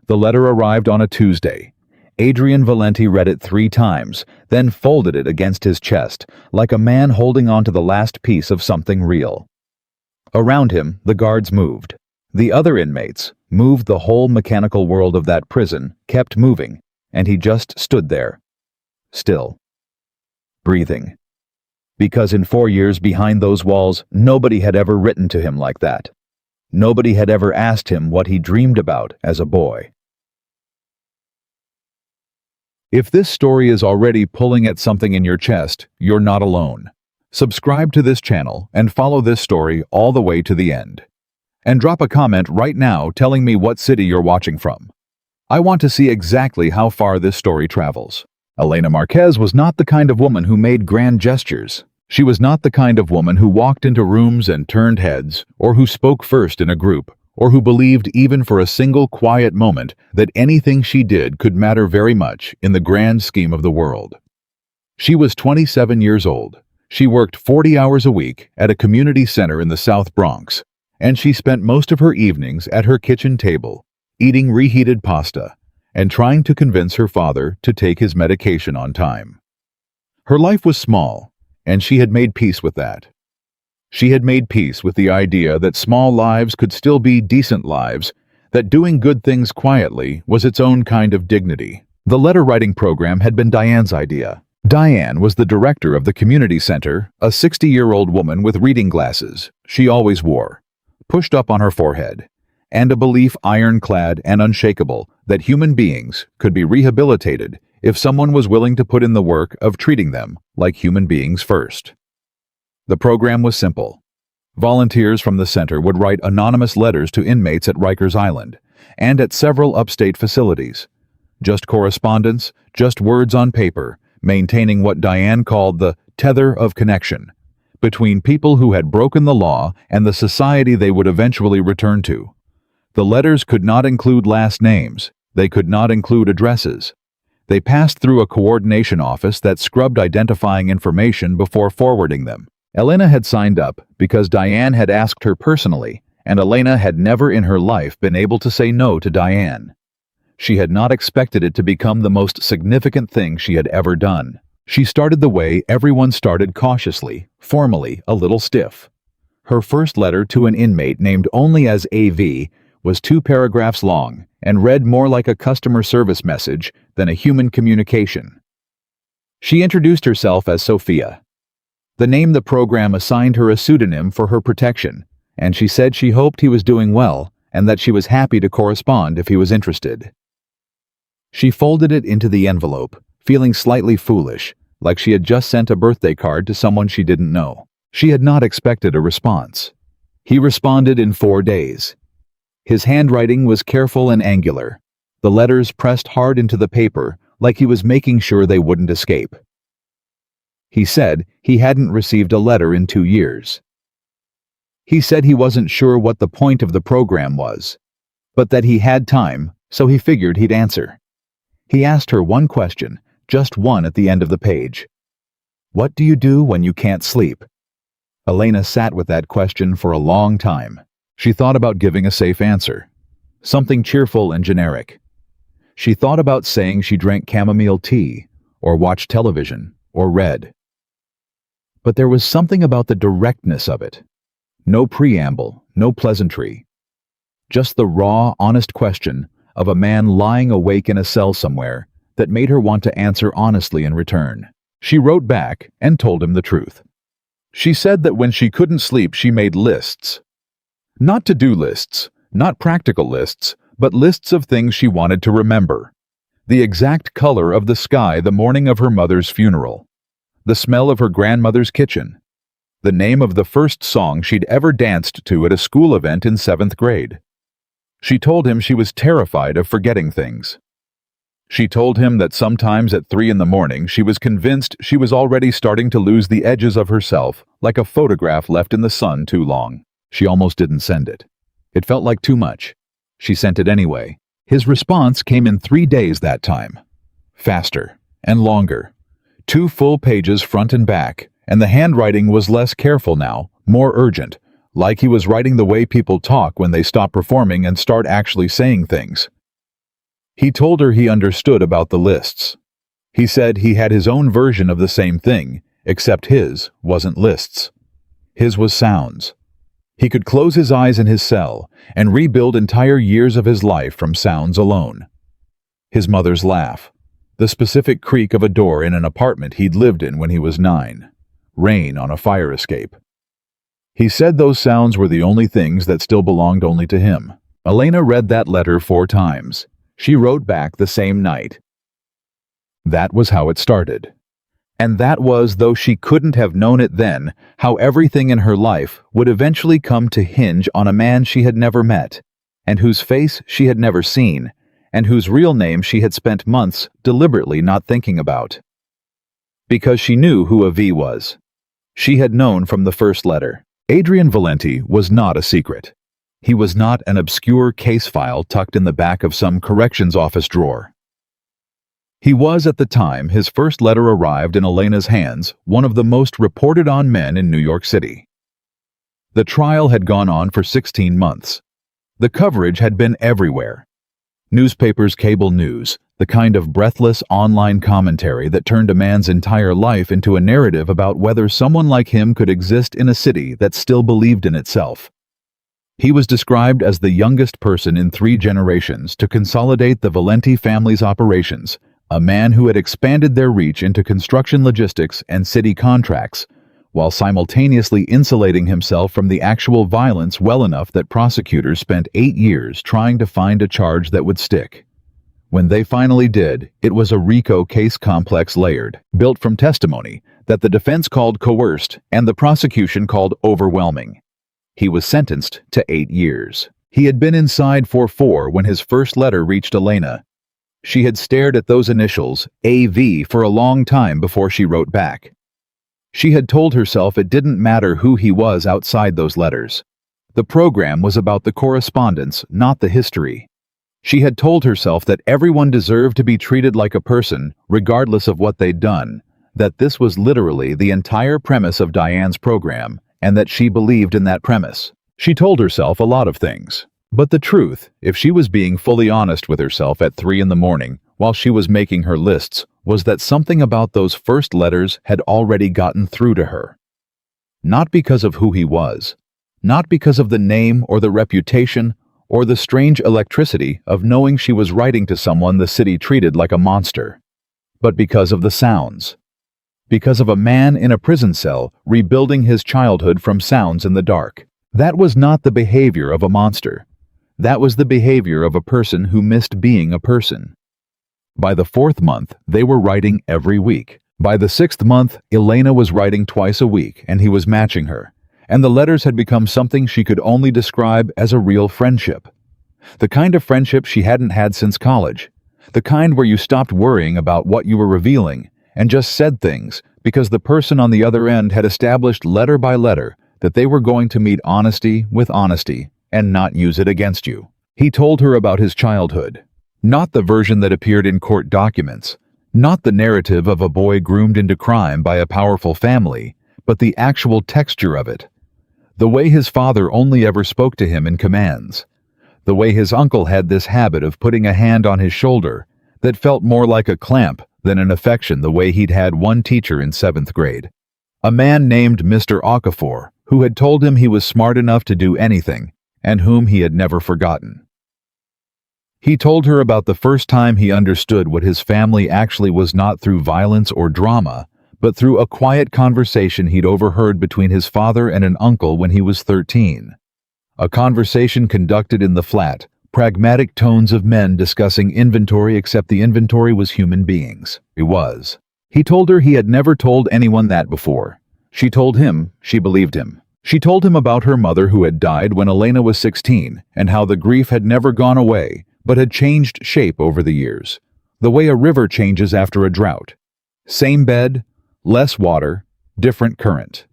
The letter arrived on a Tuesday. Adrian Valenti read it 3 times, then folded it against his chest, like a man holding on to the last piece of something real. Around him, the guards moved. The other inmates moved. The whole mechanical world of that prison kept moving, and he just stood there, still, breathing. Because in 4 years behind those walls, nobody had ever written to him like that. Nobody had ever asked him what he dreamed about as a boy. If this story is already pulling at something in your chest, you're not alone. Subscribe to this channel and follow this story all the way to the end. And drop a comment right now telling me what city you're watching from. I want to see exactly how far this story travels. Elena Marquez was not the kind of woman who made grand gestures. She was not the kind of woman who walked into rooms and turned heads, or who spoke first in a group, or who believed even for a single quiet moment that anything she did could matter very much in the grand scheme of the world. She was 27 years old. She worked 40 hours a week at a community center in the South Bronx, and she spent most of her evenings at her kitchen table, eating reheated pasta, and trying to convince her father to take his medication on time. Her life was small, and she had made peace with that. She had made peace with the idea that small lives could still be decent lives, that doing good things quietly was its own kind of dignity. The letter-writing program had been Diane's idea. Diane was the director of the community center, a 60-year-old woman with reading glasses she always wore, pushed up on her forehead, and a belief ironclad and unshakable that human beings could be rehabilitated if someone was willing to put in the work of treating them like human beings first. The program was simple. Volunteers from the center would write anonymous letters to inmates at Rikers Island and at several upstate facilities. Just correspondence, just words on paper, maintaining what Diane called the tether of connection between people who had broken the law and the society they would eventually return to. The letters could not include last names. They could not include addresses. They passed through a coordination office that scrubbed identifying information before forwarding them. Elena had signed up because Diane had asked her personally, and Elena had never in her life been able to say no to Diane. She had not expected it to become the most significant thing she had ever done. She started the way everyone started, cautiously, formally, a little stiff. Her first letter to an inmate named only as AV was 2 paragraphs long and read more like a customer service message than a human communication. She introduced herself as Sophia. The name the program assigned her a pseudonym for her protection, and she said she hoped he was doing well and that she was happy to correspond if he was interested. She folded it into the envelope, feeling slightly foolish, like she had just sent a birthday card to someone she didn't know. She had not expected a response. He responded in 4 days. His handwriting was careful and angular. The letters pressed hard into the paper, like he was making sure they wouldn't escape. He said he hadn't received a letter in 2 years. He said he wasn't sure what the point of the program was, but that he had time, so he figured he'd answer. He asked her one question, just one at the end of the page. What do you do when you can't sleep? Elena sat with that question for a long time. She thought about giving a safe answer, something cheerful and generic. She thought about saying she drank chamomile tea, or watched television, or read. But there was something about the directness of it. No preamble, no pleasantry. Just the raw, honest question of a man lying awake in a cell somewhere that made her want to answer honestly in return. She wrote back and told him the truth. She said that when she couldn't sleep, she made lists. Not to-do lists, not practical lists, but lists of things she wanted to remember. The exact color of the sky the morning of her mother's funeral. The smell of her grandmother's kitchen. The name of the first song she'd ever danced to at a school event in 7th grade. She told him she was terrified of forgetting things. She told him that sometimes at 3 in the morning she was convinced she was already starting to lose the edges of herself, like a photograph left in the sun too long. She almost didn't send it. It felt like too much. She sent it anyway. His response came in 3 days that time. Faster and longer. 2 full pages front and back, and the handwriting was less careful now, more urgent, like he was writing the way people talk when they stop performing and start actually saying things. He told her he understood about the lists. He said he had his own version of the same thing, except his wasn't lists. His was sounds. He could close his eyes in his cell and rebuild entire years of his life from sounds alone. His mother's laugh, the specific creak of a door in an apartment he'd lived in when he was 9, rain on a fire escape. He said those sounds were the only things that still belonged only to him. Elena read that letter 4 times. She wrote back the same night. That was how it started. And that was, though she couldn't have known it then, how everything in her life would eventually come to hinge on a man she had never met, and whose face she had never seen, and whose real name she had spent months deliberately not thinking about. Because she knew who a V was. She had known from the first letter. Adrian Valenti was not a secret. He was not an obscure case file tucked in the back of some corrections office drawer. He was, at the time his first letter arrived in Elena's hands, one of the most reported on men in New York City. The trial had gone on for 16 months. The coverage had been everywhere. Newspapers, cable news, the kind of breathless online commentary that turned a man's entire life into a narrative about whether someone like him could exist in a city that still believed in itself. He was described as the youngest person in 3 generations to consolidate the Valenti family's operations, a man who had expanded their reach into construction logistics and city contracts, while simultaneously insulating himself from the actual violence well enough that prosecutors spent 8 years trying to find a charge that would stick. When they finally did, it was a RICO case complex layered, built from testimony that the defense called coerced and the prosecution called overwhelming. He was sentenced to 8 years. He had been inside for 4 when his first letter reached Elena. She had stared at those initials, AV, for a long time before she wrote back. She had told herself it didn't matter who he was outside those letters. The program was about the correspondence, not the history. She had told herself that everyone deserved to be treated like a person, regardless of what they'd done, that this was literally the entire premise of Diane's program, and that she believed in that premise. She told herself a lot of things. But the truth, if she was being fully honest with herself at 3 in the morning, while she was making her lists, was that something about those first letters had already gotten through to her. Not because of who he was, not because of the name or the reputation, or the strange electricity of knowing she was writing to someone the city treated like a monster, but because of the sounds. Because of a man in a prison cell rebuilding his childhood from sounds in the dark. That was not the behavior of a monster. That was the behavior of a person who missed being a person. By the 4th month, they were writing every week. By the 6th month, Elena was writing twice a week, and he was matching her. And the letters had become something she could only describe as a real friendship. The kind of friendship she hadn't had since college. The kind where you stopped worrying about what you were revealing and just said things because the person on the other end had established letter by letter that they were going to meet honesty with honesty and not use it against you. He told her about his childhood. Not the version that appeared in court documents. Not the narrative of a boy groomed into crime by a powerful family, but the actual texture of it. The way his father only ever spoke to him in commands. The way his uncle had this habit of putting a hand on his shoulder that felt more like a clamp than an affection, the way he'd had one teacher in 7th grade. A man named Mr. Okafor, who had told him he was smart enough to do anything, and whom he had never forgotten. He told her about the first time he understood what his family actually was, not through violence or drama, but through a quiet conversation he'd overheard between his father and an uncle when he was 13. A conversation conducted in the flat, pragmatic tones of men discussing inventory, except the inventory was human beings. He was. He told her he had never told anyone that before. She told him she believed him. She told him about her mother who had died when Elena was 16, and how the grief had never gone away, but had changed shape over the years, the way a river changes after a drought. Same bed, less water, different current.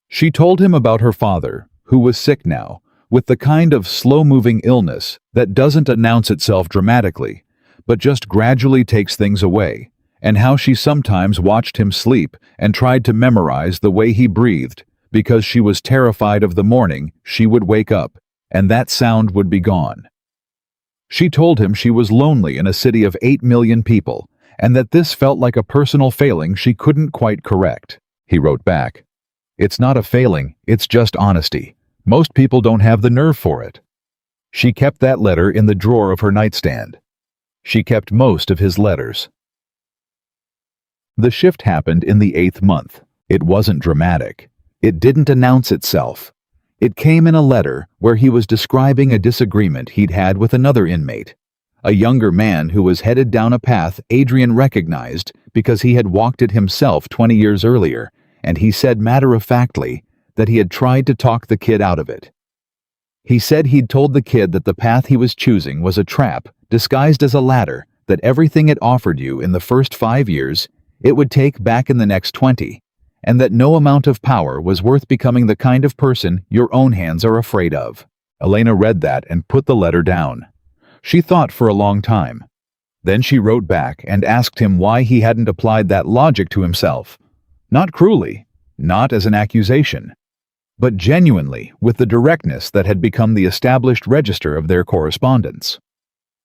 She told him about her father, who was sick now, with the kind of slow-moving illness that doesn't announce itself dramatically, but just gradually takes things away, and how she sometimes watched him sleep and tried to memorize the way he breathed, because she was terrified of the morning she would wake up, and that sound would be gone. She told him she was lonely in a city of 8 million people, and that this felt like a personal failing she couldn't quite correct. He wrote back, "It's not a failing, it's just honesty. Most people don't have the nerve for it." She kept that letter in the drawer of her nightstand. She kept most of his letters. The shift happened in the 8th month. It wasn't dramatic. It didn't announce itself. It came in a letter where he was describing a disagreement he'd had with another inmate, a younger man who was headed down a path Adrian recognized because he had walked it himself 20 years earlier, and he said matter-of-factly that he had tried to talk the kid out of it. He said he'd told the kid that the path he was choosing was a trap disguised as a ladder, that everything it offered you in the first 5 years, it would take back in the next 20, and that no amount of power was worth becoming the kind of person your own hands are afraid of. Elena read that and put the letter down. She thought for a long time. Then she wrote back and asked him why he hadn't applied that logic to himself. Not cruelly, not as an accusation, but genuinely with the directness that had become the established register of their correspondence.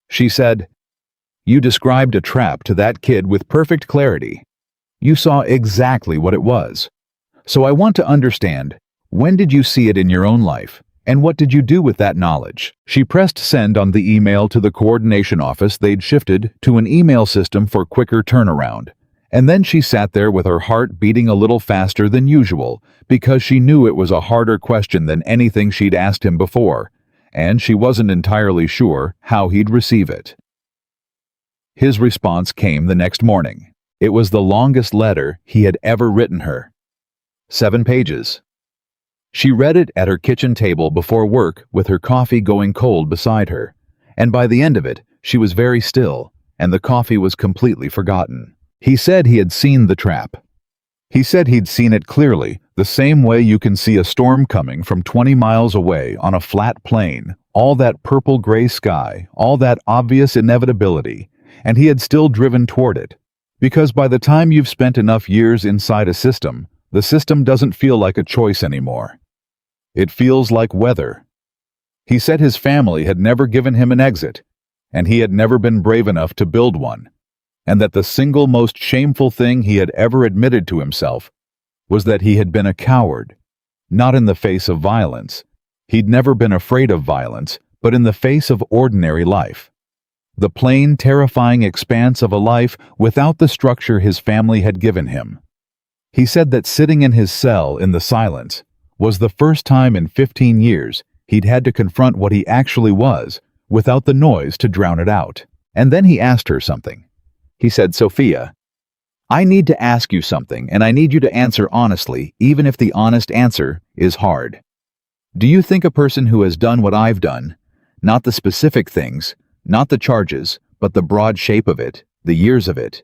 She said, "You described a trap to that kid with perfect clarity. You saw exactly what it was. So I want to understand, when did you see it in your own life, and what did you do with that knowledge?" She pressed send on the email to the coordination office they'd shifted to an email system for quicker turnaround. And then she sat there with her heart beating a little faster than usual because she knew it was a harder question than anything she'd asked him before, and she wasn't entirely sure how he'd receive it. His response came the next morning. It was the longest letter he had ever written her. 7 pages. She read it at her kitchen table before work with her coffee going cold beside her, and by the end of it, she was very still, and the coffee was completely forgotten. He said he had seen the trap. He said he'd seen it clearly, the same way you can see a storm coming from 20 miles away on a flat plain, all that purple-gray sky, all that obvious inevitability, and he had still driven toward it. Because by the time you've spent enough years inside a system, the system doesn't feel like a choice anymore. It feels like weather. He said his family had never given him an exit, and he had never been brave enough to build one, and that the single most shameful thing he had ever admitted to himself was that he had been a coward, not in the face of violence. He'd never been afraid of violence, but in the face of ordinary life. The plain, terrifying expanse of a life without the structure his family had given him. He said that sitting in his cell in the silence was the first time in 15 years he'd had to confront what he actually was without the noise to drown it out. And then he asked her something. He said, "Sophia, I need to ask you something, and I need you to answer honestly, even if the honest answer is hard. Do you think a person who has done what I've done, not the specific things, not the charges, but the broad shape of it, the years of it,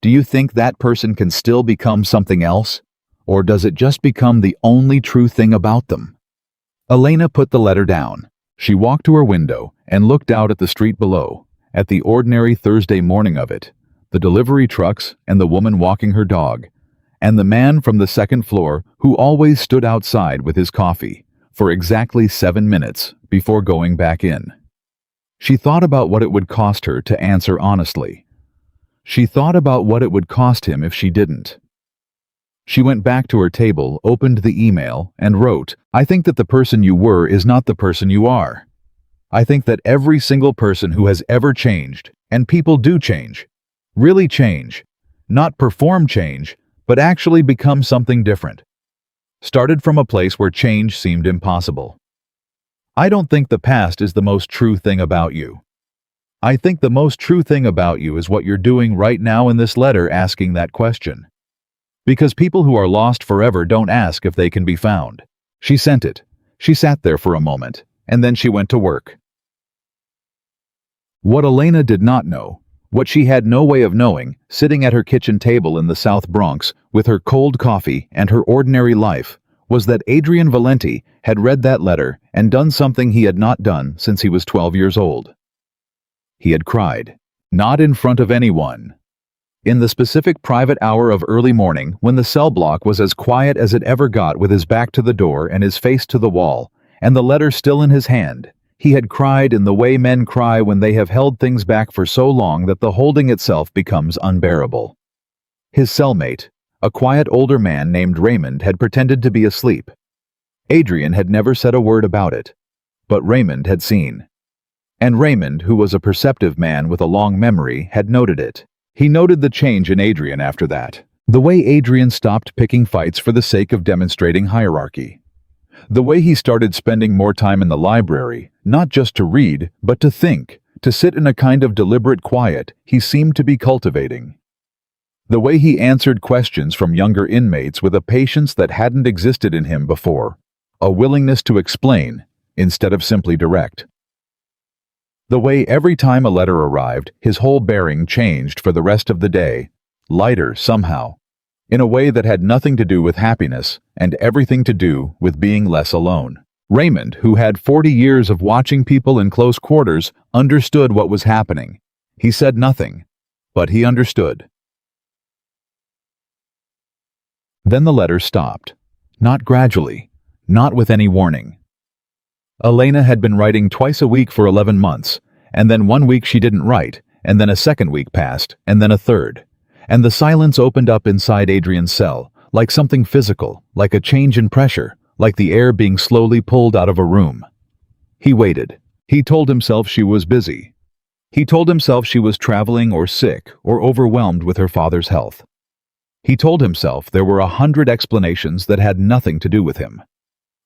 do you think that person can still become something else? Or does it just become the only true thing about them?" Elena put the letter down. She walked to her window and looked out at the street below, at the ordinary Thursday morning of it, the delivery trucks and the woman walking her dog, and the man from the second floor who always stood outside with his coffee for exactly 7 minutes before going back in. She thought about what it would cost her to answer honestly. She thought about what it would cost him if she didn't. She went back to her table, opened the email, and wrote, "I think that the person you were is not the person you are. I think that every single person who has ever changed, and people do change, really change, not perform change, but actually become something different, started from a place where change seemed impossible. I don't think the past is the most true thing about you. I think the most true thing about you is what you're doing right now in this letter asking that question. Because people who are lost forever don't ask if they can be found." She sent it. She sat there for a moment, and then she went to work. What Elena did not know, what she had no way of knowing, sitting at her kitchen table in the South Bronx with her cold coffee and her ordinary life, was that Adrian Valenti had read that letter and done something he had not done since he was 12 years old. He had cried, not in front of anyone. In the specific private hour of early morning, when the cell block was as quiet as it ever got with his back to the door and his face to the wall, and the letter still in his hand, He had cried in the way men cry when they have held things back for so long that the holding itself becomes unbearable. His cellmate, a quiet older man named Raymond, had pretended to be asleep. Adrian had never said a word about it, but Raymond had seen. And Raymond, who was a perceptive man with a long memory, had noted it. He noted the change in Adrian after that. The way Adrian stopped picking fights for the sake of demonstrating hierarchy. The way he started spending more time in the library, not just to read, but to think, to sit in a kind of deliberate quiet he seemed to be cultivating. The way he answered questions from younger inmates with a patience that hadn't existed in him before, a willingness to explain instead of simply direct. The way every time a letter arrived, his whole bearing changed for the rest of the day, lighter somehow, in a way that had nothing to do with happiness and everything to do with being less alone. Raymond, who had 40 years of watching people in close quarters, understood what was happening. He said nothing, but he understood. Then the letter stopped. Not gradually, not with any warning. Elena had been writing twice a week for 11 months, and then one week she didn't write, and then a second week passed, and then a third. And the silence opened up inside Adrian's cell, like something physical, like a change in pressure, like the air being slowly pulled out of a room. He waited. He told himself she was busy. He told himself she was traveling or sick or overwhelmed with her father's health. He told himself there were 100 explanations that had nothing to do with him.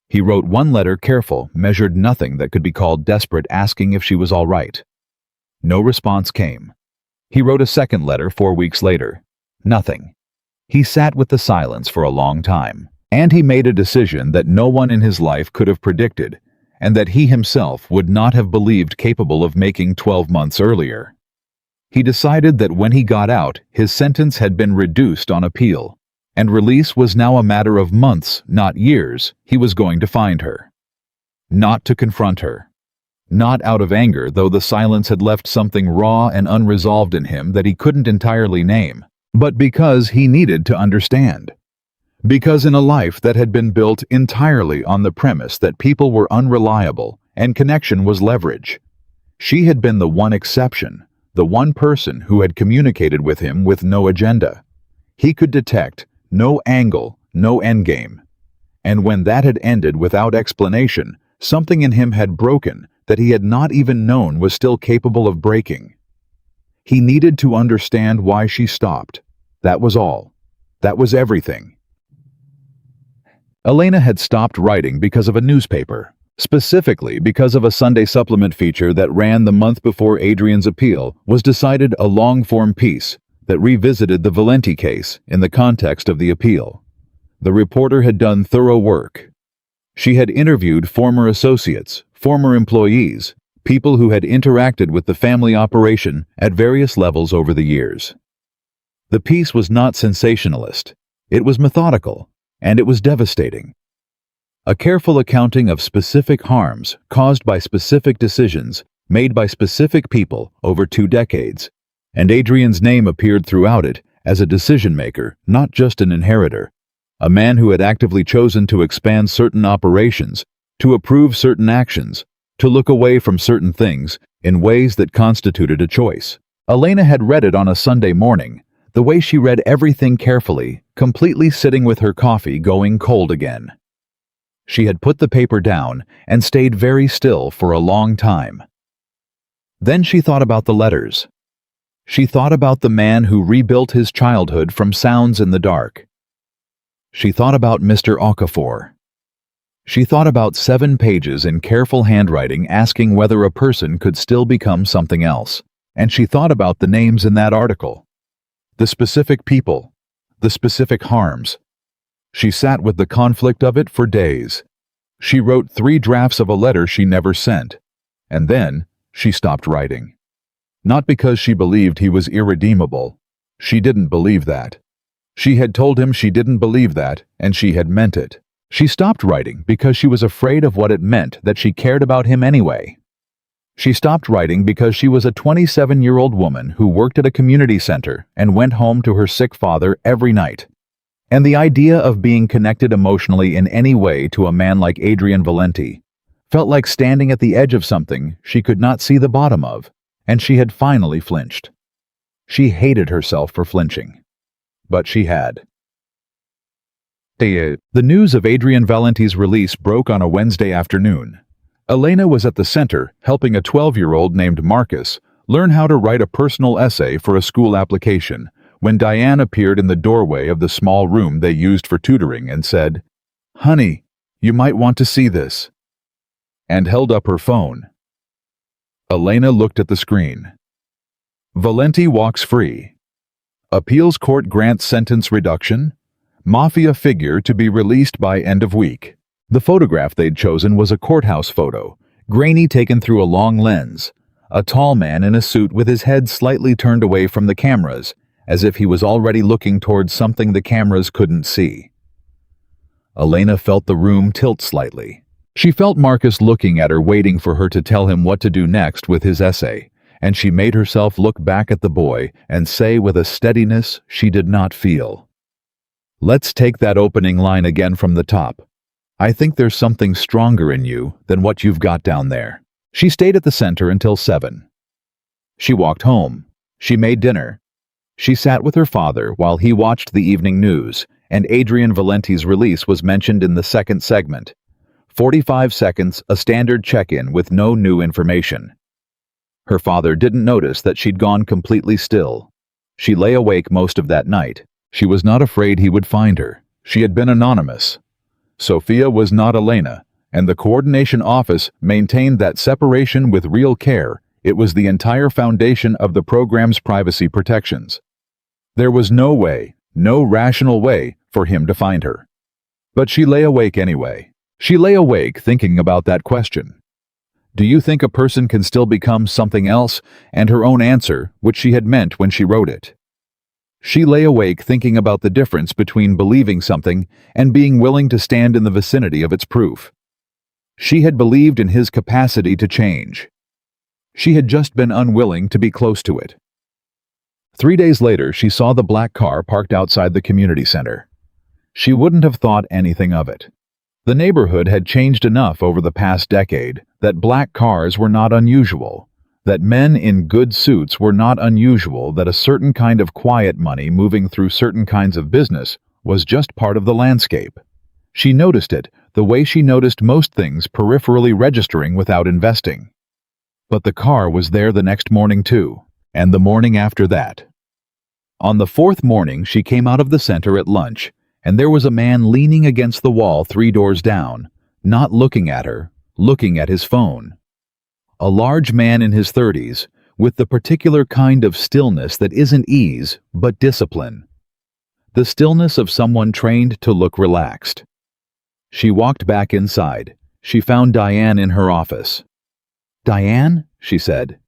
He wrote one letter, careful, measured, nothing that could be called desperate, asking if she was all right. No response came. He wrote a second letter 4 weeks later. Nothing. He sat with the silence for a long time, and he made a decision that no one in his life could have predicted, and that he himself would not have believed capable of making 12 months earlier. He decided that when he got out, his sentence had been reduced on appeal, and release was now a matter of months, not years. He was going to find her. Not to confront her. Not out of anger, though the silence had left something raw and unresolved in him that he couldn't entirely name, but because he needed to understand. Because in a life that had been built entirely on the premise that people were unreliable and connection was leverage, she had been the one exception, the one person who had communicated with him with no agenda. He could detect no angle, no endgame. And when that had ended without explanation, something in him had broken that he had not even known was still capable of breaking. He needed to understand why she stopped. That was all. That was everything. Elena had stopped writing because of a newspaper, specifically because of a Sunday supplement feature that ran the month before Adrian's appeal was decided, a long-form piece that revisited the Valenti case in the context of the appeal. The reporter had done thorough work. She had interviewed former associates, former employees, people who had interacted with the family operation at various levels over the years. The piece was not sensationalist. It was methodical, and it was devastating. A careful accounting of specific harms caused by specific decisions made by specific people over 2 decades, and Adrian's name appeared throughout it as a decision-maker, not just an inheritor, a man who had actively chosen to expand certain operations, to approve certain actions, to look away from certain things in ways that constituted a choice. Elena had read it on a Sunday morning, the way she read everything carefully, completely sitting with her coffee going cold again. She had put the paper down and stayed very still for a long time. Then she thought about the letters. She thought about the man who rebuilt his childhood from sounds in the dark. She thought about Mr. Okafor. She thought about 7 pages in careful handwriting asking whether a person could still become something else. And she thought about the names in that article. The specific people. The specific harms. She sat with the conflict of it for days. She wrote 3 drafts of a letter she never sent. And then she stopped writing. Not because she believed he was irredeemable. She didn't believe that. She had told him she didn't believe that, and she had meant it. She stopped writing because she was afraid of what it meant that she cared about him anyway. She stopped writing because she was a 27-year-old woman who worked at a community center and went home to her sick father every night. And the idea of being connected emotionally in any way to a man like Adrian Valenti Felt like standing at the edge of something she could not see the bottom of, and she had finally flinched. She hated herself for flinching. But she had. The news of Adrian Valenti's release broke on a Wednesday afternoon. Elena was at the center helping a 12-year-old named Marcus learn how to write a personal essay for a school application when Diane appeared in the doorway of the small room they used for tutoring and said, "Honey, you might want to see this," and held up her phone. Elena looked at the screen. Valenti walks free. Appeals court grants sentence reduction. Mafia figure to be released by end of week. The photograph they'd chosen was a courthouse photo, grainy, taken through a long lens. A tall man in a suit with his head slightly turned away from the cameras, as if he was already looking towards something the cameras couldn't see. Elena felt the room tilt slightly. She felt Marcus looking at her, waiting for her to tell him what to do next with his essay, and she made herself look back at the boy and say with a steadiness she did not feel, "Let's take that opening line again from the top. I think there's something stronger in you than what you've got down there." She stayed at the center until 7. She walked home. She made dinner. She sat with her father while he watched the evening news, and Adrian Valenti's release was mentioned in the second segment. 45 seconds, a standard check-in with no new information. Her father didn't notice that she'd gone completely still. She lay awake most of that night. She was not afraid he would find her. She had been anonymous. Sophia was not Elena, and the coordination office maintained that separation with real care. It was the entire foundation of the program's privacy protections. There was no way, no rational way, for him to find her. But she lay awake anyway. She lay awake thinking about that question. Do you think a person can still become something else? And her own answer, which she had meant when she wrote it. She lay awake thinking about the difference between believing something and being willing to stand in the vicinity of its proof. She had believed in his capacity to change. She had just been unwilling to be close to it. 3 days later, she saw the black car parked outside the community center. She wouldn't have thought anything of it. The neighborhood had changed enough over the past decade that black cars were not unusual, that men in good suits were not unusual, that a certain kind of quiet money moving through certain kinds of business was just part of the landscape. She noticed it the way she noticed most things, peripherally registering without investing. But the car was there the next morning too, and the morning after that. On the 4th morning, she came out of the center at lunch, and there was a man leaning against the wall 3 doors down, not looking at her, looking at his phone. A large man in his 30s, with the particular kind of stillness that isn't ease, but discipline. The stillness of someone trained to look relaxed. She walked back inside. She found Diane in her office. "Diane," she said,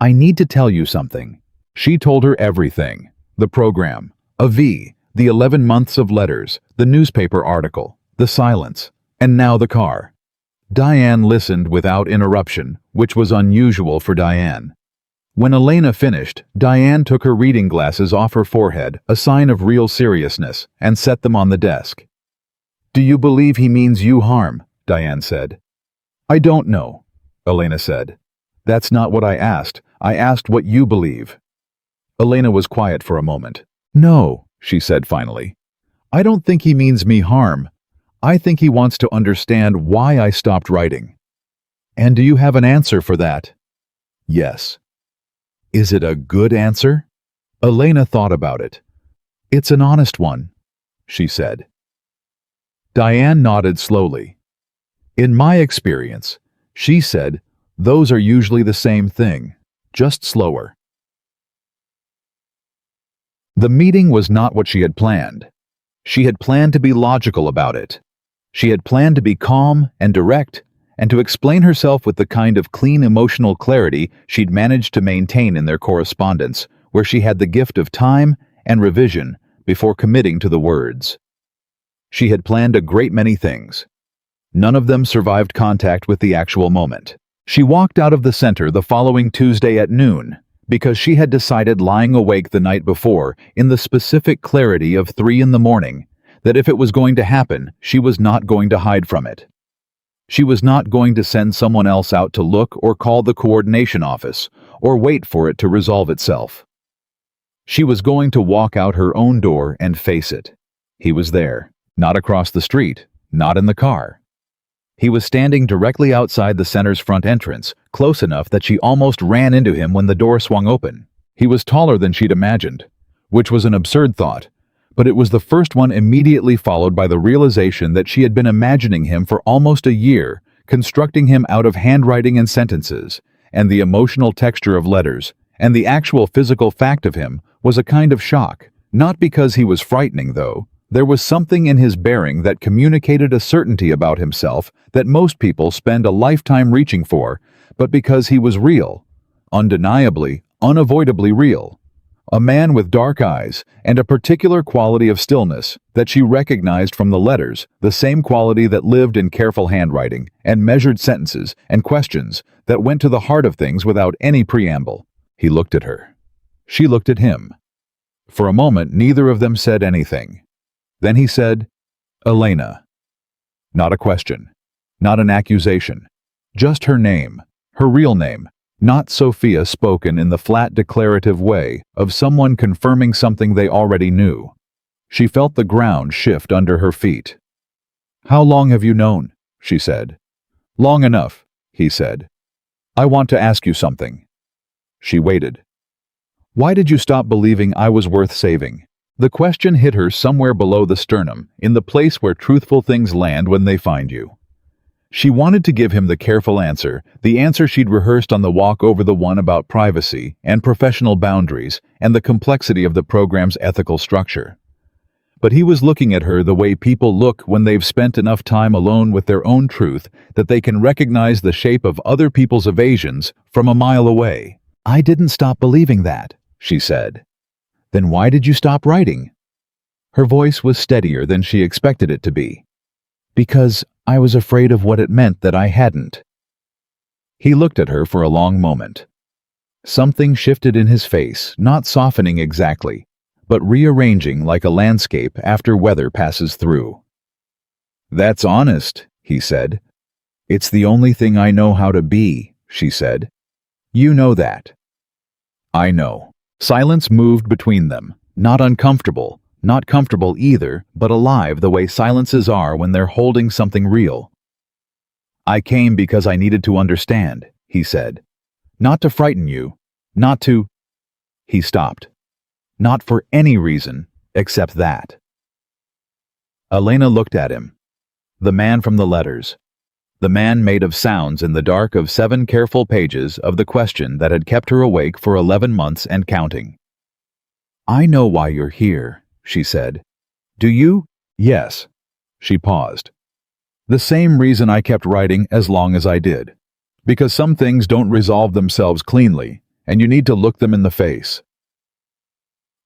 "I need to tell you something." She told her everything. The program, a V, the 11 months of letters, the newspaper article, the silence, and now the car. Diane listened without interruption, which was unusual for Diane. When Elena finished, Diane took her reading glasses off her forehead, a sign of real seriousness, and set them on the desk. "Do you believe he means you harm?" Diane said. "I don't know," Elena said. "That's not what I asked. I asked what you believe." Elena was quiet for a moment. "No," she said finally. "I don't think he means me harm. I think he wants to understand why I stopped writing." "And do you have an answer for that?" "Yes." "Is it a good answer?" Elena thought about it. "It's an honest one," she said. Diane nodded slowly. "In my experience," she said, "those are usually the same thing, just slower." The meeting was not what she had planned. She had planned to be logical about it. She had planned to be calm and direct, and to explain herself with the kind of clean emotional clarity she'd managed to maintain in their correspondence, where she had the gift of time and revision before committing to the words. She had planned a great many things. None of them survived contact with the actual moment. She walked out of the center the following Tuesday at noon, because she had decided, lying awake the night before, in the specific clarity of 3 in the morning, that if it was going to happen, she was not going to hide from it. She was not going to send someone else out to look or call the coordination office, or wait for it to resolve itself. She was going to walk out her own door and face it. He was there, not across the street, not in the car. He was standing directly outside the center's front entrance, close enough that she almost ran into him when the door swung open. He was taller than she'd imagined, which was an absurd thought, but it was the first one immediately followed by the realization that she had been imagining him for almost a year, constructing him out of handwriting and sentences, and the emotional texture of letters, and the actual physical fact of him was a kind of shock, not because he was frightening, though. There was something in his bearing that communicated a certainty about himself that most people spend a lifetime reaching for, but because he was real, undeniably, unavoidably real. A man with dark eyes and a particular quality of stillness that she recognized from the letters, the same quality that lived in careful handwriting and measured sentences and questions that went to the heart of things without any preamble. He looked at her. She looked at him. For a moment, neither of them said anything. Then he said, "Elena." Not a question, not an accusation, just her name, her real name, not Sophia spoken in the flat declarative way of someone confirming something they already knew. She felt the ground shift under her feet. "How long have you known?" she said. "Long enough," he said. "I want to ask you something." She waited. "Why did you stop believing I was worth saving?" The question hit her somewhere below the sternum, in the place where truthful things land when they find you. She wanted to give him the careful answer, the answer she'd rehearsed on the walk over, the one about privacy and professional boundaries and the complexity of the program's ethical structure. But he was looking at her the way people look when they've spent enough time alone with their own truth that they can recognize the shape of other people's evasions from a mile away. "I didn't stop believing that," she said. "Then why did you stop writing?" Her voice was steadier than she expected it to be. "Because I was afraid of what it meant that I hadn't." He looked at her for a long moment. Something shifted in his face, not softening exactly, but rearranging like a landscape after weather passes through. "That's honest," he said. "It's the only thing I know how to be," she said. "You know that." "I know." Silence moved between them, not uncomfortable, not comfortable either, but alive the way silences are when they're holding something real. "I came because I needed to understand," he said. "Not to frighten you, not to—" He stopped. "Not for any reason except that." Elena looked at him. The man from the letters. The man made of sounds in the dark of 7 careful pages of the question that had kept her awake for 11 months and counting. "I know why you're here," she said. "Do you?" "Yes." She paused. "The same reason I kept writing as long as I did. Because some things don't resolve themselves cleanly, and you need to look them in the face."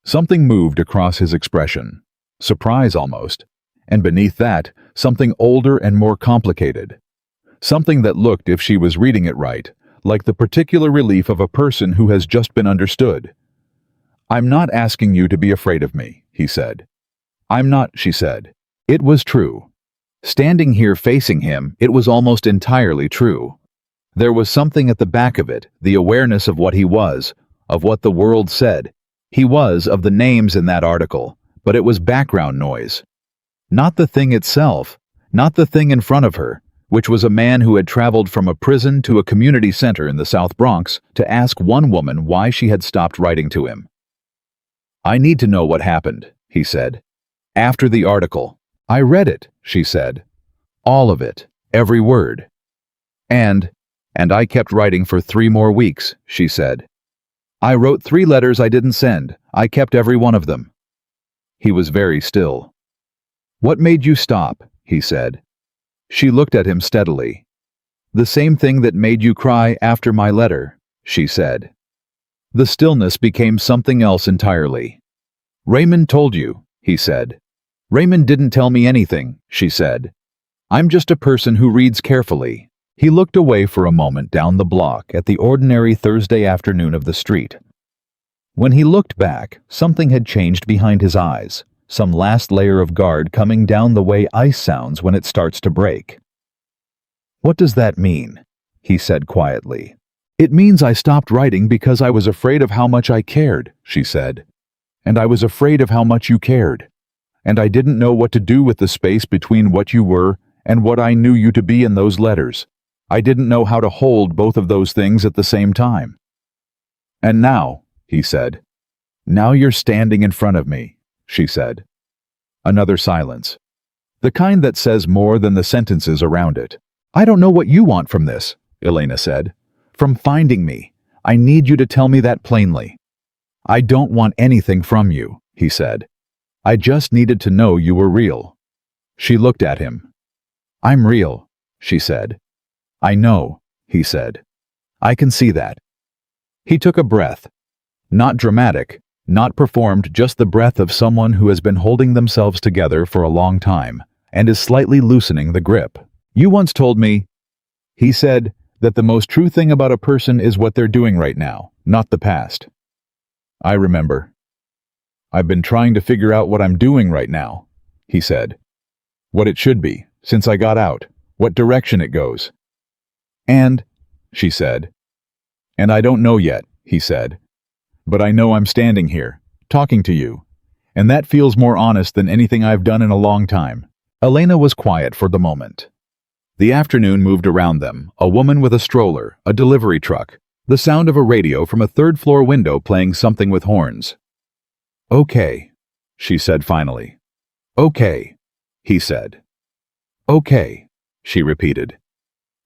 Something moved across his expression, surprise almost, and beneath that, something older and more complicated. Something that looked, if she was reading it right, like the particular relief of a person who has just been understood. "I'm not asking you to be afraid of me," he said. "I'm not," she said. It was true. Standing here facing him, it was almost entirely true. There was something at the back of it, the awareness of what he was, of what the world said. He was of the names in that article, but it was background noise. Not the thing itself, not the thing in front of her, which was a man who had traveled from a prison to a community center in the South Bronx to ask one woman why she had stopped writing to him. "I need to know what happened," he said. "After the article." "I read it," she said. "All of it, every word." And I kept writing for 3 more weeks," she said. "I wrote 3 letters I didn't send. I kept every one of them." He was very still. "What made you stop?" he said. She looked at him steadily. "The same thing that made you cry after my letter," she said. The stillness became something else entirely. "Raymond told you," he said. "Raymond didn't tell me anything," she said. "I'm just a person who reads carefully." He looked away for a moment down the block at the ordinary Thursday afternoon of the street. When he looked back, something had changed behind his eyes, some last layer of guard coming down the way ice sounds when it starts to break. "What does that mean?" he said quietly. "It means I stopped writing because I was afraid of how much I cared," she said. "And I was afraid of how much you cared. And I didn't know what to do with the space between what you were and what I knew you to be in those letters. I didn't know how to hold both of those things at the same time." "And now," he said. "Now you're standing in front of me," she said. Another silence. The kind that says more than the sentences around it. "I don't know what you want from this," Elena said. "From finding me. I need you to tell me that plainly." "I don't want anything from you," he said. "I just needed to know you were real." She looked at him. "I'm real," she said. "I know," he said. "I can see that." He took a breath. Not dramatic, not performed, just the breath of someone who has been holding themselves together for a long time and is slightly loosening the grip. "You once told me," he said, "that the most true thing about a person is what they're doing right now, not the past." "I remember." "I've been trying to figure out what I'm doing right now," he said. "What it should be, since I got out, what direction it goes." "And," she said. "And I don't know yet," he said. "But I know I'm standing here, talking to you. And that feels more honest than anything I've done in a long time." Elena was quiet for the moment. The afternoon moved around them, a woman with a stroller, a delivery truck, the sound of a radio from a third-floor window playing something with horns. "Okay," she said finally. "Okay," he said. "Okay," she repeated.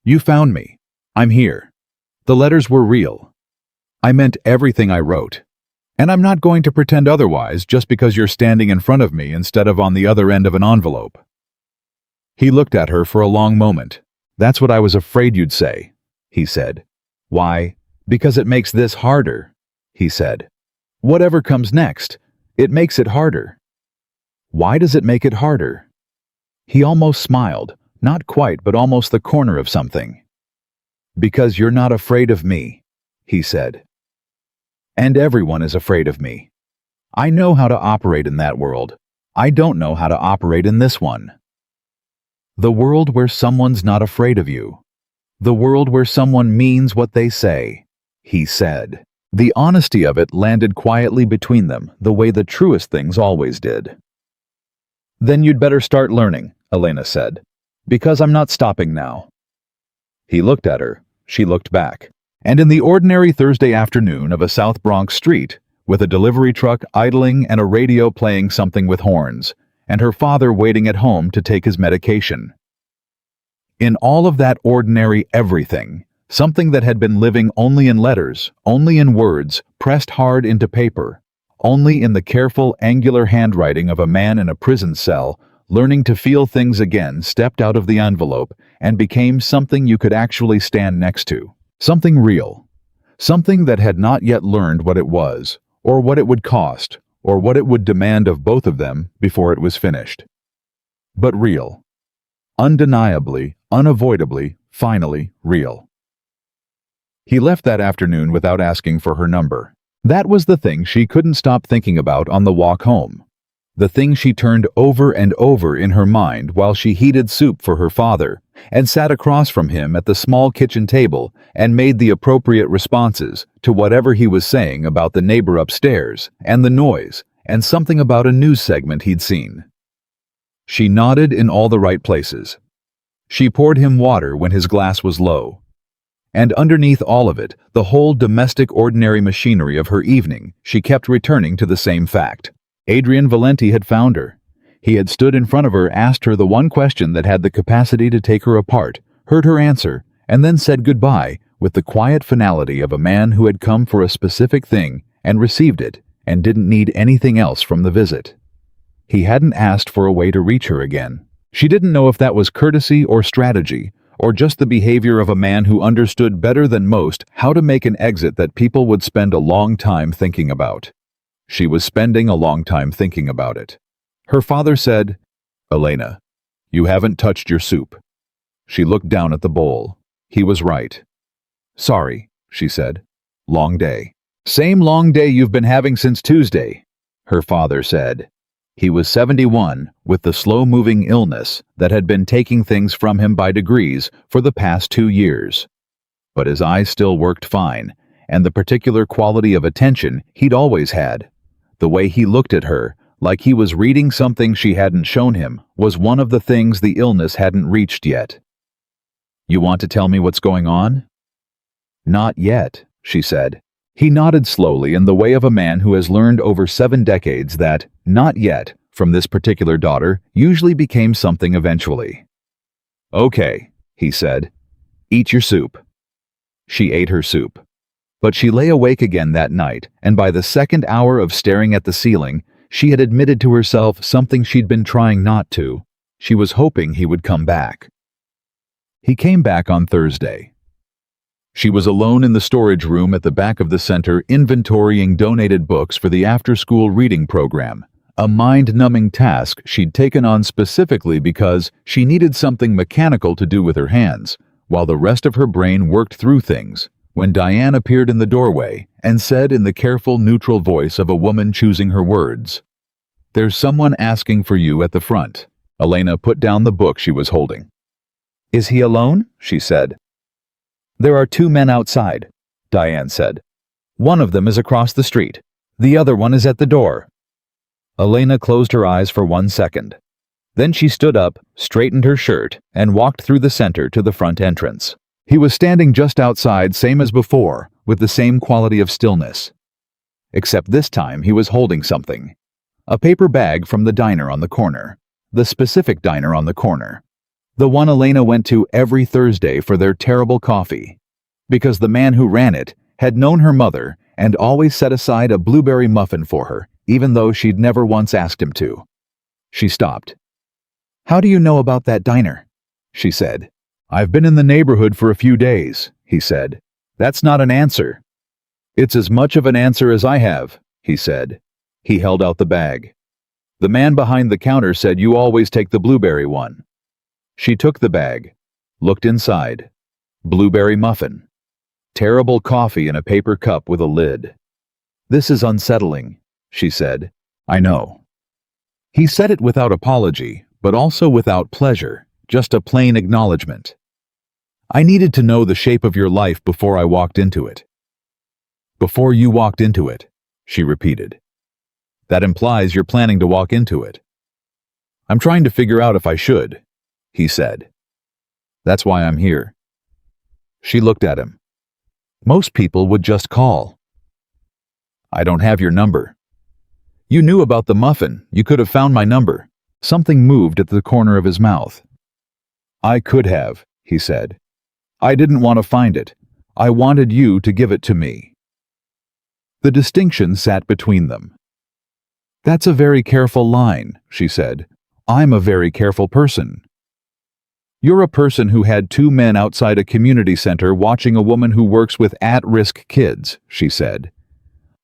"You found me. I'm here. The letters were real. I meant everything I wrote. And I'm not going to pretend otherwise just because you're standing in front of me instead of on the other end of an envelope." He looked at her for a long moment. "That's what I was afraid you'd say," he said. "Why? Because it makes this harder," he said. "Whatever comes next, it makes it harder." "Why does it make it harder?" He almost smiled, not quite, but almost the corner of something. "Because you're not afraid of me," he said. "And everyone is afraid of me. I know how to operate in that world. I don't know how to operate in this one. The world where someone's not afraid of you. The world where someone means what they say," he said. The honesty of it landed quietly between them, the way the truest things always did. "Then you'd better start learning," Elena said. "Because I'm not stopping now." He looked at her. She looked back. And in the ordinary Thursday afternoon of a South Bronx street, with a delivery truck idling and a radio playing something with horns, and her father waiting at home to take his medication. In all of that ordinary everything, something that had been living only in letters, only in words, pressed hard into paper, only in the careful, angular handwriting of a man in a prison cell, learning to feel things again, stepped out of the envelope and became something you could actually stand next to. Something real. Something that had not yet learned what it was, or what it would cost, or what it would demand of both of them before it was finished. But real. Undeniably, unavoidably, finally real. He left that afternoon without asking for her number. That was the thing she couldn't stop thinking about on the walk home. The thing she turned over and over in her mind while she heated soup for her father and sat across from him at the small kitchen table and made the appropriate responses to whatever he was saying about the neighbor upstairs and the noise and something about a news segment he'd seen. She nodded in all the right places. She poured him water when his glass was low. And underneath all of it, the whole domestic ordinary machinery of her evening, she kept returning to the same fact. Adrian Valenti had found her. He had stood in front of her, asked her the one question that had the capacity to take her apart, heard her answer, and then said goodbye with the quiet finality of a man who had come for a specific thing and received it and didn't need anything else from the visit. He hadn't asked for a way to reach her again. She didn't know if that was courtesy or strategy, or just the behavior of a man who understood better than most how to make an exit that people would spend a long time thinking about. She was spending a long time thinking about it. Her father said, "Elena, you haven't touched your soup." She looked down at the bowl. He was right. "Sorry," she said. "Long day." "Same long day you've been having since Tuesday," her father said. He was 71, with the slow-moving illness that had been taking things from him by degrees for the past 2 years. But his eyes still worked fine, and the particular quality of attention he'd always had. The way he looked at her, like he was reading something she hadn't shown him, was one of the things the illness hadn't reached yet. "You want to tell me what's going on?" "Not yet," she said. He nodded slowly in the way of a man who has learned over 7 decades that "not yet" from this particular daughter usually became something eventually. "Okay," he said. "Eat your soup." She ate her soup. But she lay awake again that night, and by the second hour of staring at the ceiling, she had admitted to herself something she'd been trying not to. She was hoping he would come back. He came back on Thursday. She was alone in the storage room at the back of the center inventorying donated books for the after-school reading program, a mind-numbing task she'd taken on specifically because she needed something mechanical to do with her hands, while the rest of her brain worked through things, when Diane appeared in the doorway and said in the careful, neutral voice of a woman choosing her words, "There's someone asking for you at the front." Elena put down the book she was holding. "Is he alone?" she said. "There are 2 men outside," Diane said. "One of them is across the street. The other one is at the door." Elena closed her eyes for 1 second. Then she stood up, straightened her shirt, and walked through the center to the front entrance. He was standing just outside, same as before, with the same quality of stillness. Except this time he was holding something. A paper bag from the diner on the corner. The specific diner on the corner. The one Elena went to every Thursday for their terrible coffee. Because the man who ran it had known her mother and always set aside a blueberry muffin for her, even though she'd never once asked him to. She stopped. "How do you know about that diner?" she said. "I've been in the neighborhood for a few days," he said. "That's not an answer." "It's as much of an answer as I have," he said. He held out the bag. "The man behind the counter said you always take the blueberry one." She took the bag, looked inside. Blueberry muffin. Terrible coffee in a paper cup with a lid. "This is unsettling," she said. "I know." He said it without apology, but also without pleasure, just a plain acknowledgement. "I needed to know the shape of your life before I walked into it." "Before you walked into it," she repeated. "That implies you're planning to walk into it." "I'm trying to figure out if I should," he said. "That's why I'm here." She looked at him. "Most people would just call." "I don't have your number." "You knew about the muffin. You could have found my number." Something moved at the corner of his mouth. "I could have," he said. "I didn't want to find it. I wanted you to give it to me." The distinction sat between them. "That's a very careful line," she said. "I'm a very careful person." "You're a person who had 2 men outside a community center watching a woman who works with at-risk kids," she said.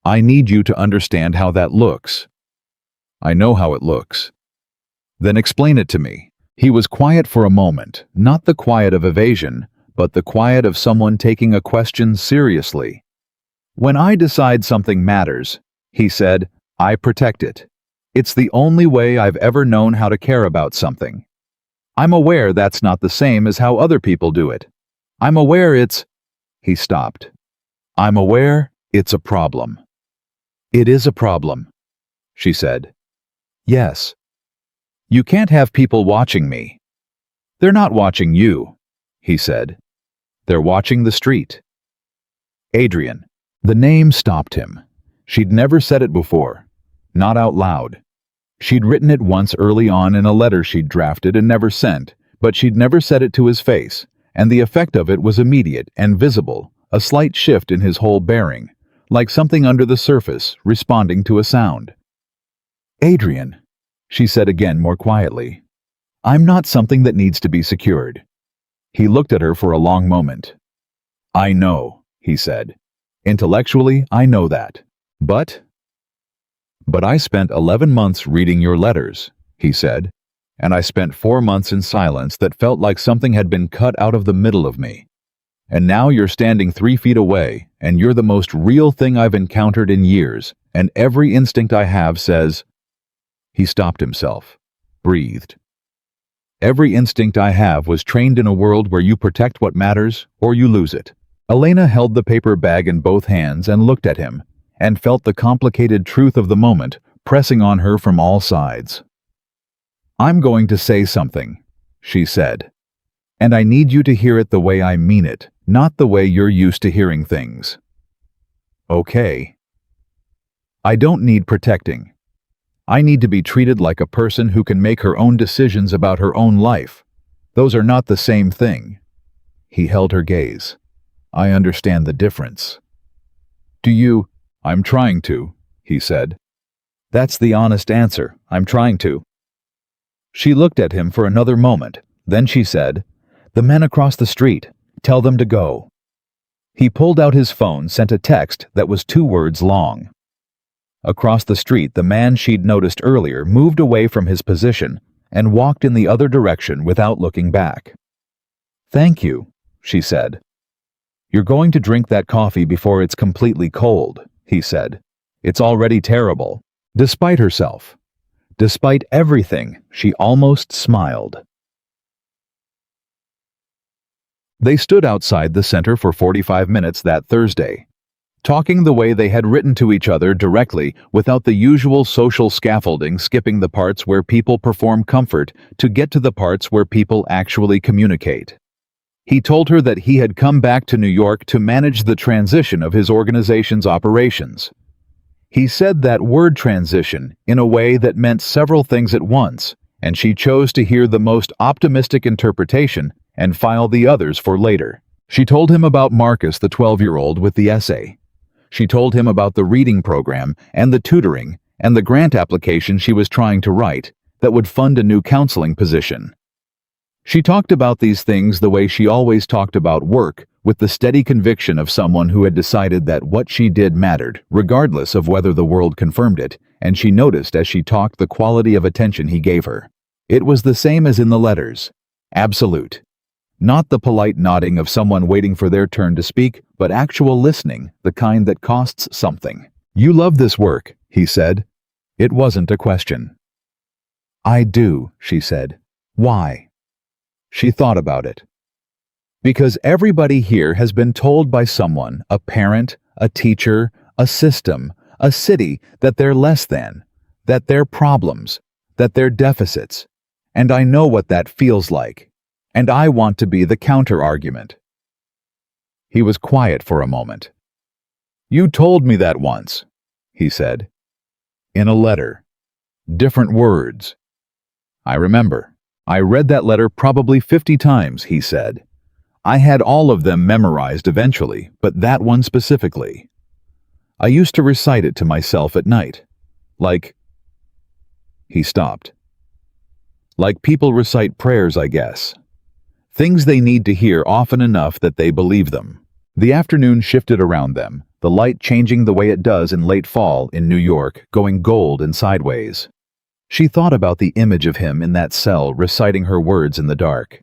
"I need you to understand how that looks." "I know how it looks." "Then explain it to me." He was quiet for a moment, not the quiet of evasion, but the quiet of someone taking a question seriously. "When I decide something matters," he said, "I protect it. It's the only way I've ever known how to care about something. I'm aware that's not the same as how other people do it. I'm aware it's—" He stopped. "I'm aware it's a problem." "It is a problem," she said. "Yes." "You can't have people watching me." "They're not watching you," he said. "They're watching the street." Adrian. The name stopped him. She'd never said it before. Not out loud. She'd written it once early on in a letter she'd drafted and never sent, but she'd never said it to his face, and the effect of it was immediate and visible, a slight shift in his whole bearing, like something under the surface responding to a sound. "Adrian," she said again more quietly, "I'm not something that needs to be secured." He looked at her for a long moment. "I know," he said. "Intellectually, I know that. But I spent 11 months reading your letters," he said, "and I spent 4 months in silence that felt like something had been cut out of the middle of me. And now you're standing 3 feet away, and you're the most real thing I've encountered in years, and every instinct I have says—" He stopped himself, breathed. Every instinct I have was trained in a world where you protect what matters or you lose it. Elena held the paper bag in both hands and looked at him, and felt the complicated truth of the moment pressing on her from all sides. "I'm going to say something," she said. "And I need you to hear it the way I mean it, not the way you're used to hearing things." "Okay." "I don't need protecting. I need to be treated like a person who can make her own decisions about her own life. Those are not the same thing." He held her gaze. "I understand the difference." "Do you?" "I'm trying to," he said. "That's the honest answer. I'm trying to." She looked at him for another moment. Then she said, "The men across the street. Tell them to go." He pulled out his phone, sent a text that was 2 words long. Across the street, the man she'd noticed earlier moved away from his position and walked in the other direction without looking back. "Thank you," she said. "You're going to drink that coffee before it's completely cold," he said. "It's already terrible." Despite herself, despite everything, she almost smiled. They stood outside the center for 45 minutes that Thursday, talking the way they had written to each other directly without the usual social scaffolding, skipping the parts where people perform comfort to get to the parts where people actually communicate. He told her that he had come back to New York to manage the transition of his organization's operations. He said that word transition in a way that meant several things at once, and she chose to hear the most optimistic interpretation and file the others for later. She told him about Marcus, the 12-year-old with the essay. She told him about the reading program and the tutoring and the grant application she was trying to write that would fund a new counseling position. She talked about these things the way she always talked about work, with the steady conviction of someone who had decided that what she did mattered, regardless of whether the world confirmed it, and she noticed as she talked the quality of attention he gave her. It was the same as in the letters. Absolute. Not the polite nodding of someone waiting for their turn to speak, but actual listening, the kind that costs something. "You love this work," he said. It wasn't a question. "I do," she said. "Why?" She thought about it. "Because everybody here has been told by someone, a parent, a teacher, a system, a city, that they're less than, that they're problems, that they're deficits. And I know what that feels like. And I want to be the counter-argument." He was quiet for a moment. "You told me that once," he said. "In a letter. Different words." "I remember. I read that letter probably 50 times," he said. "I had all of them memorized eventually, but that one specifically. I used to recite it to myself at night. Like..." He stopped. "Like people recite prayers, I guess. Things they need to hear often enough that they believe them." The afternoon shifted around them, the light changing the way it does in late fall in New York, going gold and sideways. She thought about the image of him in that cell reciting her words in the dark.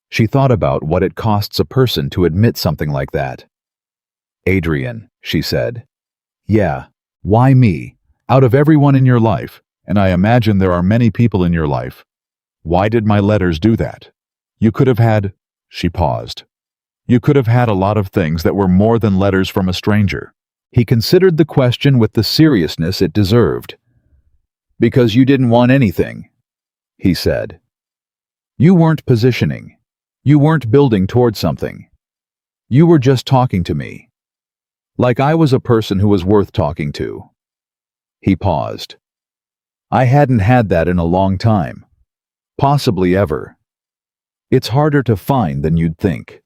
She thought about what it costs a person to admit something like that. "Adrian," she said. "Yeah, why me? Out of everyone in your life, and I imagine there are many people in your life. Why did my letters do that? You could have had..." She paused. "You could have had a lot of things that were more than letters from a stranger." He considered the question with the seriousness it deserved. "Because you didn't want anything," he said. "You weren't positioning. You weren't building toward something. You were just talking to me. Like I was a person who was worth talking to." He paused. "I hadn't had that in a long time. Possibly ever. It's harder to find than you'd think."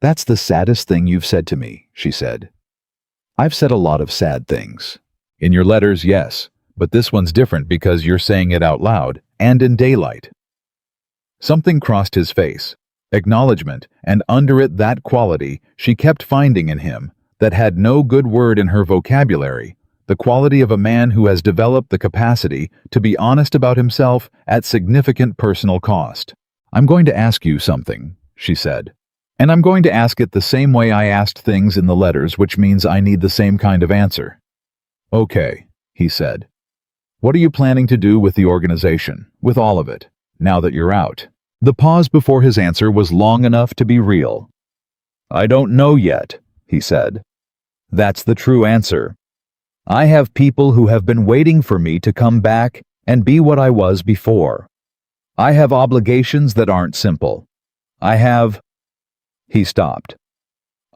"That's the saddest thing you've said to me," she said. "I've said a lot of sad things. In your letters, yes, but this one's different because you're saying it out loud and in daylight." Something crossed his face, acknowledgement, and under it that quality she kept finding in him that had no good word in her vocabulary, the quality of a man who has developed the capacity to be honest about himself at significant personal cost. "I'm going to ask you something," she said. "And I'm going to ask it the same way I asked things in the letters, which means I need the same kind of answer." "Okay," he said. What are you planning to do with the organization, with all of it, now that you're out? The pause before his answer was long enough to be real. I don't know yet, he said. That's the true answer. I have people who have been waiting for me to come back and be what I was before. I have obligations that aren't simple. He stopped.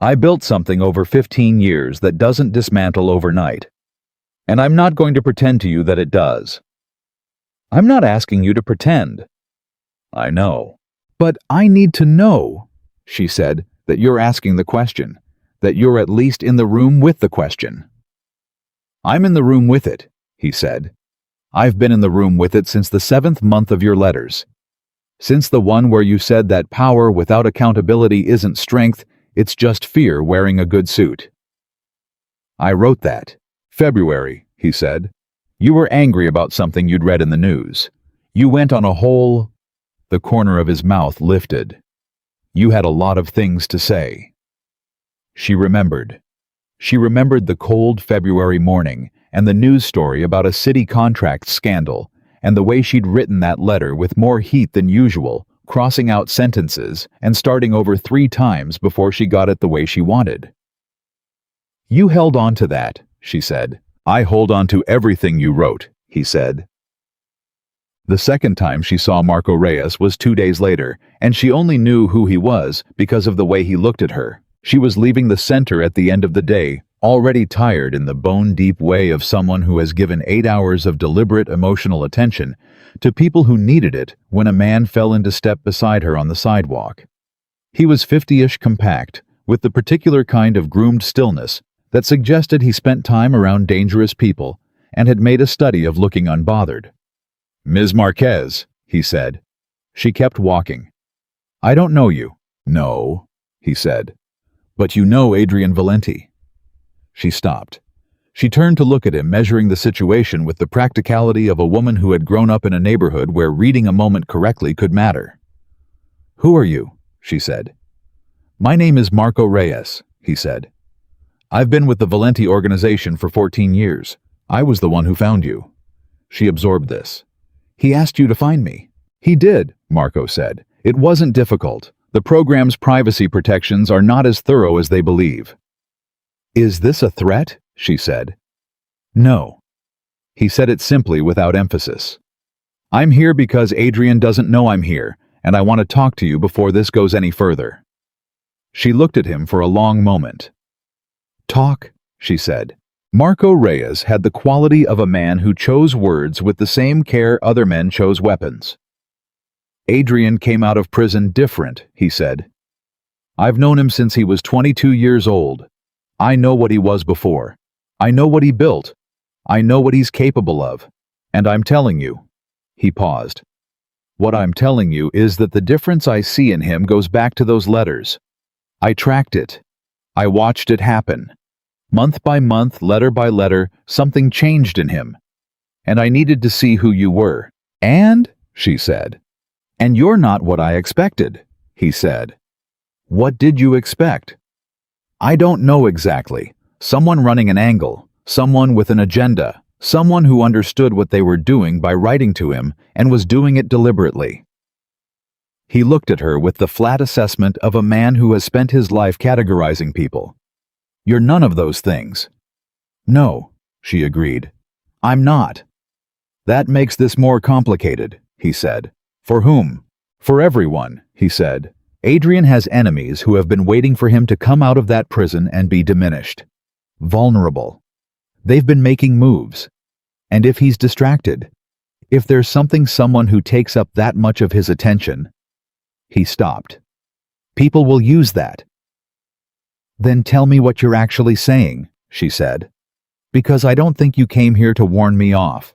I built something over 15 years that doesn't dismantle overnight. And I'm not going to pretend to you that it does. I'm not asking you to pretend. I know. But I need to know, she said, that you're asking the question, that you're at least in the room with the question. I'm in the room with it, he said. I've been in the room with it since the 7th month of your letters. Since the one where you said that power without accountability isn't strength, it's just fear wearing a good suit. I wrote that. February, he said. You were angry about something you'd read in the news. You went on a whole... The corner of his mouth lifted. You had a lot of things to say. She remembered. She remembered the cold February morning and the news story about a city contract scandal and the way she'd written that letter with more heat than usual, crossing out sentences and starting over 3 times before she got it the way she wanted. You held on to that, she said. I hold on to everything you wrote, he said. The second time she saw Marco Reyes was 2 days later, and she only knew who he was because of the way he looked at her. She was leaving the center at the end of the day, already tired in the bone-deep way of someone who has given 8 hours of deliberate emotional attention to people who needed it when a man fell into step beside her on the sidewalk. He was 50-ish compact, with the particular kind of groomed stillness that suggested he spent time around dangerous people and had made a study of looking unbothered. Ms. Marquez, he said. She kept walking. I don't know you. No, he said. But you know Adrian Valenti. She stopped. She turned to look at him, measuring the situation with the practicality of a woman who had grown up in a neighborhood where reading a moment correctly could matter. Who are you? She said. My name is Marco Reyes, he said. I've been with the Valenti organization for 14 years. I was the one who found you. She absorbed this. He asked you to find me. He did, Marco said. It wasn't difficult. The program's privacy protections are not as thorough as they believe. Is this a threat? She said. No. He said it simply without emphasis. I'm here because Adrian doesn't know I'm here, and I want to talk to you before this goes any further. She looked at him for a long moment. Talk, she said. Marco Reyes had the quality of a man who chose words with the same care other men chose weapons. Adrian came out of prison different, he said. I've known him since he was 22 years old. I know what he was before. I know what he built. I know what he's capable of. And I'm telling you. He paused. What I'm telling you is that the difference I see in him goes back to those letters. I tracked it. I watched it happen. Month by month, letter by letter, something changed in him. And I needed to see who you were. And, she said. And you're not what I expected, he said. What did you expect? I don't know exactly. Someone running an angle, someone with an agenda, someone who understood what they were doing by writing to him and was doing it deliberately. He looked at her with the flat assessment of a man who has spent his life categorizing people. You're none of those things. No, she agreed. I'm not. That makes this more complicated, he said. For whom? For everyone, he said. Adrian has enemies who have been waiting for him to come out of that prison and be diminished. Vulnerable. They've been making moves. And if he's distracted, if there's someone who takes up that much of his attention, he stopped. People will use that. Then tell me what you're actually saying, she said. Because I don't think you came here to warn me off.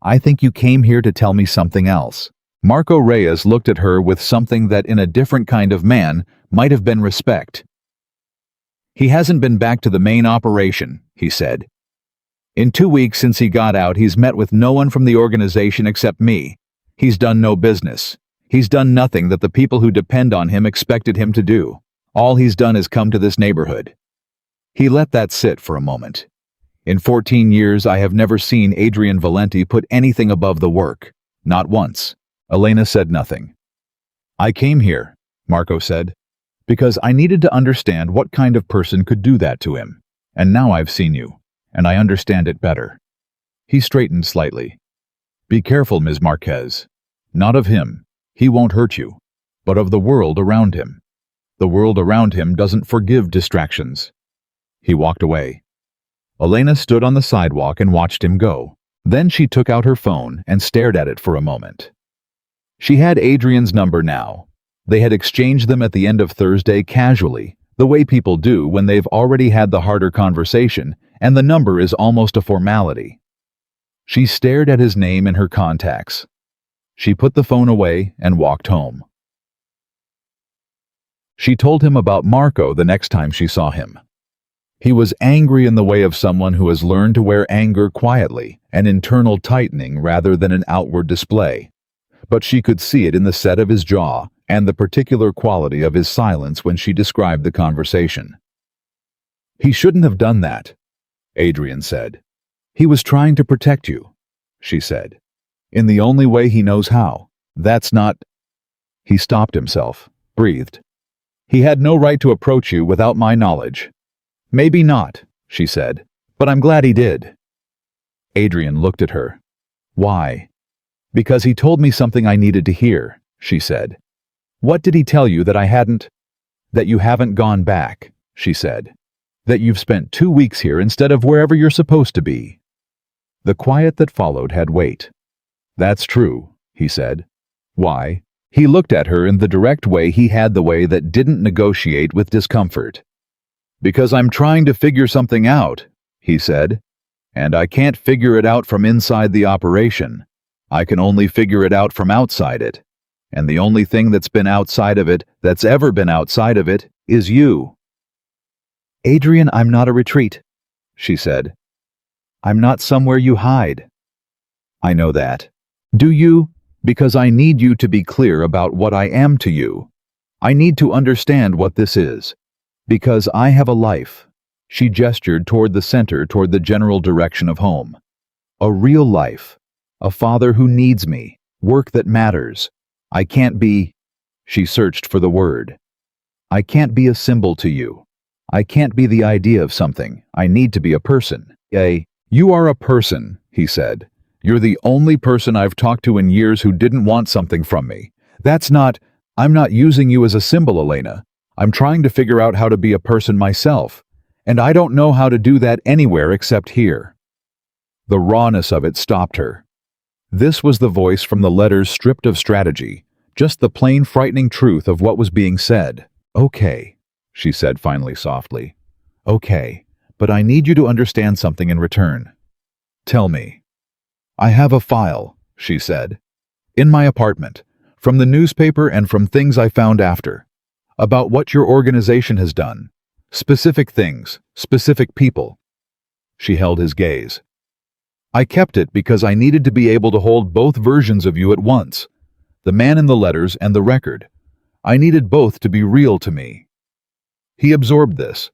I think you came here to tell me something else. Marco Reyes looked at her with something that in a different kind of man might have been respect. He hasn't been back to the main operation, he said. In 2 weeks since he got out, he's met with no one from the organization except me. He's done no business. He's done nothing that the people who depend on him expected him to do. All he's done is come to this neighborhood. He let that sit for a moment. In 14 years, I have never seen Adrian Valenti put anything above the work. Not once. Elena said nothing. I came here, Marco said, because I needed to understand what kind of person could do that to him. And now I've seen you, and I understand it better. He straightened slightly. Be careful, Ms. Marquez. Not of him. He won't hurt you. But of the world around him. The world around him doesn't forgive distractions. He walked away. Elena stood on the sidewalk and watched him go. Then she took out her phone and stared at it for a moment. She had Adrian's number now. They had exchanged them at the end of Thursday casually, the way people do when they've already had the harder conversation, and the number is almost a formality. She stared at his name in her contacts. She put the phone away and walked home. She told him about Marco the next time she saw him. He was angry in the way of someone who has learned to wear anger quietly, an internal tightening rather than an outward display. But she could see it in the set of his jaw and the particular quality of his silence when she described the conversation. He shouldn't have done that, Adrian said. He was trying to protect you, she said. In the only way he knows how. That's not... He stopped himself, breathed. He had no right to approach you without my knowledge. Maybe not, she said, but I'm glad he did. Adrian looked at her. Why? Because he told me something I needed to hear, she said. What did he tell you that I hadn't? That you haven't gone back, she said. That you've spent 2 weeks here instead of wherever you're supposed to be. The quiet that followed had weight. That's true, he said. Why? He looked at her in the direct way he had, the way that didn't negotiate with discomfort. Because I'm trying to figure something out, he said. And I can't figure it out from inside the operation. I can only figure it out from outside it. And the only thing that's been outside of it, that's ever been outside of it, is you. Adrian, I'm not a retreat, she said. I'm not somewhere you hide. I know that. Do you? Because I need you to be clear about what I am to you. I need to understand what this is. Because I have a life. She gestured toward the center, toward the general direction of home. A real life. A father who needs me. Work that matters. I can't be... She searched for the word. I can't be a symbol to you. I can't be the idea of something. I need to be a person. You are a person, he said. You're the only person I've talked to in years who didn't want something from me. That's not... I'm not using you as a symbol, Elena. I'm trying to figure out how to be a person myself. And I don't know how to do that anywhere except here. The rawness of it stopped her. This was the voice from the letters stripped of strategy, just the plain frightening truth of what was being said. Okay, she said finally softly. Okay, but I need you to understand something in return. Tell me. I have a file, she said, in my apartment, from the newspaper and from things I found after, about what your organization has done, specific things, specific people. She held his gaze. I kept it because I needed to be able to hold both versions of you at once, the man in the letters and the record. I needed both to be real to me. He absorbed this.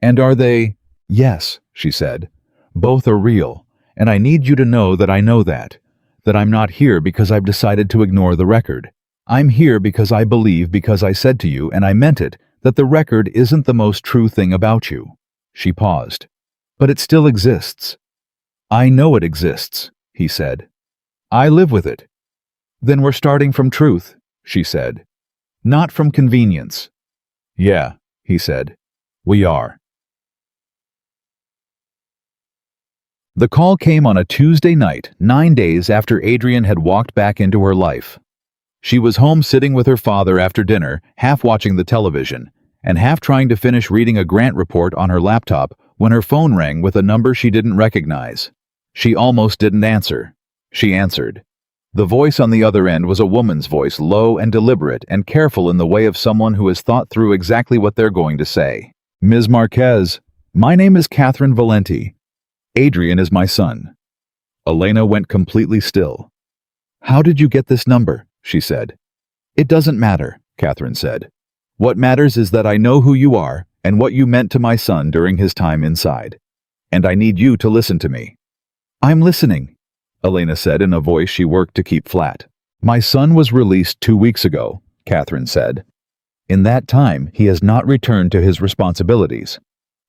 And are they? Yes, she said. Both are real, and I need you to know that I know that I'm not here because I've decided to ignore the record. I'm here because I believe, because I said to you, and I meant it, that the record isn't the most true thing about you. She paused. But it still exists. I know it exists, he said. I live with it. Then we're starting from truth, she said. Not from convenience. Yeah, he said. We are. The call came on a Tuesday night, 9 days after Adrian had walked back into her life. She was home sitting with her father after dinner, half watching the television, and half trying to finish reading a grant report on her laptop when her phone rang with a number she didn't recognize. She almost didn't answer. She answered. The voice on the other end was a woman's voice, low and deliberate and careful in the way of someone who has thought through exactly what they're going to say. Ms. Marquez, my name is Catherine Valenti. Adrian is my son. Elena went completely still. How did you get this number? She said. It doesn't matter, Catherine said. What matters is that I know who you are and what you meant to my son during his time inside. And I need you to listen to me." "I'm listening," Elena said in a voice she worked to keep flat. "My son was released 2 weeks ago," Catherine said. "In that time, he has not returned to his responsibilities.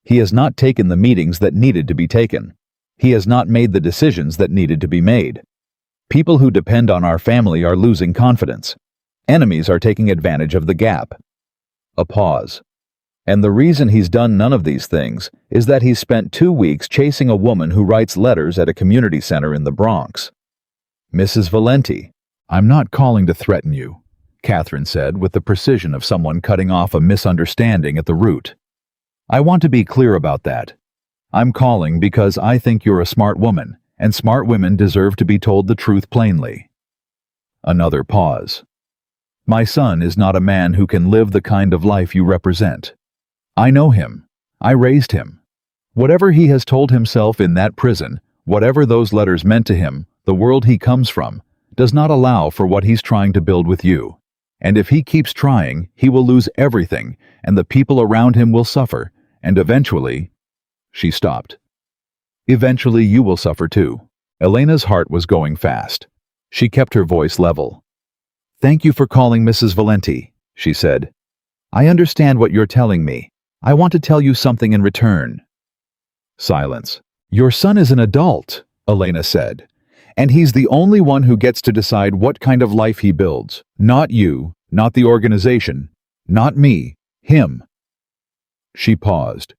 He has not taken the meetings that needed to be taken. He has not made the decisions that needed to be made. People who depend on our family are losing confidence. Enemies are taking advantage of the gap." A pause. "And the reason he's done none of these things is that he's spent 2 weeks chasing a woman who writes letters at a community center in the Bronx." "Mrs. Valenti, I'm not calling to threaten you," Catherine said with the precision of someone cutting off a misunderstanding at the root. "I want to be clear about that. I'm calling because I think you're a smart woman, and smart women deserve to be told the truth plainly." Another pause. "My son is not a man who can live the kind of life you represent. I know him. I raised him. Whatever he has told himself in that prison, whatever those letters meant to him, the world he comes from, does not allow for what he's trying to build with you. And if he keeps trying, he will lose everything, and the people around him will suffer, and eventually—" She stopped. "Eventually you will suffer too." Elena's heart was going fast. She kept her voice level. "Thank you for calling, Mrs. Valenti," she said. "I understand what you're telling me. I want to tell you something in return." Silence. "Your son is an adult," Elena said, "and he's the only one who gets to decide what kind of life he builds. Not you, not the organization, not me, him." She paused.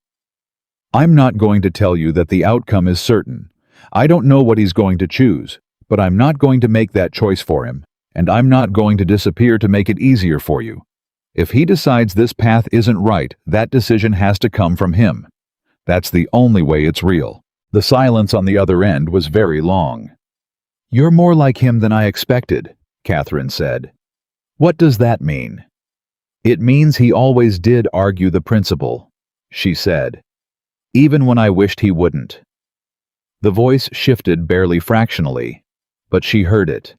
"I'm not going to tell you that the outcome is certain. I don't know what he's going to choose, but I'm not going to make that choice for him, and I'm not going to disappear to make it easier for you. If he decides this path isn't right, that decision has to come from him. That's the only way it's real." The silence on the other end was very long. "You're more like him than I expected," Catherine said. "What does that mean?" "It means he always did argue the principle," she said, "even when I wished he wouldn't." The voice shifted barely fractionally, but she heard it.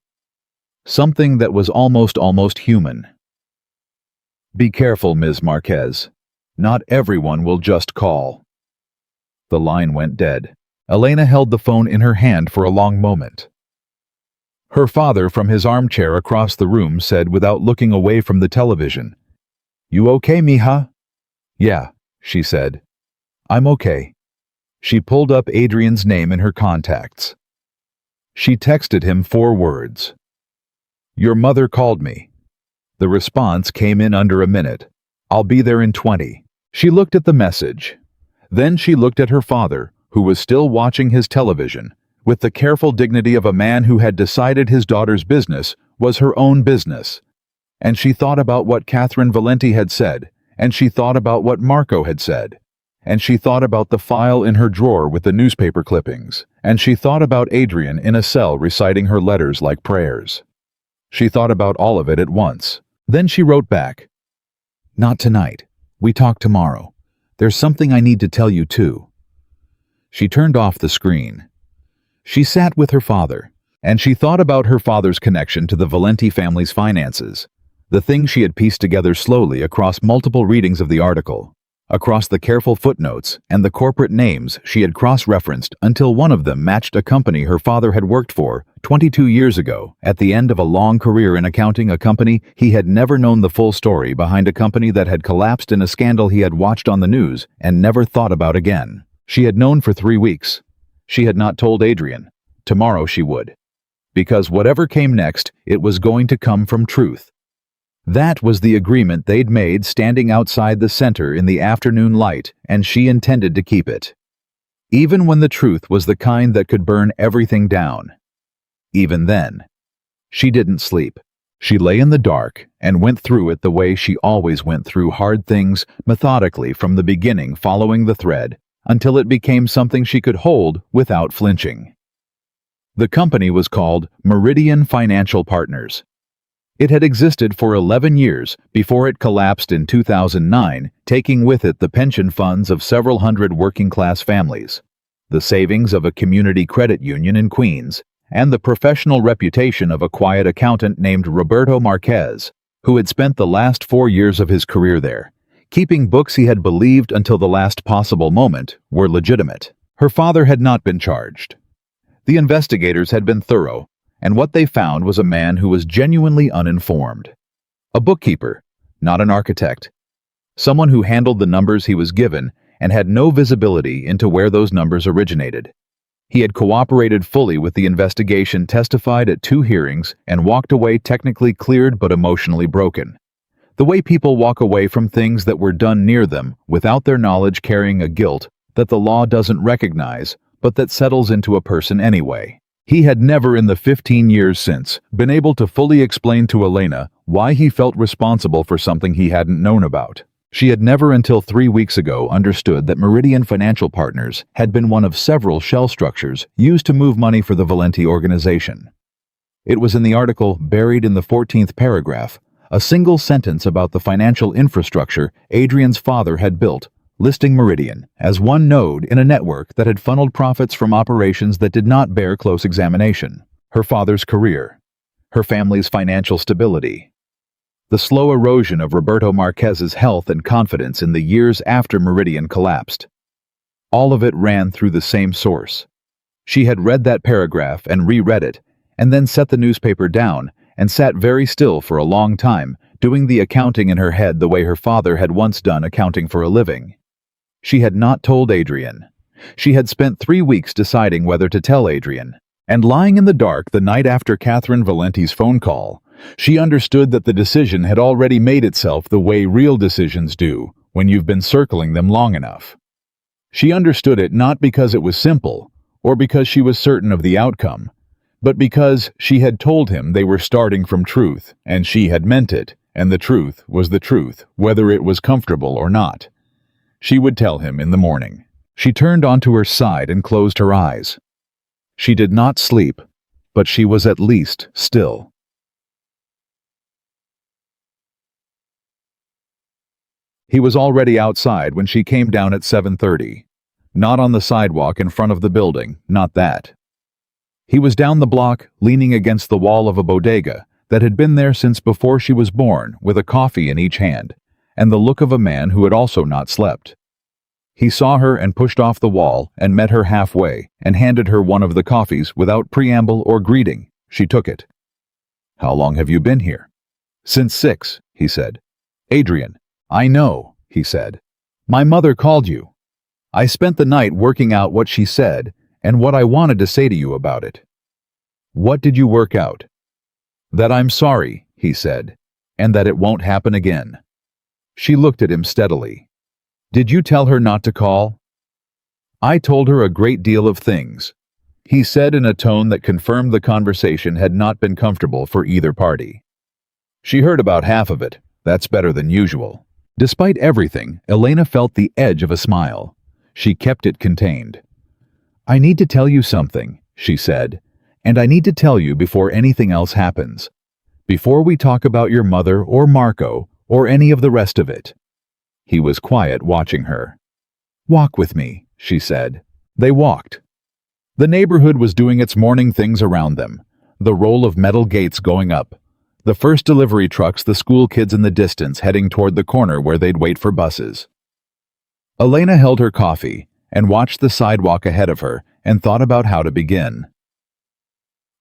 Something that was almost human. "Be careful, Ms. Marquez. Not everyone will just call." The line went dead. Elena held the phone in her hand for a long moment. Her father from his armchair across the room said without looking away from the television, "You okay, mija?" "Yeah," she said. "I'm okay." She pulled up Adrian's name in her contacts. She texted him 4 words. "Your mother called me." The response came in under a minute. "I'll be there in 20. She looked at the message. Then she looked at her father, who was still watching his television, with the careful dignity of a man who had decided his daughter's business was her own business. And she thought about what Catherine Valenti had said, and she thought about what Marco had said, and she thought about the file in her drawer with the newspaper clippings, and she thought about Adrian in a cell reciting her letters like prayers. She thought about all of it at once. Then she wrote back, "Not tonight. We talk tomorrow. There's something I need to tell you too." She turned off the screen. She sat with her father, and she thought about her father's connection to the Valenti family's finances, the things she had pieced together slowly across multiple readings of the article, across the careful footnotes and the corporate names she had cross-referenced until one of them matched a company her father had worked for 22 years ago, at the end of a long career in accounting, a company he had never known the full story behind, a company that had collapsed in a scandal he had watched on the news and never thought about again. She had known for 3 weeks. She had not told Adrian. Tomorrow she would. Because whatever came next, it was going to come from truth. That was the agreement they'd made standing outside the center in the afternoon light, and she intended to keep it. Even when the truth was the kind that could burn everything down. Even then. She didn't sleep. She lay in the dark and went through it the way she always went through hard things, methodically from the beginning, following the thread, until it became something she could hold without flinching. The company was called Meridian Financial Partners. It had existed for 11 years before it collapsed in 2009, taking with it the pension funds of several hundred working-class families, the savings of a community credit union in Queens, and the professional reputation of a quiet accountant named Roberto Marquez, who had spent the last 4 years of his career there, keeping books he had believed until the last possible moment were legitimate. Her father had not been charged. The investigators had been thorough, and what they found was a man who was genuinely uninformed. A bookkeeper, not an architect. Someone who handled the numbers he was given and had no visibility into where those numbers originated. He had cooperated fully with the investigation, testified at 2 hearings, and walked away technically cleared but emotionally broken. The way people walk away from things that were done near them without their knowledge, carrying a guilt that the law doesn't recognize, but that settles into a person anyway. He had never in the 15 years since been able to fully explain to Elena why he felt responsible for something he hadn't known about. She had never until 3 weeks ago understood that Meridian Financial Partners had been one of several shell structures used to move money for the Valenti organization. It was in the article, buried in the 14th paragraph, a single sentence about the financial infrastructure Adrian's father had built, listing Meridian as one node in a network that had funneled profits from operations that did not bear close examination. Her father's career, her family's financial stability, the slow erosion of Roberto Marquez's health and confidence in the years after Meridian collapsed. All of it ran through the same source. She had read that paragraph and reread it, and then set the newspaper down and sat very still for a long time, doing the accounting in her head the way her father had once done accounting for a living. She had not told Adrian. She had spent 3 weeks deciding whether to tell Adrian, and lying in the dark the night after Catherine Valenti's phone call, she understood that the decision had already made itself the way real decisions do when you've been circling them long enough. She understood it not because it was simple, or because she was certain of the outcome, but because she had told him they were starting from truth, and she had meant it, and the truth was the truth, whether it was comfortable or not. She would tell him in the morning. She turned onto her side and closed her eyes. She did not sleep, but she was at least still. He was already outside when she came down at 7:30. Not on the sidewalk in front of the building, not that. He was down the block, leaning against the wall of a bodega that had been there since before she was born, with a coffee in each hand, and the look of a man who had also not slept. He saw her and pushed off the wall and met her halfway and handed her one of the coffees without preamble or greeting. She took it. "How long have you been here?" "Since 6, he said. "Adrian." "I know," he said. "My mother called you. I spent the night working out what she said and what I wanted to say to you about it." "What did you work out?" "That I'm sorry," he said, "and that it won't happen again." She looked at him steadily. "Did you tell her not to call?" "I told her a great deal of things," he said in a tone that confirmed the conversation had not been comfortable for either party. "She heard about half of it. That's better than usual." Despite everything, Elena felt the edge of a smile. She kept it contained. "I need to tell you something," she said, "and I need to tell you before anything else happens. Before we talk about your mother or Marco or any of the rest of it." He was quiet, watching her. "Walk with me," she said. They walked. The neighborhood was doing its morning things around them, the roll of metal gates going up, the first delivery trucks, the school kids in the distance heading toward the corner where they'd wait for buses. Elena held her coffee and watched the sidewalk ahead of her and thought about how to begin.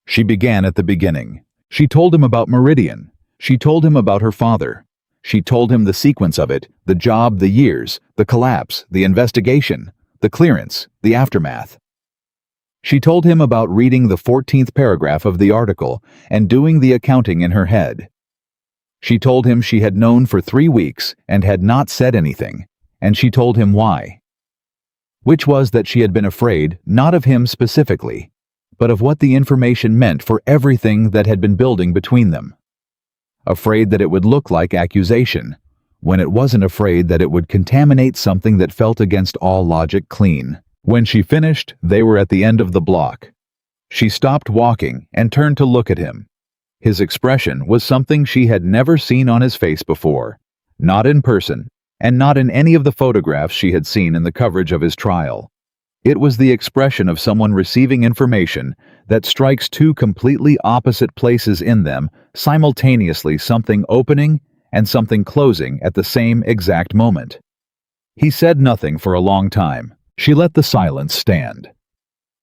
She began at the beginning. She told him about Meridian. She told him about her father. She told him the sequence of it, the job, the years, the collapse, the investigation, the clearance, the aftermath. She told him about reading the 14th paragraph of the article and doing the accounting in her head. She told him she had known for 3 weeks and had not said anything, and she told him why. Which was that she had been afraid, not of him specifically, but of what the information meant for everything that had been building between them. Afraid that it would look like accusation, when it wasn't, afraid that it would contaminate something that felt against all logic clean. When she finished, they were at the end of the block. She stopped walking and turned to look at him. His expression was something she had never seen on his face before, not in person, and not in any of the photographs she had seen in the coverage of his trial. It was the expression of someone receiving information that strikes 2 completely opposite places in them simultaneously, something opening and something closing at the same exact moment. He said nothing for a long time, She let the silence stand.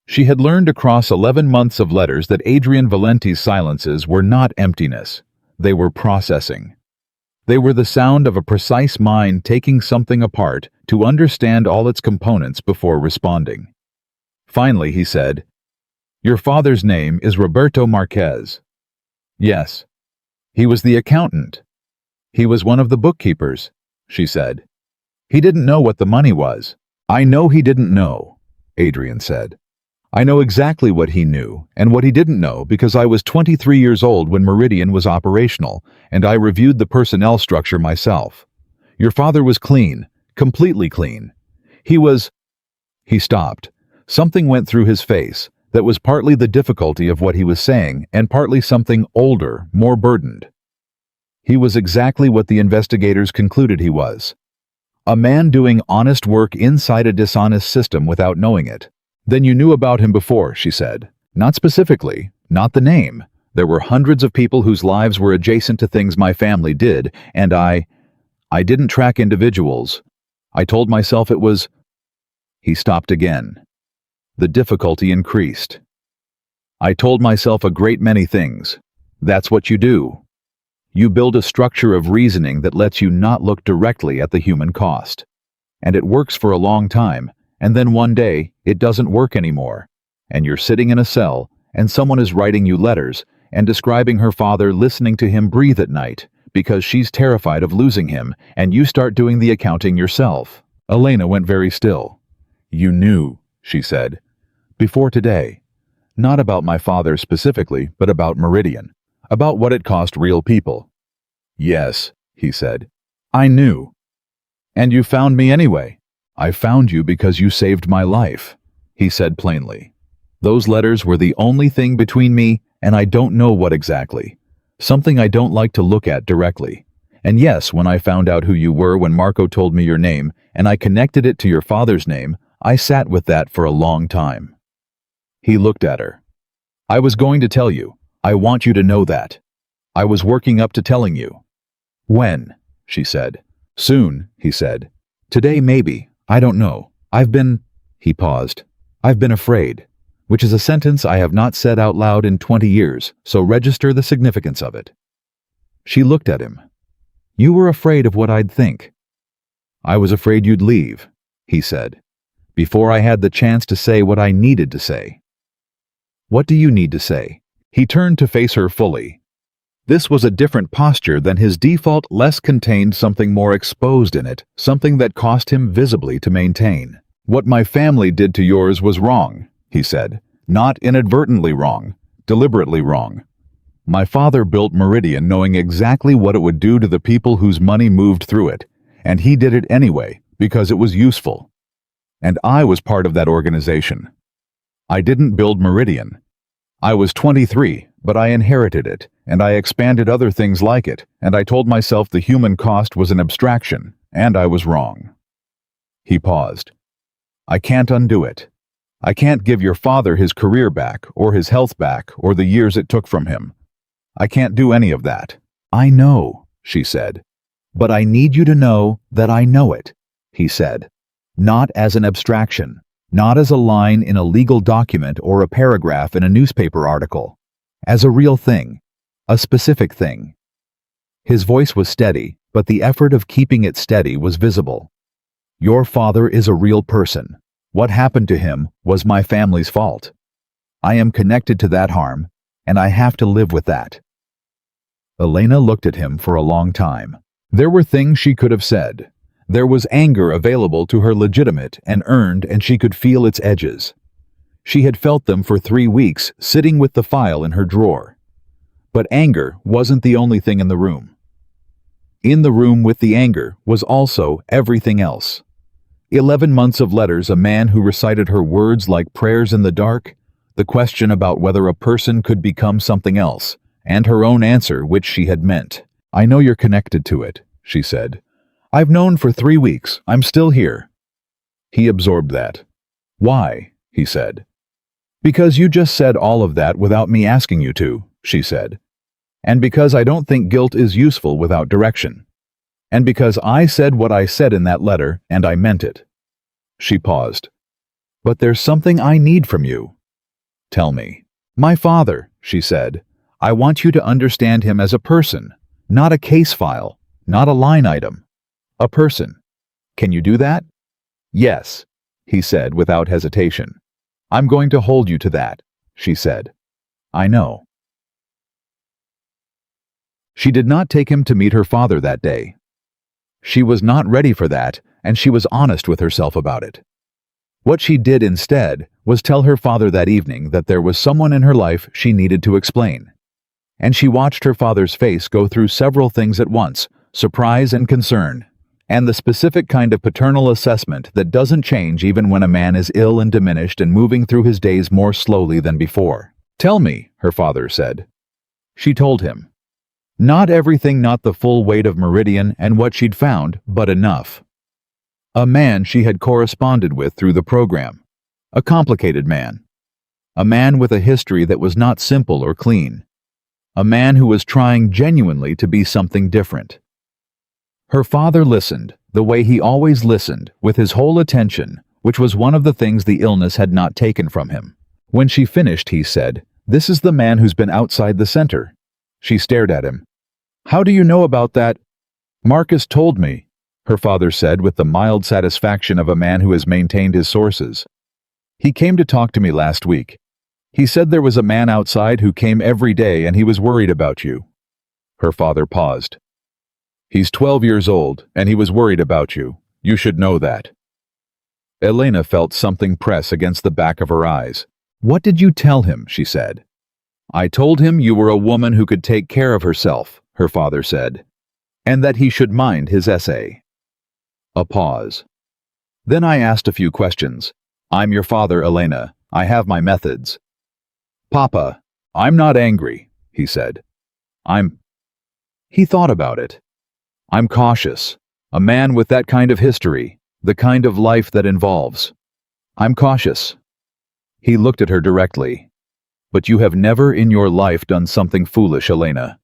She had learned across 11 months of letters that Adrian Valenti's silences were not emptiness. They were processing. They were the sound of a precise mind taking something apart to understand all its components before responding. Finally, he said, "Your father's name is Roberto Marquez." "Yes." "He was the accountant." "He was one of the bookkeepers," she said. "He didn't know what the money was." "I know he didn't know," Adrian said. "I know exactly what he knew and what he didn't know because I was 23 years old when Meridian was operational, and I reviewed the personnel structure myself. Your father was clean, completely clean. He was—" He stopped. Something went through his face that was partly the difficulty of what he was saying and partly something older, more burdened. He was exactly what the investigators concluded he was. A man doing honest work inside a dishonest system without knowing it. "Then you knew about him before," she said. "Not specifically, not the name. There were hundreds of people whose lives were adjacent to things my family did, and I didn't track individuals. I told myself it was—" He stopped again. The difficulty increased. "I told myself a great many things. That's what you do. You build a structure of reasoning that lets you not look directly at the human cost. And it works for a long time, and then one day, it doesn't work anymore, and you're sitting in a cell, and someone is writing you letters and describing her father listening to him breathe at night because she's terrified of losing him, and you start doing the accounting yourself." Elena went very still. "You knew," she said. "Before today. Not about my father specifically, but about Meridian. About what it cost real people." "Yes," he said. "I knew." "And you found me anyway." "I found you because you saved my life," he said plainly. "Those letters were the only thing between me, and I don't know what exactly. Something I don't like to look at directly. And yes, when I found out who you were when Marco told me your name, and I connected it to your father's name, I sat with that for a long time." He looked at her. "I was going to tell you. I want you to know that. I was working up to telling you." "When?" she said. "Soon," he said. "Today maybe. I don't know. He paused. "I've been afraid," which is a sentence I have not said out loud in 20 years, so register the significance of it. She looked at him. "You were afraid of what I'd think." "I was afraid you'd leave," he said, "before I had the chance to say what I needed to say." "What do you need to say?" He turned to face her fully. This was a different posture than his default, less contained, something more exposed in it, something that cost him visibly to maintain. "What my family did to yours was wrong," he said. "Not inadvertently wrong, deliberately wrong. My father built Meridian knowing exactly what it would do to the people whose money moved through it, and he did it anyway because it was useful. And I was part of that organization. I didn't build Meridian. I was 23, but I inherited it, and I expanded other things like it, and I told myself the human cost was an abstraction, and I was wrong." He paused. "I can't undo it. I can't give your father his career back, or his health back, or the years it took from him. I can't do any of that." "I know," she said. "But I need you to know that I know it," he said. "Not as an abstraction. Not as a line in a legal document or a paragraph in a newspaper article. As a real thing. A specific thing." His voice was steady, but the effort of keeping it steady was visible. "Your father is a real person. What happened to him was my family's fault. I am connected to that harm, and I have to live with that." Elena looked at him for a long time. There were things she could have said. There was anger available to her, legitimate and earned, and she could feel its edges. She had felt them for 3 weeks, sitting with the file in her drawer. But anger wasn't the only thing in the room. In the room with the anger was also everything else. 11 months of letters, a man who recited her words like prayers in the dark, the question about whether a person could become something else, and her own answer, which she had meant. "I know you're connected to it," she said. "I've known for 3 weeks. I'm still here." He absorbed that. "Why?" he said. "Because you just said all of that without me asking you to," she said. "And because I don't think guilt is useful without direction. And because I said what I said in that letter, and I meant it." She paused. But there's something I need from you. Tell me. My father, she said. I want you to understand him as a person, not a case file, not a line item. A person. Can you do that? Yes, he said without hesitation. I'm going to hold you to that, she said. I know. She did not take him to meet her father that day. She was not ready for that, and she was honest with herself about it. What she did instead was tell her father that evening that there was someone in her life she needed to explain. And she watched her father's face go through several things at once, surprise and concern, and the specific kind of paternal assessment that doesn't change even when a man is ill and diminished and moving through his days more slowly than before. Tell me, her father said. She told him. Not everything, not the full weight of Meridian and what she'd found, but enough. A man she had corresponded with through the program. A complicated man. A man with a history that was not simple or clean. A man who was trying genuinely to be something different. Her father listened, the way he always listened, with his whole attention, which was one of the things the illness had not taken from him. When she finished, he said, "This is the man who's been outside the center." She stared at him. "How do you know about that?" "Marcus told me," her father said with the mild satisfaction of a man who has maintained his sources. "He came to talk to me last week. He said there was a man outside who came every day and he was worried about you." Her father paused. "He's 12 years old and he was worried about you. You should know that." Elena felt something press against the back of her eyes. "What did you tell him?" she said. "I told him you were a woman who could take care of herself," her father said, "and that he should mind his essay." A pause. "Then I asked a few questions. I'm your father, Elena. I have my methods." "Papa, I'm not angry," he said. He thought about it. "I'm cautious. A man with that kind of history, the kind of life that involves. I'm cautious." He looked at her directly. "But you have never in your life done something foolish, Elena.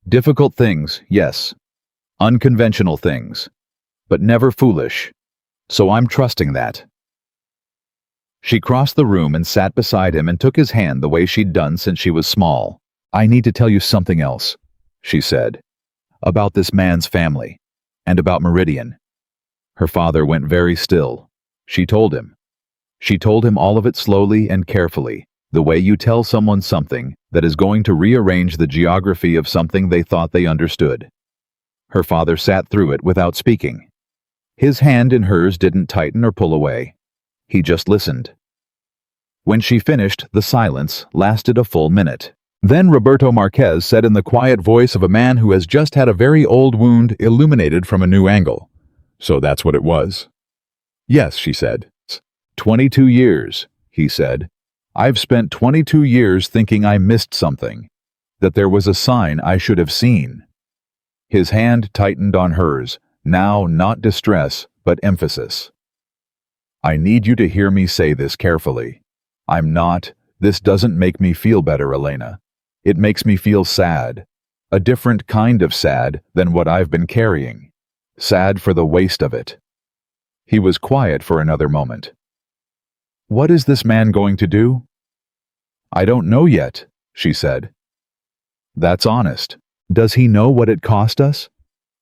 Difficult things, yes. Unconventional things. But never foolish. So I'm trusting that." She crossed the room and sat beside him and took his hand the way she'd done since she was small. "I need to tell you something else," she said. "About this man's family. And about Meridian." Her father went very still. She told him. She told him all of it slowly and carefully, the way you tell someone something that is going to rearrange the geography of something they thought they understood. Her father sat through it without speaking. His hand in hers didn't tighten or pull away. He just listened. When she finished, the silence lasted a full minute. Then Roberto Marquez said in the quiet voice of a man who has just had a very old wound illuminated from a new angle, "So that's what it was?" "Yes," she said. 22 years, he said. "I've spent 22 years thinking I missed something, that there was a sign I should have seen." His hand tightened on hers, now not distress, but emphasis. "I need you to hear me say this carefully. This doesn't make me feel better, Elena. It makes me feel sad. A different kind of sad than what I've been carrying. Sad for the waste of it." He was quiet for another moment. "What is this man going to do?" "I don't know yet," she said. "That's honest. Does he know what it cost us?"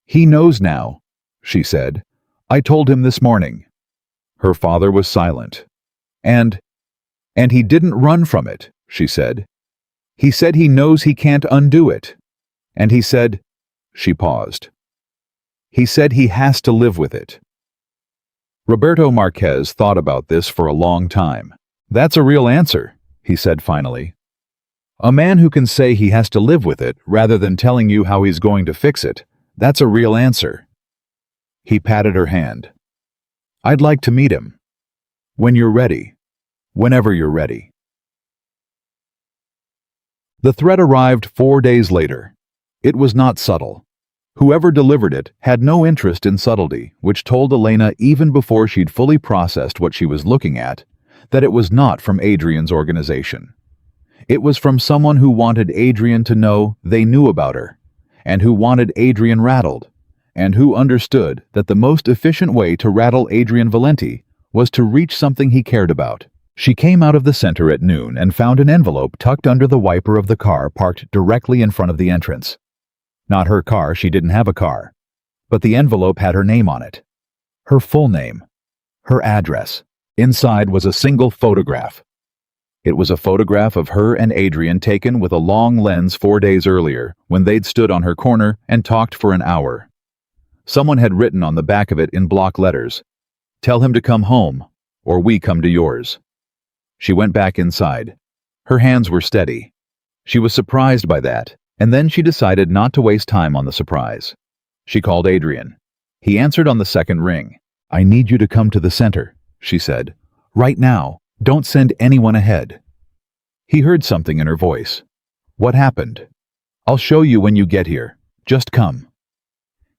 "He knows now," she said. "I told him this morning." Her father was silent. And he didn't run from it," she said. "He said he knows he can't undo it. And he said," she paused. "He said he has to live with it." Roberto Marquez thought about this for a long time. "That's a real answer," he said finally. "A man who can say he has to live with it rather than telling you how he's going to fix it, that's a real answer." He patted her hand. "I'd like to meet him. When you're ready. Whenever you're ready." The threat arrived 4 days later. It was not subtle. Whoever delivered it had no interest in subtlety, which told Elena even before she'd fully processed what she was looking at, that it was not from Adrian's organization. It was from someone who wanted Adrian to know they knew about her, and who wanted Adrian rattled, and who understood that the most efficient way to rattle Adrian Valenti was to reach something he cared about. She came out of the center at noon and found an envelope tucked under the wiper of the car parked directly in front of the entrance. Not her car, she didn't have a car. But the envelope had her name on it. Her full name. Her address. Inside was a single photograph. It was a photograph of her and Adrian taken with a long lens 4 days earlier when they'd stood on her corner and talked for an hour. Someone had written on the back of it in block letters, "Tell him to come home, or we come to yours." She went back inside. Her hands were steady. She was surprised by that, and then she decided not to waste time on the surprise. She called Adrian. He answered on the second ring. "I need you to come to the center," she said. "Right now. Don't send anyone ahead." He heard something in her voice. "What happened?" "I'll show you when you get here. Just come."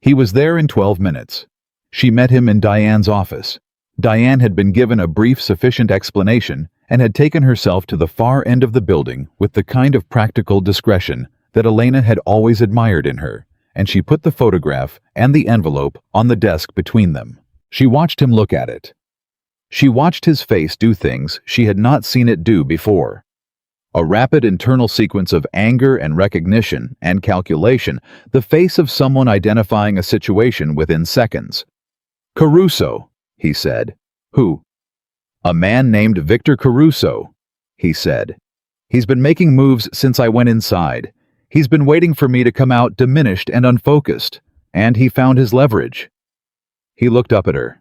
He was there in 12 minutes. She met him in Diane's office. Diane had been given a brief, sufficient explanation and had taken herself to the far end of the building with the kind of practical discretion that Elena had always admired in her, and she put the photograph and the envelope on the desk between them. She watched him look at it. She watched his face do things she had not seen it do before. A rapid internal sequence of anger and recognition and calculation, the face of someone identifying a situation within seconds. "Caruso," he said. "Who?" "A man named Victor Caruso," he said. "He's been making moves since I went inside. He's been waiting for me to come out diminished and unfocused, and he found his leverage." He looked up at her.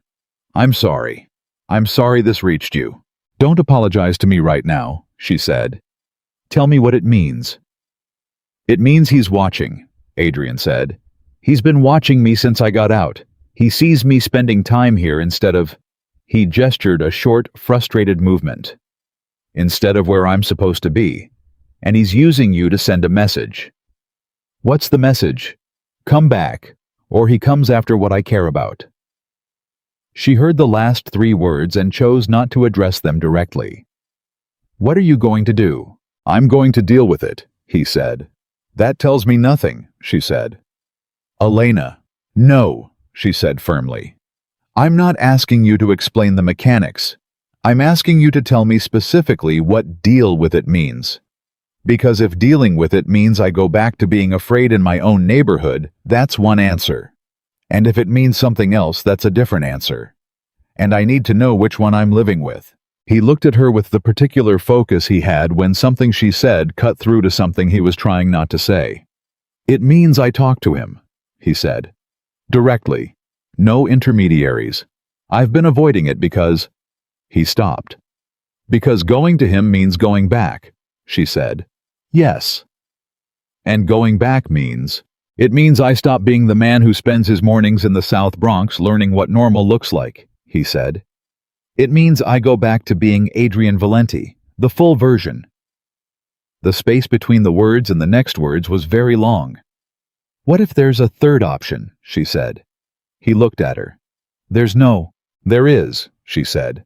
"I'm sorry. I'm sorry this reached you." "Don't apologize to me right now," she said. "Tell me what it means." "It means he's watching," Adrian said. "He's been watching me since I got out. He sees me spending time here instead of—" He gestured a short, frustrated movement. "Instead of where I'm supposed to be. And he's using you to send a message." "What's the message?" "Come back, or he comes after what I care about." She heard the last 3 words and chose not to address them directly. "What are you going to do?" "I'm going to deal with it," he said. "That tells me nothing," she said. "Elena." "No," she said firmly. "I'm not asking you to explain the mechanics. I'm asking you to tell me specifically what deal with it means. Because if dealing with it means I go back to being afraid in my own neighborhood, that's one answer. And if it means something else, that's a different answer. And I need to know which one I'm living with." He looked at her with the particular focus he had when something she said cut through to something he was trying not to say. "It means I talk to him," he said. "Directly. No intermediaries. I've been avoiding it because—" He stopped. "Because going to him means going back," she said. "Yes." "And going back means—" "It means I stop being the man who spends his mornings in the South Bronx learning what normal looks like," he said. "It means I go back to being Adrian Valenti, the full version." The space between the words and the next words was very long. "What if there's a third option?" she said. He looked at her. "There is," she said.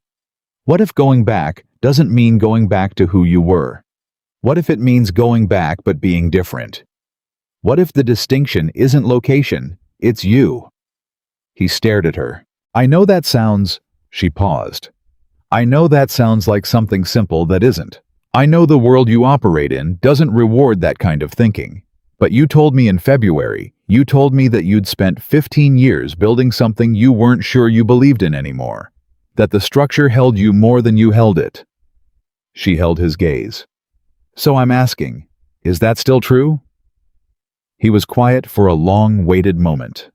"What if going back doesn't mean going back to who you were? What if it means going back but being different? What if the distinction isn't location, it's you?" He stared at her. "I know that sounds—" She paused. "I know that sounds like something simple that isn't. I know the world you operate in doesn't reward that kind of thinking. But you told me in February, you told me that you'd spent 15 years building something you weren't sure you believed in anymore. That the structure held you more than you held it." She held his gaze. "So I'm asking, is that still true?" He was quiet for a long, waited moment.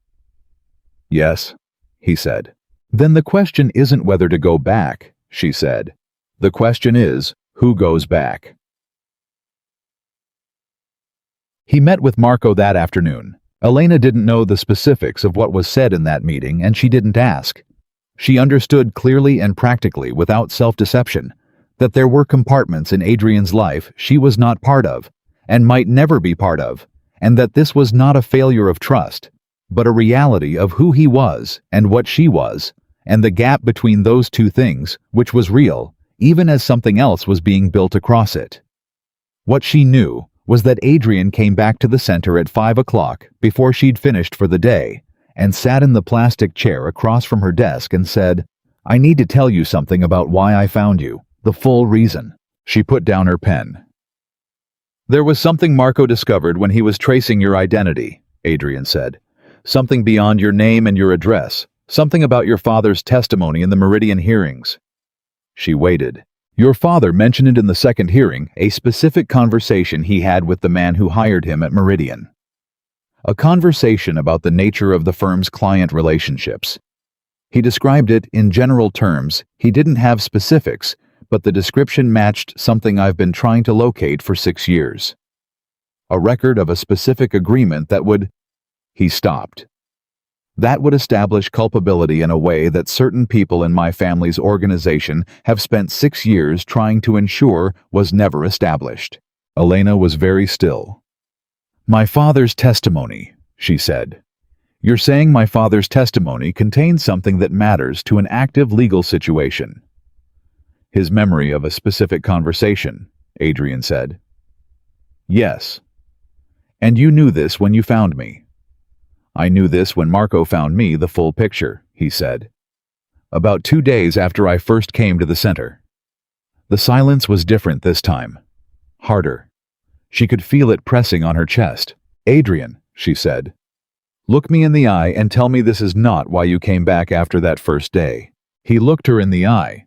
"Yes," he said. "Then the question isn't whether to go back," she said. "The question is, who goes back?" He met with Marco that afternoon. Elena didn't know the specifics of what was said in that meeting, and she didn't ask. She understood clearly and practically, without self-deception, that there were compartments in Adrian's life she was not part of, and might never be part of, and that this was not a failure of trust, but a reality of who he was and what she was, and the gap between those two things, which was real, even as something else was being built across it. What she knew was that Adrian came back to the center at 5 o'clock before she'd finished for the day, and sat in the plastic chair across from her desk and said, I need to tell you something about why I found you, the full reason." She put down her pen. "There was something Marco discovered when he was tracing your identity," Adrian said. "Something beyond your name and your address. Something about your father's testimony in the Meridian hearings." She waited. "Your father mentioned it in the second hearing, a specific conversation he had with the man who hired him at Meridian. A conversation about the nature of the firm's client relationships. He described it in general terms. He didn't have specifics, but the description matched something I've been trying to locate for 6 years. A record of a specific agreement that would—" He stopped. "That would establish culpability in a way that certain people in my family's organization have spent 6 years trying to ensure was never established." Elena was very still. "My father's testimony," she said. "You're saying my father's testimony contains something that matters to an active legal situation." "His memory of a specific conversation," Adrian said. "Yes. And you knew this when you found me." "I knew this when Marco found me, the full picture," he said. "About 2 days after I first came to the center." The silence was different this time. Harder. She could feel it pressing on her chest. "Adrian," she said, "look me in the eye and tell me this is not why you came back after that first day." He looked her in the eye.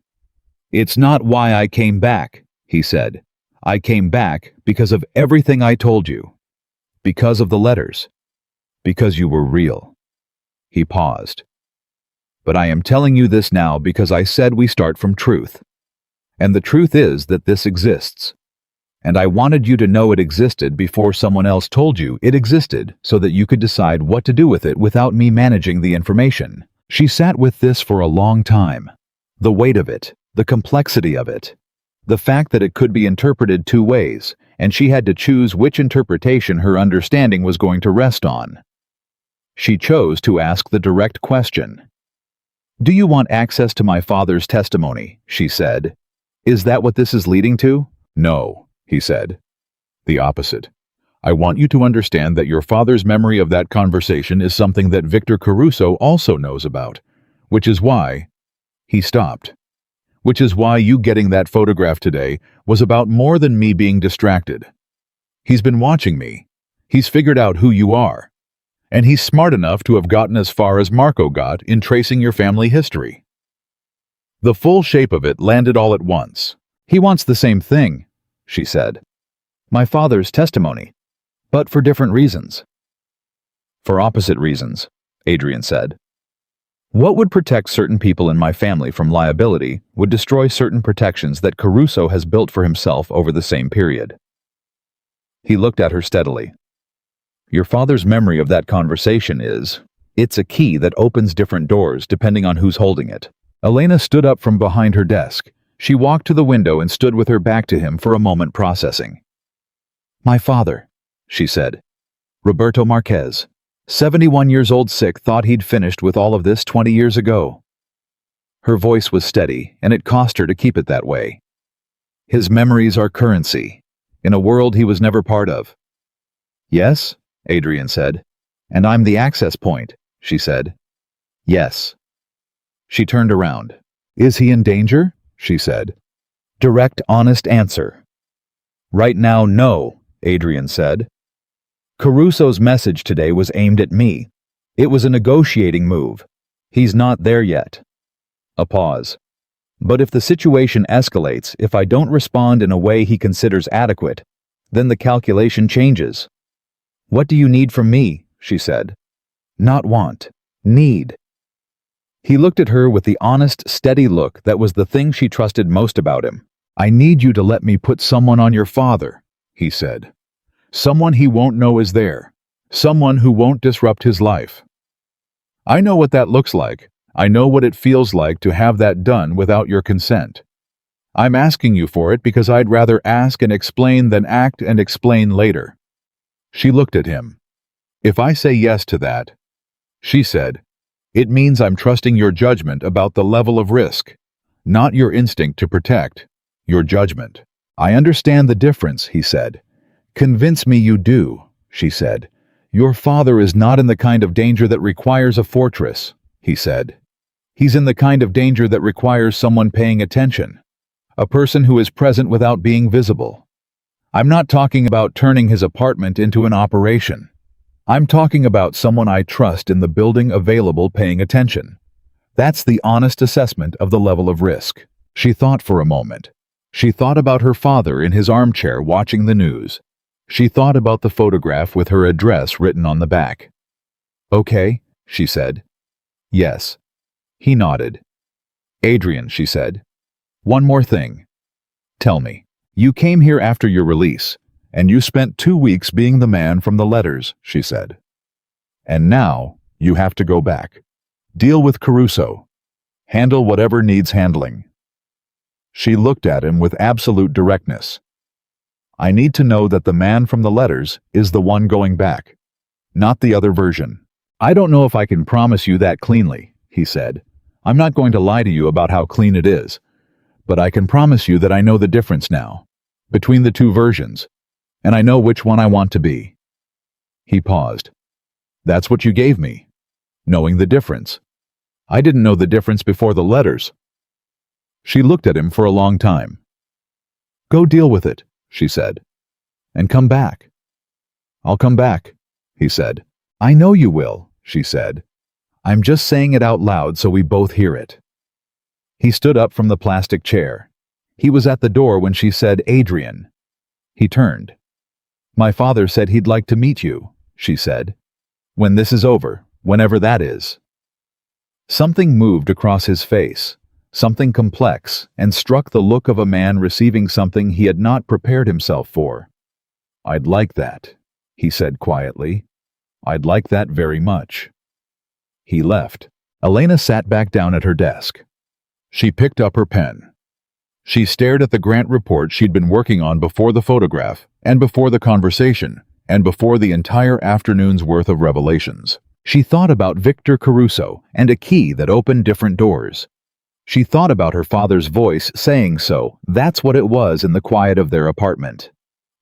"It's not why I came back," he said. "I came back because of everything I told you. Because of the letters. Because you were real." He paused. "But I am telling you this now because I said we start from truth. And the truth is that this exists. And I wanted you to know it existed before someone else told you it existed so that you could decide what to do with it without me managing the information." She sat with this for a long time. The weight of it, the complexity of it, the fact that it could be interpreted 2 ways, and she had to choose which interpretation her understanding was going to rest on. She chose to ask the direct question. "Do you want access to my father's testimony?" she said. "Is that what this is leading to?" "No," he said. "The opposite. I want you to understand that your father's memory of that conversation is something that Victor Caruso also knows about, which is why—" He stopped. "Which is why you getting that photograph today was about more than me being distracted. He's been watching me. He's figured out who you are. And he's smart enough to have gotten as far as Marco got in tracing your family history." The full shape of it landed all at once. "He wants the same thing," she said. "My father's testimony. But for different reasons." "For opposite reasons," Adrian said. "What would protect certain people in my family from liability would destroy certain protections that Caruso has built for himself over the same period." He looked at her steadily. "Your father's memory of that conversation it's a key that opens different doors depending on who's holding it." Elena stood up from behind her desk. She walked to the window and stood with her back to him for a moment, processing. "My father," she said. "Roberto Marquez, 71 years old, sick, thought he'd finished with all of this 20 years ago." Her voice was steady, and it cost her to keep it that way. "His memories are currency, in a world he was never part of." "Yes?" Adrian said. "And I'm the access point," she said. "Yes." She turned around. "Is he in danger?" she said. "Direct, honest answer." "Right now, no," Adrian said. "Caruso's message today was aimed at me. It was a negotiating move. He's not there yet." A pause. "But if the situation escalates, if I don't respond in a way he considers adequate, then the calculation changes." "What do you need from me?" she said. "Not want. Need." He looked at her with the honest, steady look that was the thing she trusted most about him. "I need you to let me put someone on your father," he said. "Someone he won't know is there. Someone who won't disrupt his life. I know what that looks like. I know what it feels like to have that done without your consent. I'm asking you for it because I'd rather ask and explain than act and explain later." She looked at him. "If I say yes to that," she said, "it means I'm trusting your judgment about the level of risk. Not your instinct to protect, your judgment." "I understand the difference," he said. "Convince me you do," she said. "Your father is not in the kind of danger that requires a fortress," he said. He's in the kind of danger that requires someone paying attention, a person who is present without being visible. I'm not talking about turning his apartment into an operation. I'm talking about someone I trust in the building available paying attention. That's the honest assessment of the level of risk. She thought for a moment. She thought about her father in his armchair watching the news. She thought about the photograph with her address written on the back. "Okay," she said. "Yes." He nodded. "Adrian," she said, "one more thing. Tell me, you came here after your release, and you spent 2 weeks being the man from the letters," she said. "And now you have to go back. Deal with Caruso. Handle whatever needs handling." She looked at him with absolute directness. "I need to know that the man from the letters is the one going back, not the other version." "I don't know if I can promise you that cleanly," he said. "I'm not going to lie to you about how clean it is, but I can promise you that I know the difference now, between the two versions, and I know which one I want to be." He paused. "That's what you gave me, knowing the difference. I didn't know the difference before the letters." She looked at him for a long time. "Go deal with it," she said, "and come back." "I'll come back," he said. "I know you will," she said. "I'm just saying it out loud so we both hear it." He stood up from the plastic chair. He was at the door when she said, "Adrian." He turned. "My father said he'd like to meet you," she said. "When this is over, whenever that is." Something moved across his face, something complex, and struck the look of a man receiving something he had not prepared himself for. "I'd like that," he said quietly. "I'd like that very much." He left. Elena sat back down at her desk. She picked up her pen. She stared at the grant report she'd been working on before the photograph, and before the conversation, and before the entire afternoon's worth of revelations. She thought about Victor Caruso and a key that opened different doors. She thought about her father's voice saying so. That's what it was in the quiet of their apartment.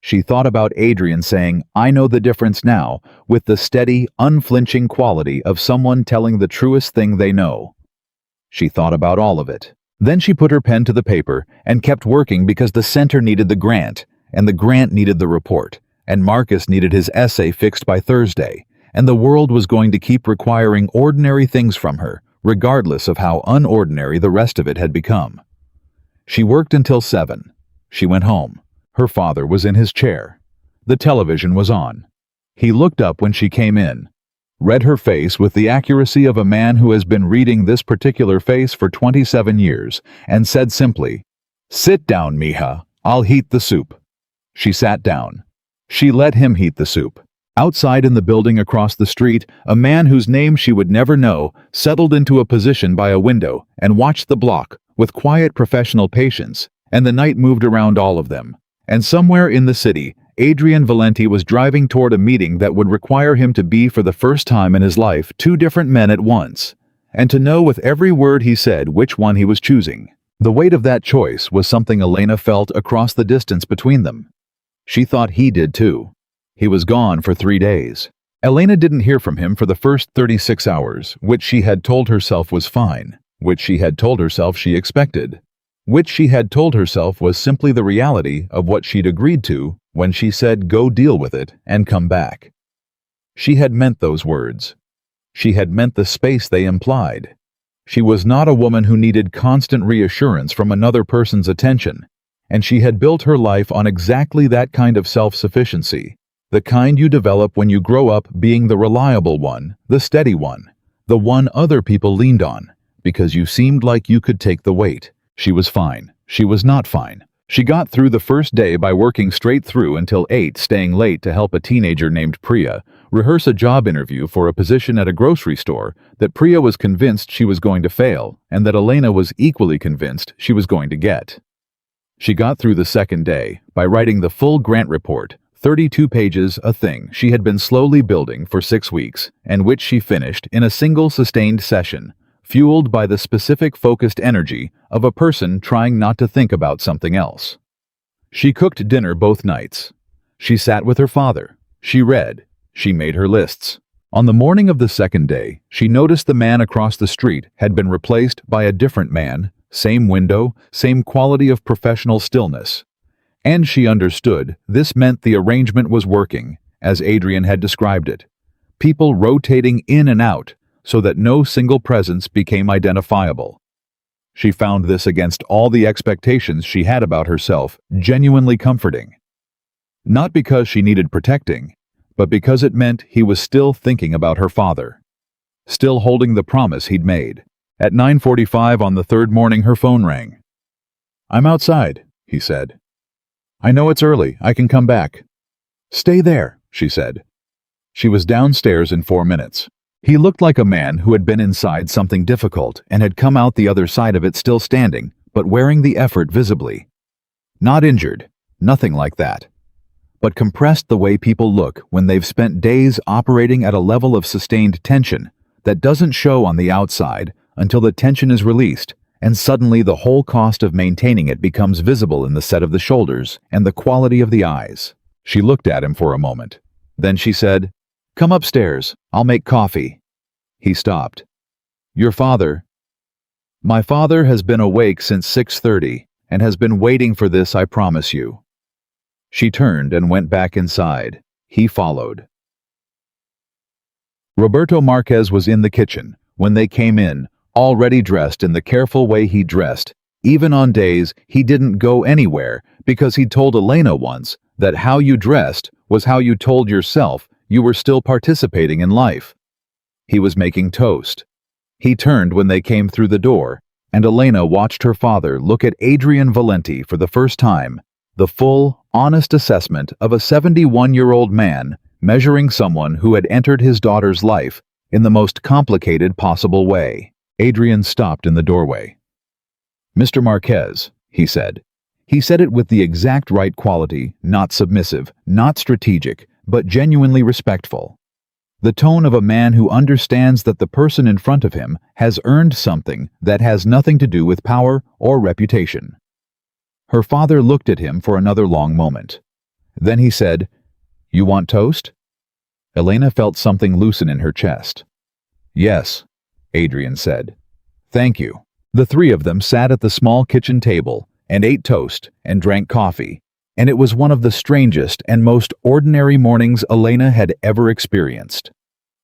She thought about Adrian saying, "I know the difference now," with the steady, unflinching quality of someone telling the truest thing they know. She thought about all of it. Then she put her pen to the paper and kept working because the center needed the grant, and the grant needed the report, and Marcus needed his essay fixed by Thursday, and the world was going to keep requiring ordinary things from her, regardless of how unordinary the rest of it had become. She worked until 7. She went home. Her father was in his chair. The television was on. He looked up when she came in, read her face with the accuracy of a man who has been reading this particular face for 27 years, and said simply, "Sit down, mija. I'll heat the soup." She sat down. She let him heat the soup. Outside in the building across the street, a man whose name she would never know settled into a position by a window and watched the block with quiet professional patience, and the night moved around all of them. And somewhere in the city, Adrian Valenti was driving toward a meeting that would require him to be for the first time in his life 2 different men at once, and to know with every word he said which one he was choosing. The weight of that choice was something Elena felt across the distance between them. She thought he did too. He was gone for 3 days. Elena didn't hear from him for the first 36 hours, which she had told herself was fine, which she had told herself she expected, which she had told herself was simply the reality of what she'd agreed to when she said go deal with it and come back. She had meant those words. She had meant the space they implied. She was not a woman who needed constant reassurance from another person's attention, and she had built her life on exactly that kind of self-sufficiency, the kind you develop when you grow up being the reliable one, the steady one, the one other people leaned on, because you seemed like you could take the weight. She was fine. She was not fine. She got through the first day by working straight through until 8, staying late to help a teenager named Priya rehearse a job interview for a position at a grocery store that Priya was convinced she was going to fail and that Elena was equally convinced she was going to get. She got through the second day by writing the full grant report, 32 pages, a thing she had been slowly building for 6 weeks, and which she finished in a single sustained session, fueled by the specific focused energy of a person trying not to think about something else. She cooked dinner both nights. She sat with her father. She read. She made her lists. On the morning of the second day, she noticed the man across the street had been replaced by a different man, same window, same quality of professional stillness. And she understood this meant the arrangement was working, as Adrian had described it. People rotating in and out, so that no single presence became identifiable. She found this, against all the expectations she had about herself, genuinely comforting. Not because she needed protecting, but because it meant he was still thinking about her father. Still holding the promise he'd made. At 9:45 on the third morning, her phone rang. "I'm outside," he said. "I know it's early. I can come back." "Stay there," she said. She was downstairs in 4 minutes. He looked like a man who had been inside something difficult and had come out the other side of it still standing, but wearing the effort visibly. Not injured, nothing like that. But compressed the way people look when they've spent days operating at a level of sustained tension that doesn't show on the outside until the tension is released, and suddenly the whole cost of maintaining it becomes visible in the set of the shoulders and the quality of the eyes. She looked at him for a moment. Then she said, "Come upstairs. I'll make coffee." He stopped. "Your father?" "My father has been awake since 6:30 and has been waiting for this, I promise you." She turned and went back inside. He followed. Roberto Marquez was in the kitchen when they came in, already dressed in the careful way he dressed, even on days he didn't go anywhere, because he'd told Elena once that how you dressed was how you told yourself you were still participating in life. He was making toast. He turned when they came through the door, and Elena watched her father look at Adrian Valenti for the first time, the full, honest assessment of a 71-year-old man measuring someone who had entered his daughter's life in the most complicated possible way. Adrian stopped in the doorway. "Mr. Marquez," he said. He said it with the exact right quality, not submissive, not strategic, but genuinely respectful. The tone of a man who understands that the person in front of him has earned something that has nothing to do with power or reputation. Her father looked at him for another long moment. Then he said, "You want toast?" Elena felt something loosen in her chest. "Yes," Adrian said. "Thank you." The three of them sat at the small kitchen table and ate toast and drank coffee, and it was one of the strangest and most ordinary mornings Elena had ever experienced.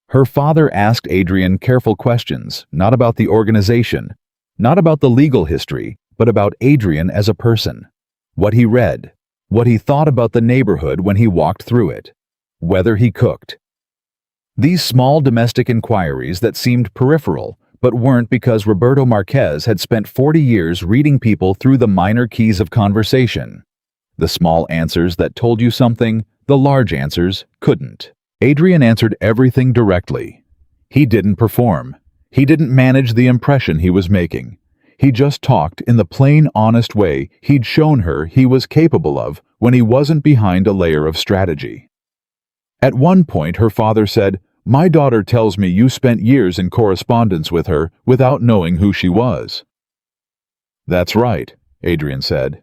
Her father asked Adrian careful questions, not about the organization, not about the legal history, but about Adrian as a person. What he read, what he thought about the neighborhood when he walked through it, whether he cooked. These small domestic inquiries that seemed peripheral, but weren't, because Roberto Marquez had spent 40 years reading people through the minor keys of conversation. The small answers that told you something, the large answers couldn't. Adrian answered everything directly. He didn't perform. He didn't manage the impression he was making. He just talked in the plain, honest way he'd shown her he was capable of when he wasn't behind a layer of strategy. At one point, her father said, "My daughter tells me you spent years in correspondence with her without knowing who she was." "That's right," Adrian said.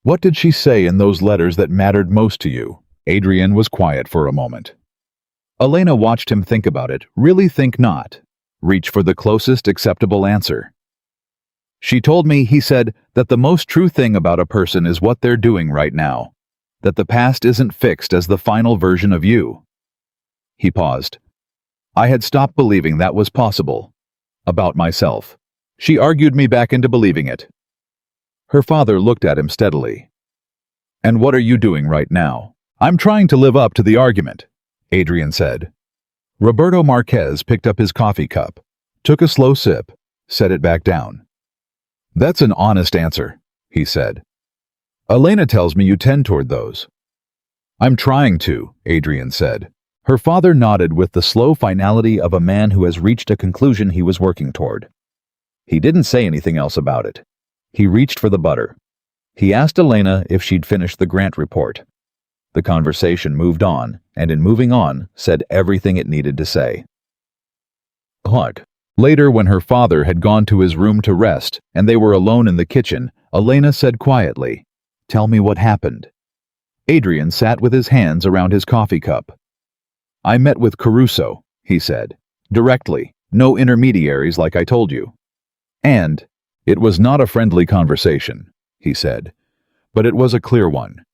"What did she say in those letters that mattered most to you?" Adrian was quiet for a moment. Elena watched him think about it, really think not, reach for the closest acceptable answer. "She told me," he said, "that the most true thing about a person is what they're doing right now. That the past isn't fixed as the final version of you." He paused. "I had stopped believing that was possible. About myself. She argued me back into believing it." Her father looked at him steadily. "And what are you doing right now?" "I'm trying to live up to the argument," Adrian said. Roberto Marquez picked up his coffee cup, took a slow sip, set it back down. "That's an honest answer," he said. "Elena tells me you tend toward those." "I'm trying to," Adrian said. Her father nodded with the slow finality of a man who has reached a conclusion he was working toward. He didn't say anything else about it. He reached for the butter. He asked Elena if she'd finished the grant report. The conversation moved on, and in moving on, said everything it needed to say. What? Later, when her father had gone to his room to rest, and they were alone in the kitchen, Elena said quietly, "Tell me what happened." Adrian sat with his hands around his coffee cup. "I met with Caruso," he said. Directly, no intermediaries like I told you. And it was not a friendly conversation, he said, but it was a clear one.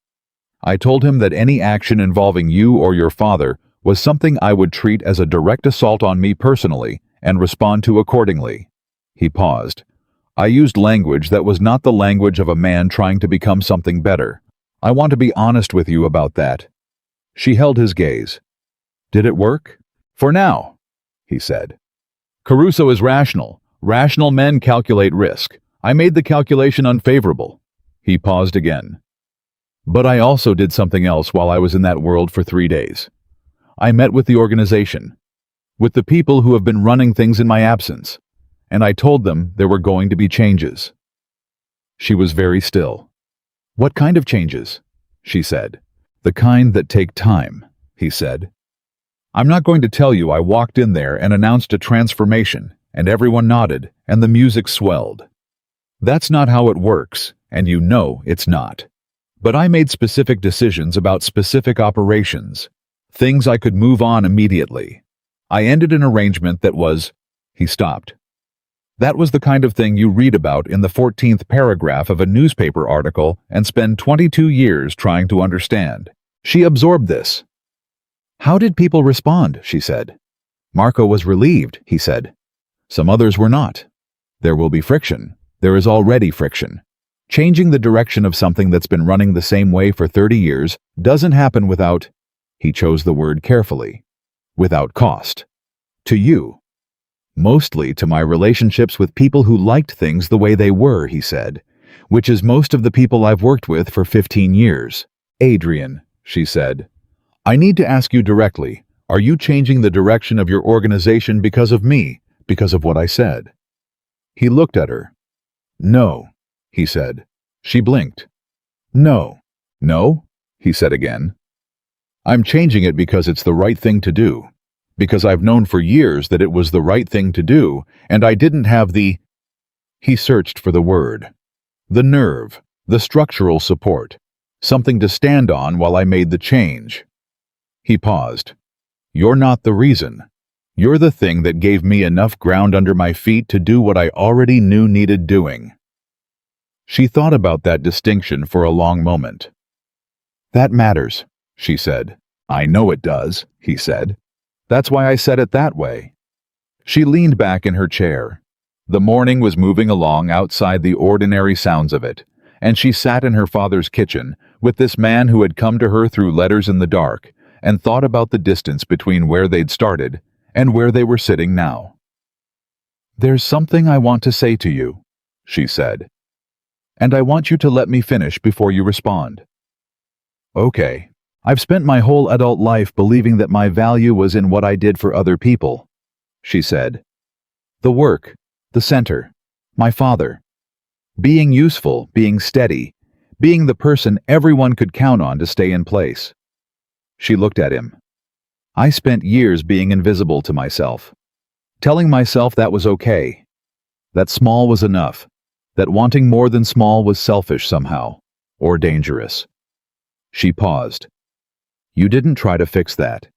I told him that any action involving you or your father was something I would treat as a direct assault on me personally and respond to accordingly. He paused. I used language that was not the language of a man trying to become something better. I want to be honest with you about that. She held his gaze. Did it work? For now, he said. Caruso is rational. Rational men calculate risk. I made the calculation unfavorable. He paused again. But I also did something else while I was in that world for 3 days. I met with the organization, with the people who have been running things in my absence, and I told them there were going to be changes. She was very still. What kind of changes? She said. The kind that take time, he said. I'm not going to tell you I walked in there and announced a transformation, and everyone nodded, and the music swelled. That's not how it works, and you know it's not. But I made specific decisions about specific operations, things I could move on immediately. I ended an arrangement that was... He stopped. That was the kind of thing you read about in the 14th paragraph of a newspaper article and spend 22 years trying to understand. She absorbed this. How did people respond? She said. Marco was relieved, he said. Some others were not. There will be friction. There is already friction. Changing the direction of something that's been running the same way for 30 years doesn't happen without, he chose the word carefully, without cost. To you. Mostly to my relationships with people who liked things the way they were, he said, which is most of the people I've worked with for 15 years. Adrian, she said, I need to ask you directly, are you changing the direction of your organization because of me, because of what I said? He looked at her. No, he said. She blinked. No. No? He said again. I'm changing it because it's the right thing to do. Because I've known for years that it was the right thing to do, and I didn't have the... He searched for the word. The nerve, the structural support, something to stand on while I made the change. He paused. You're not the reason. You're the thing that gave me enough ground under my feet to do what I already knew needed doing. She thought about that distinction for a long moment. That matters, she said. I know it does, he said. That's why I said it that way. She leaned back in her chair. The morning was moving along outside the ordinary sounds of it, and she sat in her father's kitchen with this man who had come to her through letters in the dark and thought about the distance between where they'd started and where they were sitting now. There's something I want to say to you, she said, and I want you to let me finish before you respond. Okay. I've spent my whole adult life believing that my value was in what I did for other people, she said. The work, the center, my father. Being useful, being steady, being the person everyone could count on to stay in place. She looked at him. I spent years being invisible to myself, telling myself that was okay, that small was enough, that wanting more than small was selfish somehow, or dangerous. She paused. You didn't try to fix that.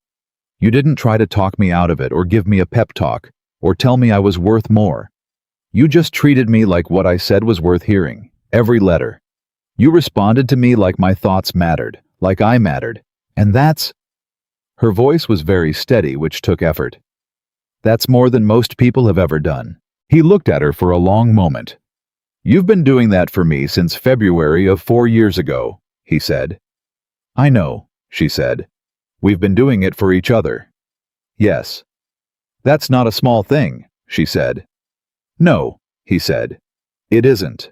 You didn't try to talk me out of it or give me a pep talk or tell me I was worth more. You just treated me like what I said was worth hearing, every letter. You responded to me like my thoughts mattered, like I mattered, and that's... Her voice was very steady, which took effort. That's more than most people have ever done. He looked at her for a long moment. You've been doing that for me since February of 4 years ago, he said. I know. She said. We've been doing it for each other. Yes. That's not a small thing, she said. No, he said. It isn't.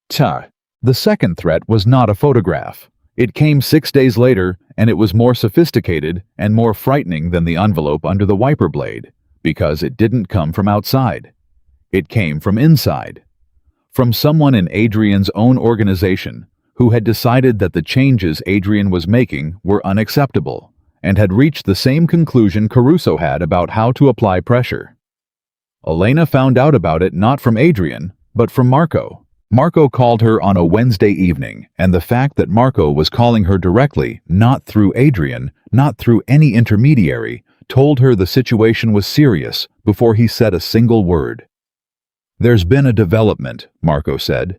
The second threat was not a photograph. It came 6 days later, and it was more sophisticated and more frightening than the envelope under the wiper blade, because it didn't come from outside. It came from inside. From someone in Adrian's own organization, who had decided that the changes Adrian was making were unacceptable, and had reached the same conclusion Caruso had about how to apply pressure. Elena found out about it not from Adrian, but from Marco. Marco called her on a Wednesday evening, and the fact that Marco was calling her directly, not through Adrian, not through any intermediary, told her the situation was serious before he said a single word. "There's been a development," Marco said.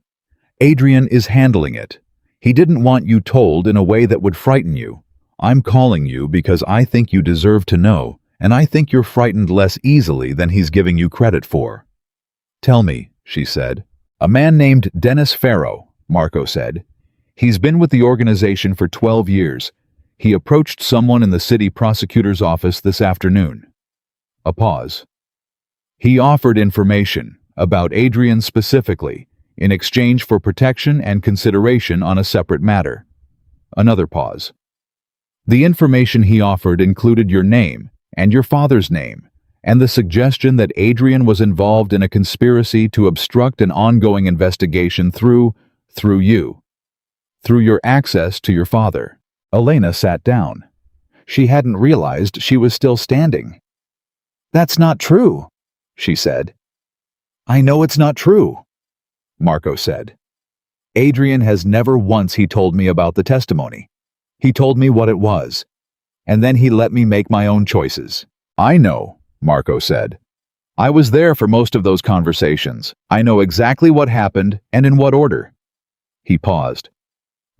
"Adrian is handling it. He didn't want you told in a way that would frighten you. I'm calling you because I think you deserve to know, and I think you're frightened less easily than he's giving you credit for." "Tell me," she said. "A man named Dennis Farrow," Marco said. "He's been with the organization for 12 years. He approached someone in the city prosecutor's office this afternoon." A pause. "He offered information about Adrian specifically, in exchange for protection and consideration on a separate matter." Another pause. "The information he offered included your name and your father's name, and the suggestion that Adrian was involved in a conspiracy to obstruct an ongoing investigation through you, through your access to your father." Elena sat down. She hadn't realized she was still standing. "That's not true," she said. "I know it's not true," Marco said. "Adrian has never once he told me about the testimony. He told me what it was, and then he let me make my own choices." "I know," Marco said. "I was there for most of those conversations. I know exactly what happened and in what order." He paused.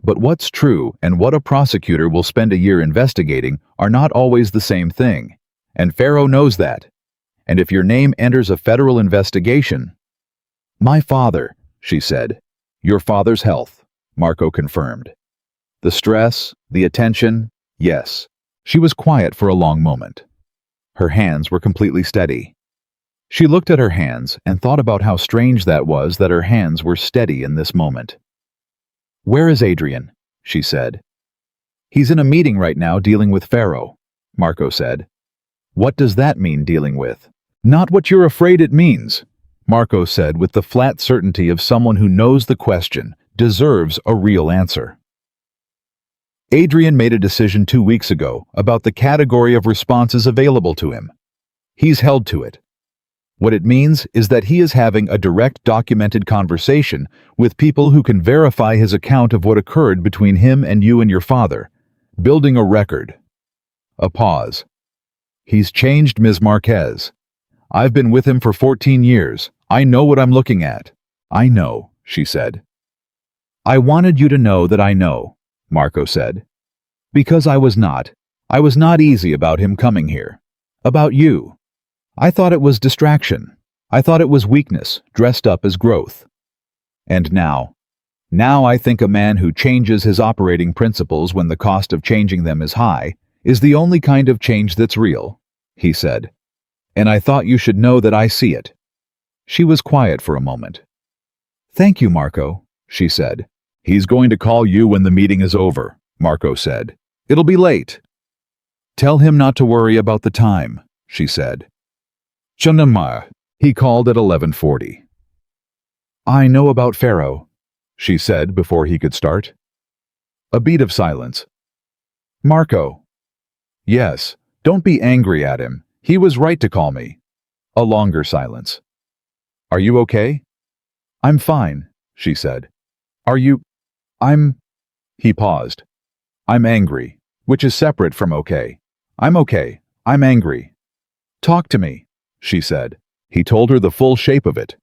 "But what's true and what a prosecutor will spend a year investigating are not always the same thing, and Farrow knows that. And if your name enters a federal investigation—" "My father," she said. "Your father's health," Marco confirmed. "The stress, the attention, yes." She was quiet for a long moment. Her hands were completely steady. She looked at her hands and thought about how strange that was that her hands were steady in this moment. "Where is Adrian?" she said. "He's in a meeting right now dealing with Farrow," Marco said. "What does that mean, dealing with?" "Not what you're afraid it means," Marco said with the flat certainty of someone who knows the question deserves a real answer. "Adrian made a decision 2 weeks ago about the category of responses available to him. He's held to it. What it means is that he is having a direct documented conversation with people who can verify his account of what occurred between him and you and your father, building a record." A pause. "He's changed, Ms. Marquez. I've been with him for 14 years. I know what I'm looking at." "I know," she said. "I wanted you to know that I know," Marco said. "Because I was not easy about him coming here. About you. I thought it was distraction. I thought it was weakness, dressed up as growth. And now I think a man who changes his operating principles when the cost of changing them is high is the only kind of change that's real," he said. "And I thought you should know that I see it." She was quiet for a moment. "Thank you, Marco," she said. "He's going to call you when the meeting is over," Marco said. "It'll be late." "Tell him not to worry about the time," she said. "Chanamar," he called at 11:40. "I know about Farrow," she said before he could start. A beat of silence. "Marco." "Yes, don't be angry at him. He was right to call me." A longer silence. "Are you okay?" "I'm fine," she said. "Are you—" He paused. "I'm angry, which is separate from okay. I'm okay. I'm angry." "Talk to me," she said. He told her the full shape of it.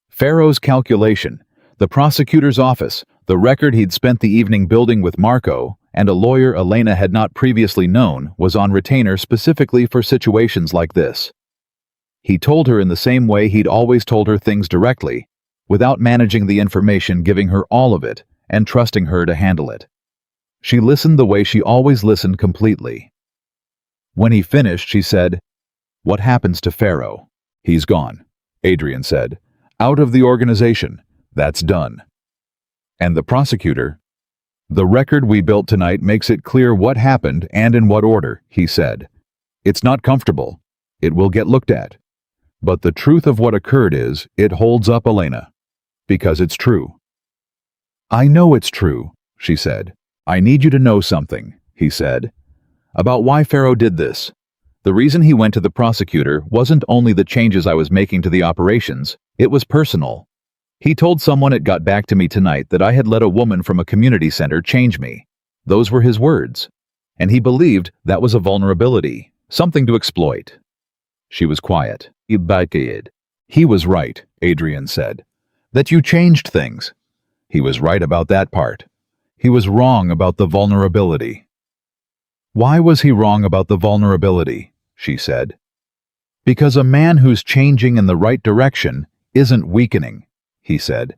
Farrow's calculation, the prosecutor's office, the record he'd spent the evening building with Marco, and a lawyer Elena had not previously known was on retainer specifically for situations like this. He told her in the same way he'd always told her things directly, without managing the information, giving her all of it, and trusting her to handle it. She listened the way she always listened, completely. When he finished, she said, "What happens to Farrow?" "He's gone," Adrian said. "Out of the organization. That's done." "And the prosecutor?" "The record we built tonight makes it clear what happened and in what order," he said. "It's not comfortable. It will get looked at. But the truth of what occurred is, it holds up, Elena. Because it's true." "I know it's true," she said. "I need you to know something," he said, "about why Farrow did this. The reason he went to the prosecutor wasn't only the changes I was making to the operations, it was personal. He told someone it got back to me tonight that I had let a woman from a community center change me. Those were his words. And he believed that was a vulnerability, Something to exploit. She was quiet. He was right, Adrian said. That you changed things. He was right about that part. He was wrong about the vulnerability. Why was he wrong about the vulnerability? She said. Because a man who's changing in the right direction isn't weakening, he said.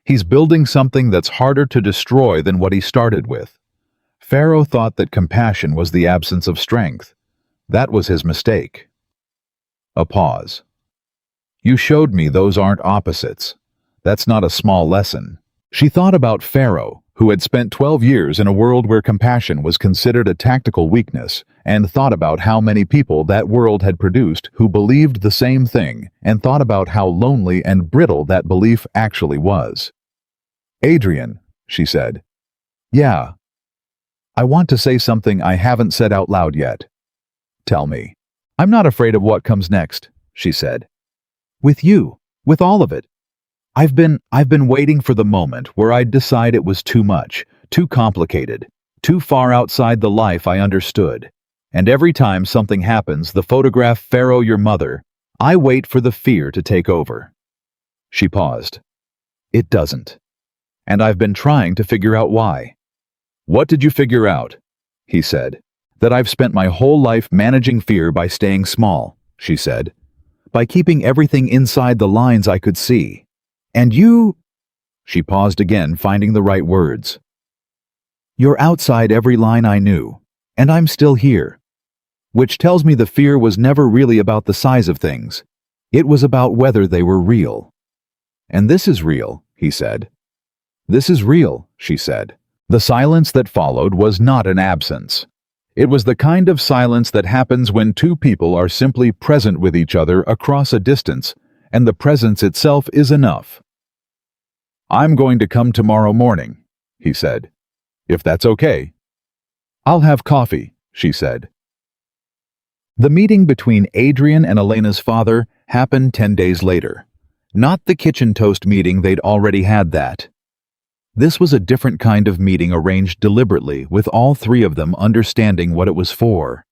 He's building something that's harder to destroy than what he started with. Pharaoh thought that compassion was the absence of strength. That was his mistake. A pause. You showed me those aren't opposites. That's not a small lesson. She thought about Pharaoh, who had spent 12 years in a world where compassion was considered a tactical weakness, and thought about how many people that world had produced who believed the same thing, and thought about how lonely and brittle that belief actually was. Adrian, she said. Yeah. I want to say something I haven't said out loud yet. Tell me. I'm not afraid of what comes next, she said. With you, with all of it. I've been waiting for the moment where I'd decide it was too much, too complicated, too far outside the life I understood. And every time something happens, the photograph Pharaoh, your mother, I wait for the fear to take over. She paused. It doesn't. And I've been trying to figure out why. What did you figure out? He said. That I've spent my whole life managing fear by staying small, she said. By keeping everything inside the lines I could see. And you... She paused again, finding the right words. You're outside every line I knew, and I'm still here. Which tells me the fear was never really about the size of things. It was about whether they were real. And this is real, he said. This is real, she said. The silence that followed was not an absence. It was the kind of silence that happens when two people are simply present with each other across a distance, and the presence itself is enough. I'm going to come tomorrow morning, he said. If that's okay. I'll have coffee, she said. The meeting between Adrian and Elena's father happened 10 days later. Not the kitchen toast meeting, they'd already had that. This was a different kind of meeting arranged deliberately, with all three of them understanding what it was for.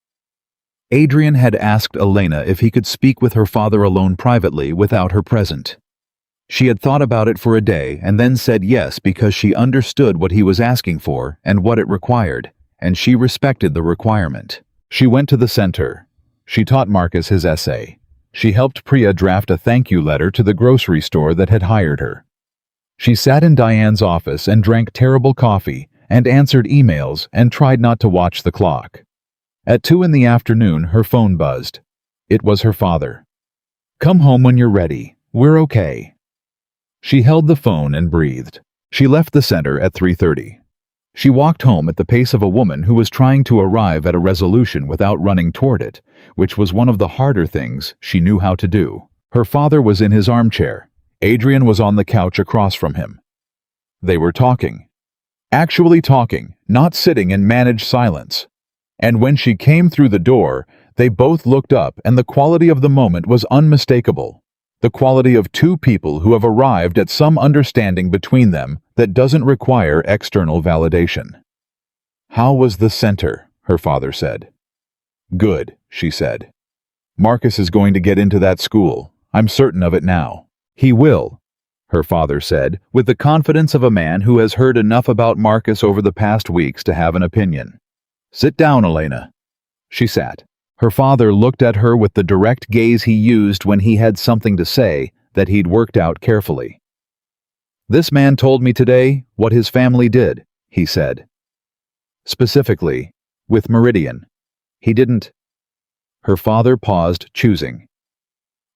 Adrian had asked Elena if he could speak with her father alone privately without her present. She had thought about it for a day and then said yes because she understood what he was asking for and what it required, and she respected the requirement. She went to the center. She taught Marcus his essay. She helped Priya draft a thank you letter to the grocery store that had hired her. She sat in Diane's office and drank terrible coffee and answered emails and tried not to watch the clock. At 2 p.m, her phone buzzed. It was her father. Come home when you're ready. We're okay. She held the phone and breathed. She left the center at 3:30. She walked home at the pace of a woman who was trying to arrive at a resolution without running toward it, which was one of the harder things she knew how to do. Her father was in his armchair. Adrian was on the couch across from him. They were talking. Actually talking, not sitting in managed silence. And when she came through the door, they both looked up, and the quality of the moment was unmistakable. The quality of two people who have arrived at some understanding between them that doesn't require external validation. How was the center? Her father said. Good, she said. Marcus is going to get into that school. I'm certain of it now. He will, her father said, with the confidence of a man who has heard enough about Marcus over the past weeks to have an opinion. Sit down, Elena. She sat. Her father looked at her with the direct gaze he used when he had something to say that he'd worked out carefully. This man told me today what his family did, he said. Specifically, with Meridian. He didn't... Her father paused, choosing.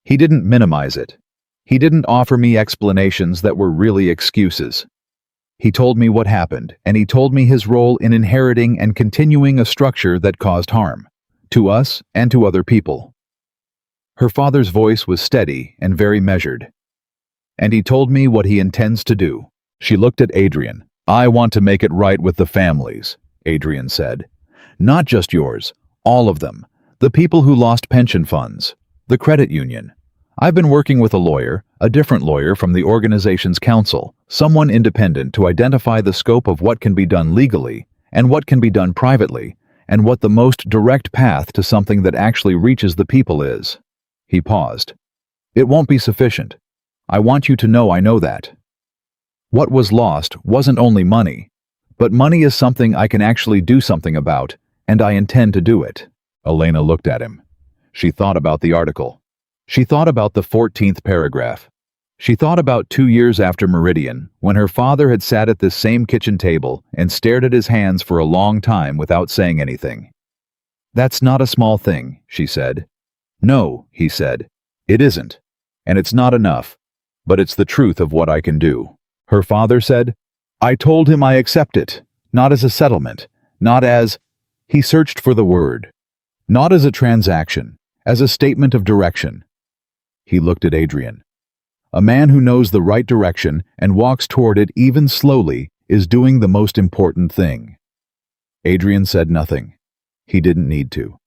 He didn't minimize it. He didn't offer me explanations that were really excuses. He told me what happened, and he told me his role in inheriting and continuing a structure that caused harm, to us and to other people. Her father's voice was steady and very measured. And he told me what he intends to do. She looked at Adrian. I want to make it right with the families, Adrian said. Not just yours, all of them. The people who lost pension funds, the credit union. I've been working with a lawyer, a different lawyer from the organization's counsel, someone independent to identify the scope of what can be done legally and what can be done privately, and what the most direct path to something that actually reaches the people is. He paused. It won't be sufficient. I want you to know I know that. What was lost wasn't only money, but money is something I can actually do something about, and I intend to do it. Elena looked at him. She thought about the article. She thought about the 14th paragraph. She thought about 2 years after Meridian, when her father had sat at this same kitchen table and stared at his hands for a long time without saying anything. That's not a small thing, she said. No, he said. It isn't. And it's not enough. But it's the truth of what I can do. Her father said, I told him I accept it, not as a settlement, not as... He searched for the word. Not as a transaction, as a statement of direction. He looked at Adrian. A man who knows the right direction and walks toward it even slowly is doing the most important thing. Adrian said nothing. He didn't need to.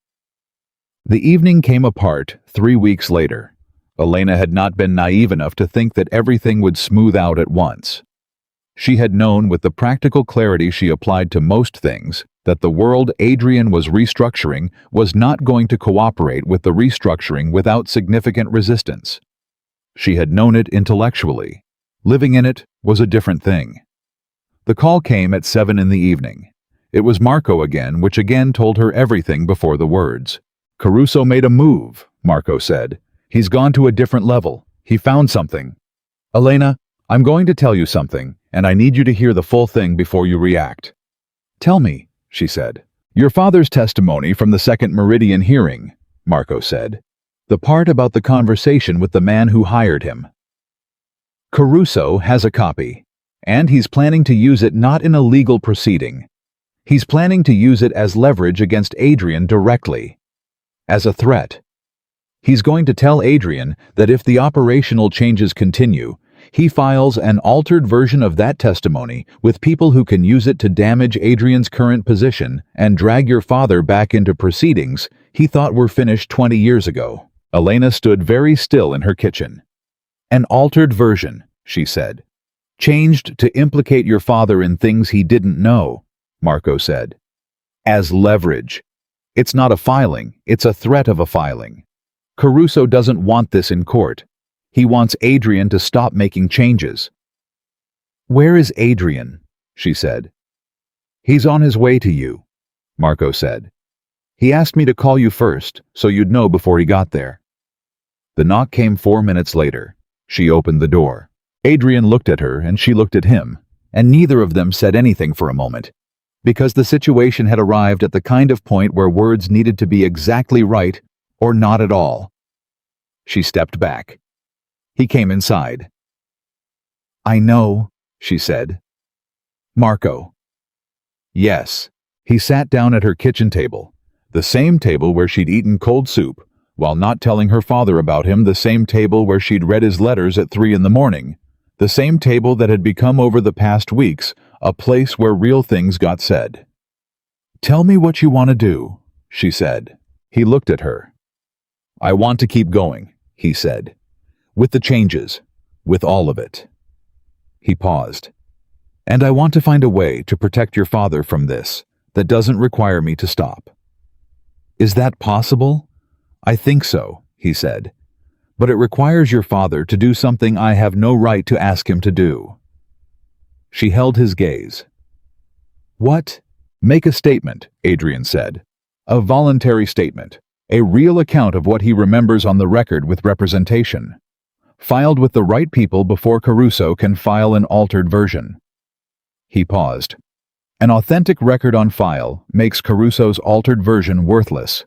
The evening came apart 3 weeks later. Elena had not been naive enough to think that everything would smooth out at once. She had known with the practical clarity she applied to most things that the world Adrian was restructuring was not going to cooperate with the restructuring without significant resistance. She had known it intellectually. Living in it was a different thing. The call came at 7 in the evening. It was Marco again, which again told her everything before the words. Caruso made a move, Marco said. He's gone to a different level. He found something. Elena, I'm going to tell you something, and I need you to hear the full thing before you react. Tell me, she said. Your father's testimony from the second Meridian hearing, Marco said. The part about the conversation with the man who hired him. Caruso has a copy, and he's planning to use it not in a legal proceeding. He's planning to use it as leverage against Adrian directly, as a threat. He's going to tell Adrian that if the operational changes continue, he files an altered version of that testimony with people who can use it to damage Adrian's current position and drag your father back into proceedings he thought were finished 20 years ago. Elena stood very still in her kitchen. An altered version, she said. Changed to implicate your father in things he didn't know, Marco said. As leverage. It's not a filing, it's a threat of a filing. Caruso doesn't want this in court. He wants Adrian to stop making changes. Where is Adrian? She said. He's on his way to you, Marco said. He asked me to call you first, so you'd know before he got there. The knock came 4 minutes later. She opened the door. Adrian looked at her and she looked at him, and neither of them said anything for a moment, because the situation had arrived at the kind of point where words needed to be exactly right or not at all. She stepped back. He came inside. I know, she said. Marco. Yes. He sat down at her kitchen table, the same table where she'd eaten cold soup, while not telling her father about him, the same table where she'd read his letters at 3 in the morning, the same table that had become over the past weeks a place where real things got said. Tell me what you want to do, she said. He looked at her. I want to keep going, he said. With the changes, with all of it. He paused. And I want to find a way to protect your father from this that doesn't require me to stop. Is that possible? I think so, he said. But it requires your father to do something I have no right to ask him to do. She held his gaze. What? Make a statement, Adrian said. A voluntary statement. A real account of what he remembers on the record with representation. Filed with the right people before Caruso can file an altered version. He paused. An authentic record on file makes Caruso's altered version worthless.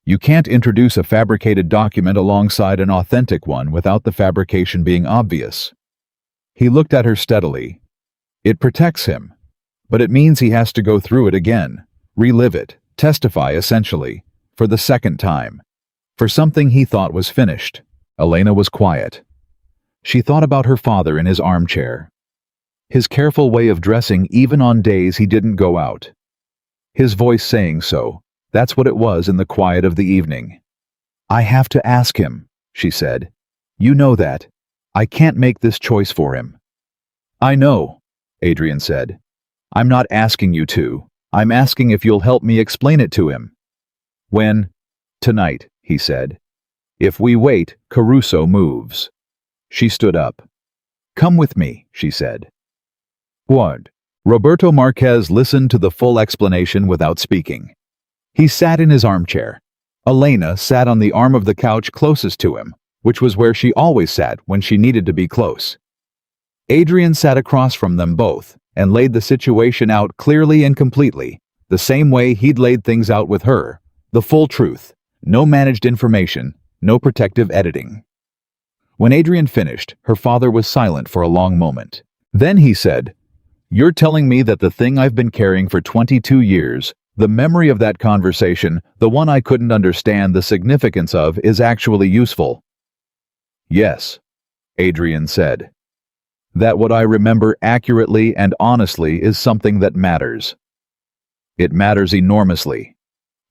You can't introduce a fabricated document alongside an authentic one without the fabrication being obvious. He looked at her steadily. It protects him, but it means he has to go through it again, relive it, testify essentially, for the second time, for something he thought was finished. Elena was quiet. She thought about her father in his armchair. His careful way of dressing even on days he didn't go out. His voice saying so. That's what it was in the quiet of the evening. I have to ask him, she said. You know that. I can't make this choice for him. I know, Adrian said. I'm not asking you to. I'm asking if you'll help me explain it to him. When? Tonight, he said. If we wait, Caruso moves. She stood up. Come with me, she said. What? Roberto Marquez listened to the full explanation without speaking. He sat in his armchair. Elena sat on the arm of the couch closest to him, which was where she always sat when she needed to be close. Adrian sat across from them both and laid the situation out clearly and completely, the same way he'd laid things out with her, the full truth, no managed information, no protective editing. When Adrian finished, her father was silent for a long moment. Then he said, You're telling me that the thing I've been carrying for 22 years, the memory of that conversation, the one I couldn't understand the significance of, is actually useful? Yes, Adrian said. That what I remember accurately and honestly is something that matters. It matters enormously,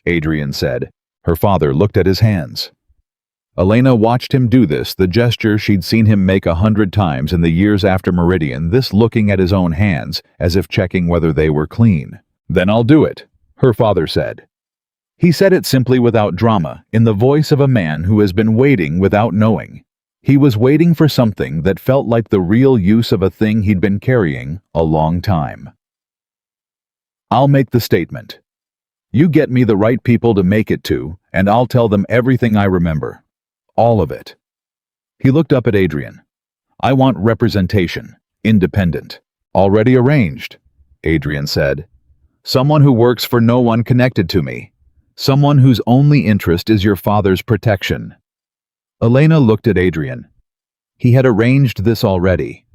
Adrian said. Her father looked at his hands. Elena watched him do this, the gesture she'd seen him make 100 times in the years after Meridian, this looking at his own hands, as if checking whether they were clean. Then I'll do it, her father said. He said it simply without drama, in the voice of a man who has been waiting without knowing. He was waiting for something that felt like the real use of a thing he'd been carrying a long time. I'll make the statement. You get me the right people to make it to, and I'll tell them everything I remember. All of it. He looked up at Adrian. I want representation, independent. Already arranged, Adrian said. Someone who works for no one connected to me. Someone whose only interest is your father's protection. Elena looked at Adrian. He had arranged this already.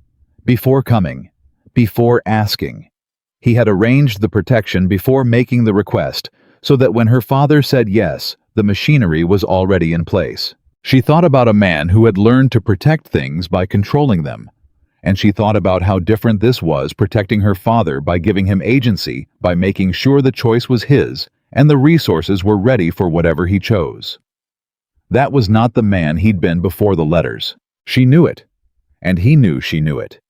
Before coming. Before asking. He had arranged the protection before making the request, so that when her father said yes, the machinery was already in place. She thought about a man who had learned to protect things by controlling them, and she thought about how different this was, protecting her father by giving him agency, by making sure the choice was his, and the resources were ready for whatever he chose. That was not the man he'd been before the letters. She knew it, and he knew she knew it.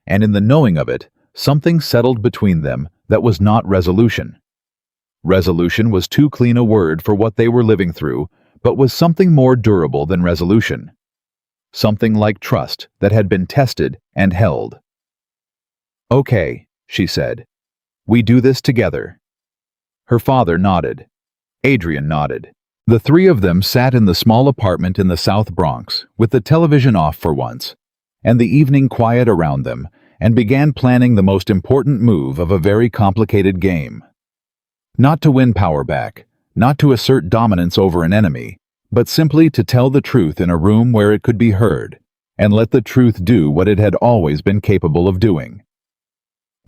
And in the knowing of it, something settled between them that was not resolution. Resolution was too clean a word for what they were living through, but was something more durable than resolution. Something like trust that had been tested and held. Okay, she said. We do this together. Her father nodded. Adrian nodded. The three of them sat in the small apartment in the South Bronx, with the television off for once, and the evening quiet around them, and began planning the most important move of a very complicated game. Not to win power back, not to assert dominance over an enemy, but simply to tell the truth in a room where it could be heard, and let the truth do what it had always been capable of doing.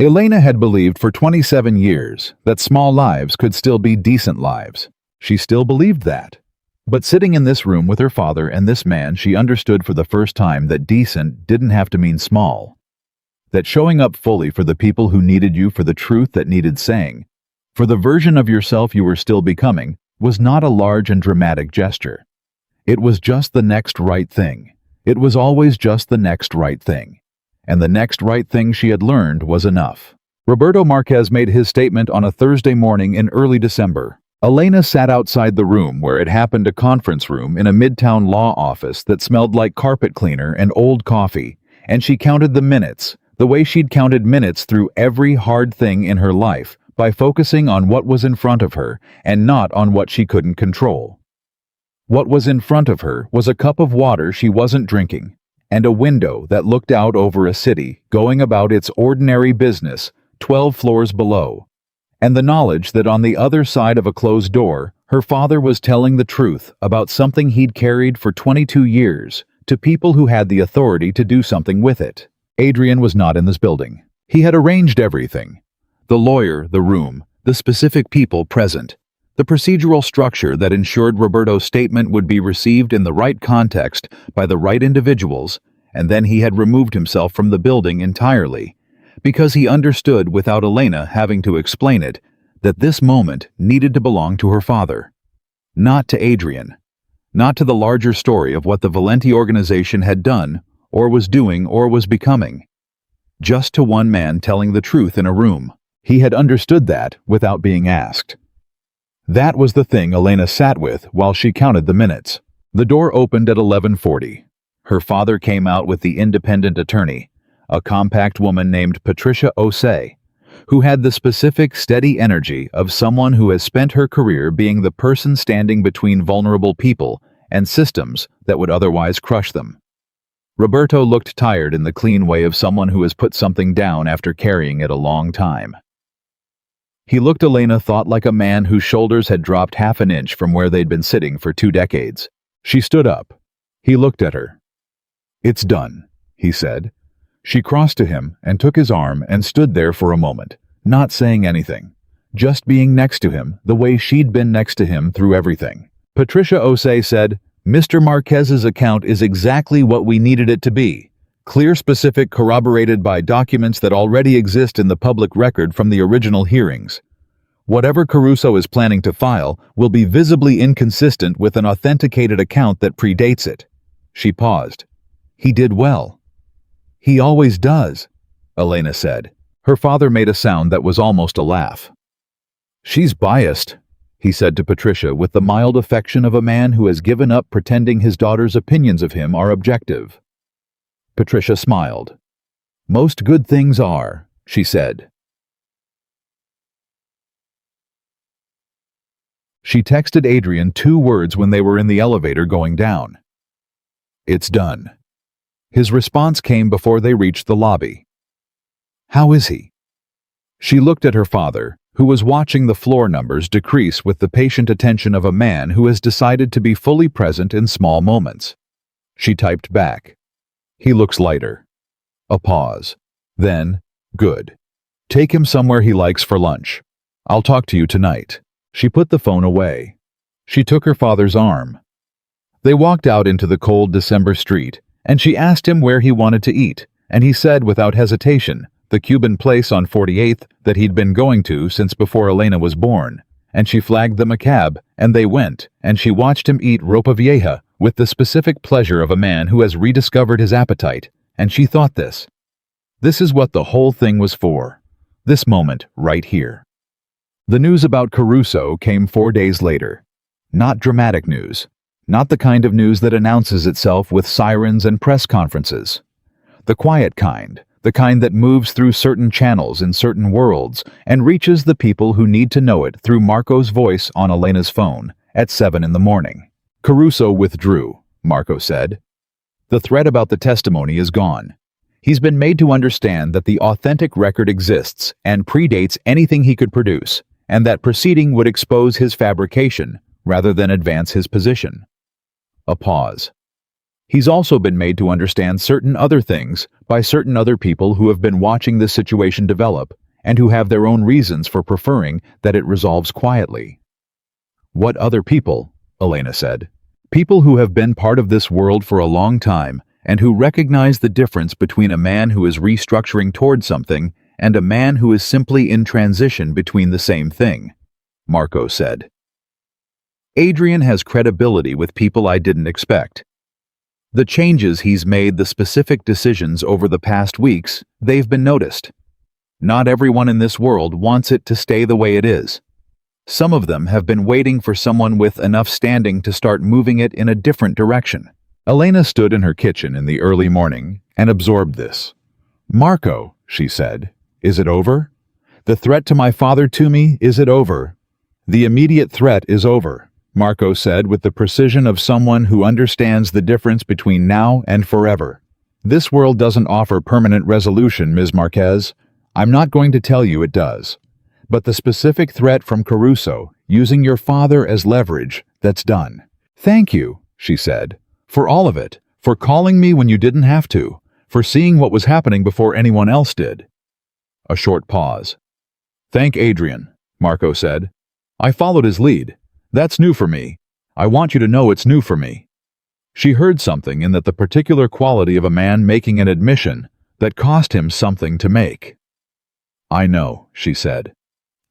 Elena had believed for 27 years that small lives could still be decent lives. She still believed that. But sitting in this room with her father and this man, she understood for the first time that decent didn't have to mean small. That showing up fully for the people who needed you, for the truth that needed saying, for the version of yourself you were still becoming, was not a large and dramatic gesture. It was just the next right thing. It was always just the next right thing. And the next right thing she had learned was enough. Roberto Marquez made his statement on a Thursday morning in early December. Elena sat outside the room where it happened, a conference room in a midtown law office that smelled like carpet cleaner and old coffee, and she counted the minutes, the way she'd counted minutes through every hard thing in her life, by focusing on what was in front of her and not on what she couldn't control. What was in front of her was a cup of water she wasn't drinking, and a window that looked out over a city going about its ordinary business 12 floors below, and the knowledge that on the other side of a closed door, her father was telling the truth about something he'd carried for 22 years to people who had the authority to do something with it. Adrian was not in this building. He had arranged everything. The lawyer, the room, the specific people present, the procedural structure that ensured Roberto's statement would be received in the right context by the right individuals, and then he had removed himself from the building entirely, because he understood, without Elena having to explain it, that this moment needed to belong to her father. Not to Adrian. Not to the larger story of what the Valenti organization had done, or was doing, or was becoming. Just to one man telling the truth in a room. He had understood that without being asked. That was the thing Elena sat with while she counted the minutes. The door opened at 11:40. Her father came out with the independent attorney, a compact woman named Patricia Osei, who had the specific, steady energy of someone who has spent her career being the person standing between vulnerable people and systems that would otherwise crush them. Roberto looked tired in the clean way of someone who has put something down after carrying it a long time. He looked Elena thought like a man whose shoulders had dropped half an inch from where they'd been sitting for 2 decades. She stood up. He looked at her. "It's done," he said. She crossed to him and took his arm and stood there for a moment, not saying anything, just being next to him the way she'd been next to him through everything. Patricia Osei said, "Mr. Marquez's account is exactly what we needed it to be. Clear, specific, corroborated by documents that already exist in the public record from the original hearings. Whatever Caruso is planning to file will be visibly inconsistent with an authenticated account that predates it." She paused. "He did well." "He always does," Elena said. Her father made a sound that was almost a laugh. "She's biased," he said to Patricia with the mild affection of a man who has given up pretending his daughter's opinions of him are objective. Patricia smiled. "Most good things are," she said. She texted Adrian 2 words when they were in the elevator going down. "It's done." His response came before they reached the lobby. "How is he?" She looked at her father, who was watching the floor numbers decrease with the patient attention of a man who has decided to be fully present in small moments. She typed back. "He looks lighter." A pause. Then, "Good. Take him somewhere he likes for lunch. I'll talk to you tonight." She put the phone away. She took her father's arm. They walked out into the cold December street, and she asked him where he wanted to eat, and he said without hesitation, the Cuban place on 48th that he'd been going to since before Elena was born, and she flagged them a cab, and they went, and she watched him eat ropa vieja with the specific pleasure of a man who has rediscovered his appetite, and she thought this is what the whole thing was for. This moment, right here. The news about Caruso came 4 days later. Not dramatic news. Not the kind of news that announces itself with sirens and press conferences. The quiet kind, the kind that moves through certain channels in certain worlds and reaches the people who need to know it through Marco's voice on Elena's phone at 7 in the morning. Caruso withdrew, Marco said. The threat about the testimony is gone. He's been made to understand that the authentic record exists and predates anything he could produce, and that proceeding would expose his fabrication rather than advance his position. A pause. He's also been made to understand certain other things by certain other people who have been watching this situation develop and who have their own reasons for preferring that it resolves quietly. What other people? Elena said. People who have been part of this world for a long time and who recognize the difference between a man who is restructuring toward something and a man who is simply in transition between the same thing, Marco said. Adrian has credibility with people I didn't expect. The changes he's made, the specific decisions over the past weeks, they've been noticed. Not everyone in this world wants it to stay the way it is. Some of them have been waiting for someone with enough standing to start moving it in a different direction. Elena stood in her kitchen in the early morning and absorbed this. Marco, she said, is it over? The threat to my father to me, is it over? The immediate threat is over, Marco said with the precision of someone who understands the difference between now and forever. This world doesn't offer permanent resolution, Ms. Marquez. I'm not going to tell you it does. But the specific threat from Caruso, using your father as leverage, that's done. Thank you, she said, for all of it, for calling me when you didn't have to, for seeing what was happening before anyone else did. A short pause. Thank Adrian, Marco said. I followed his lead. That's new for me. I want you to know it's new for me. She heard something in that the particular quality of a man making an admission that cost him something to make. I know, she said.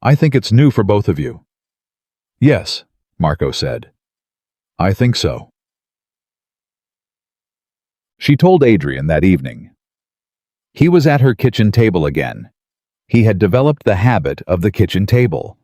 I think it's new for both of you. Yes, Marco said. I think so. She told Adrian that evening. He was at her kitchen table again. He had developed the habit of the kitchen table.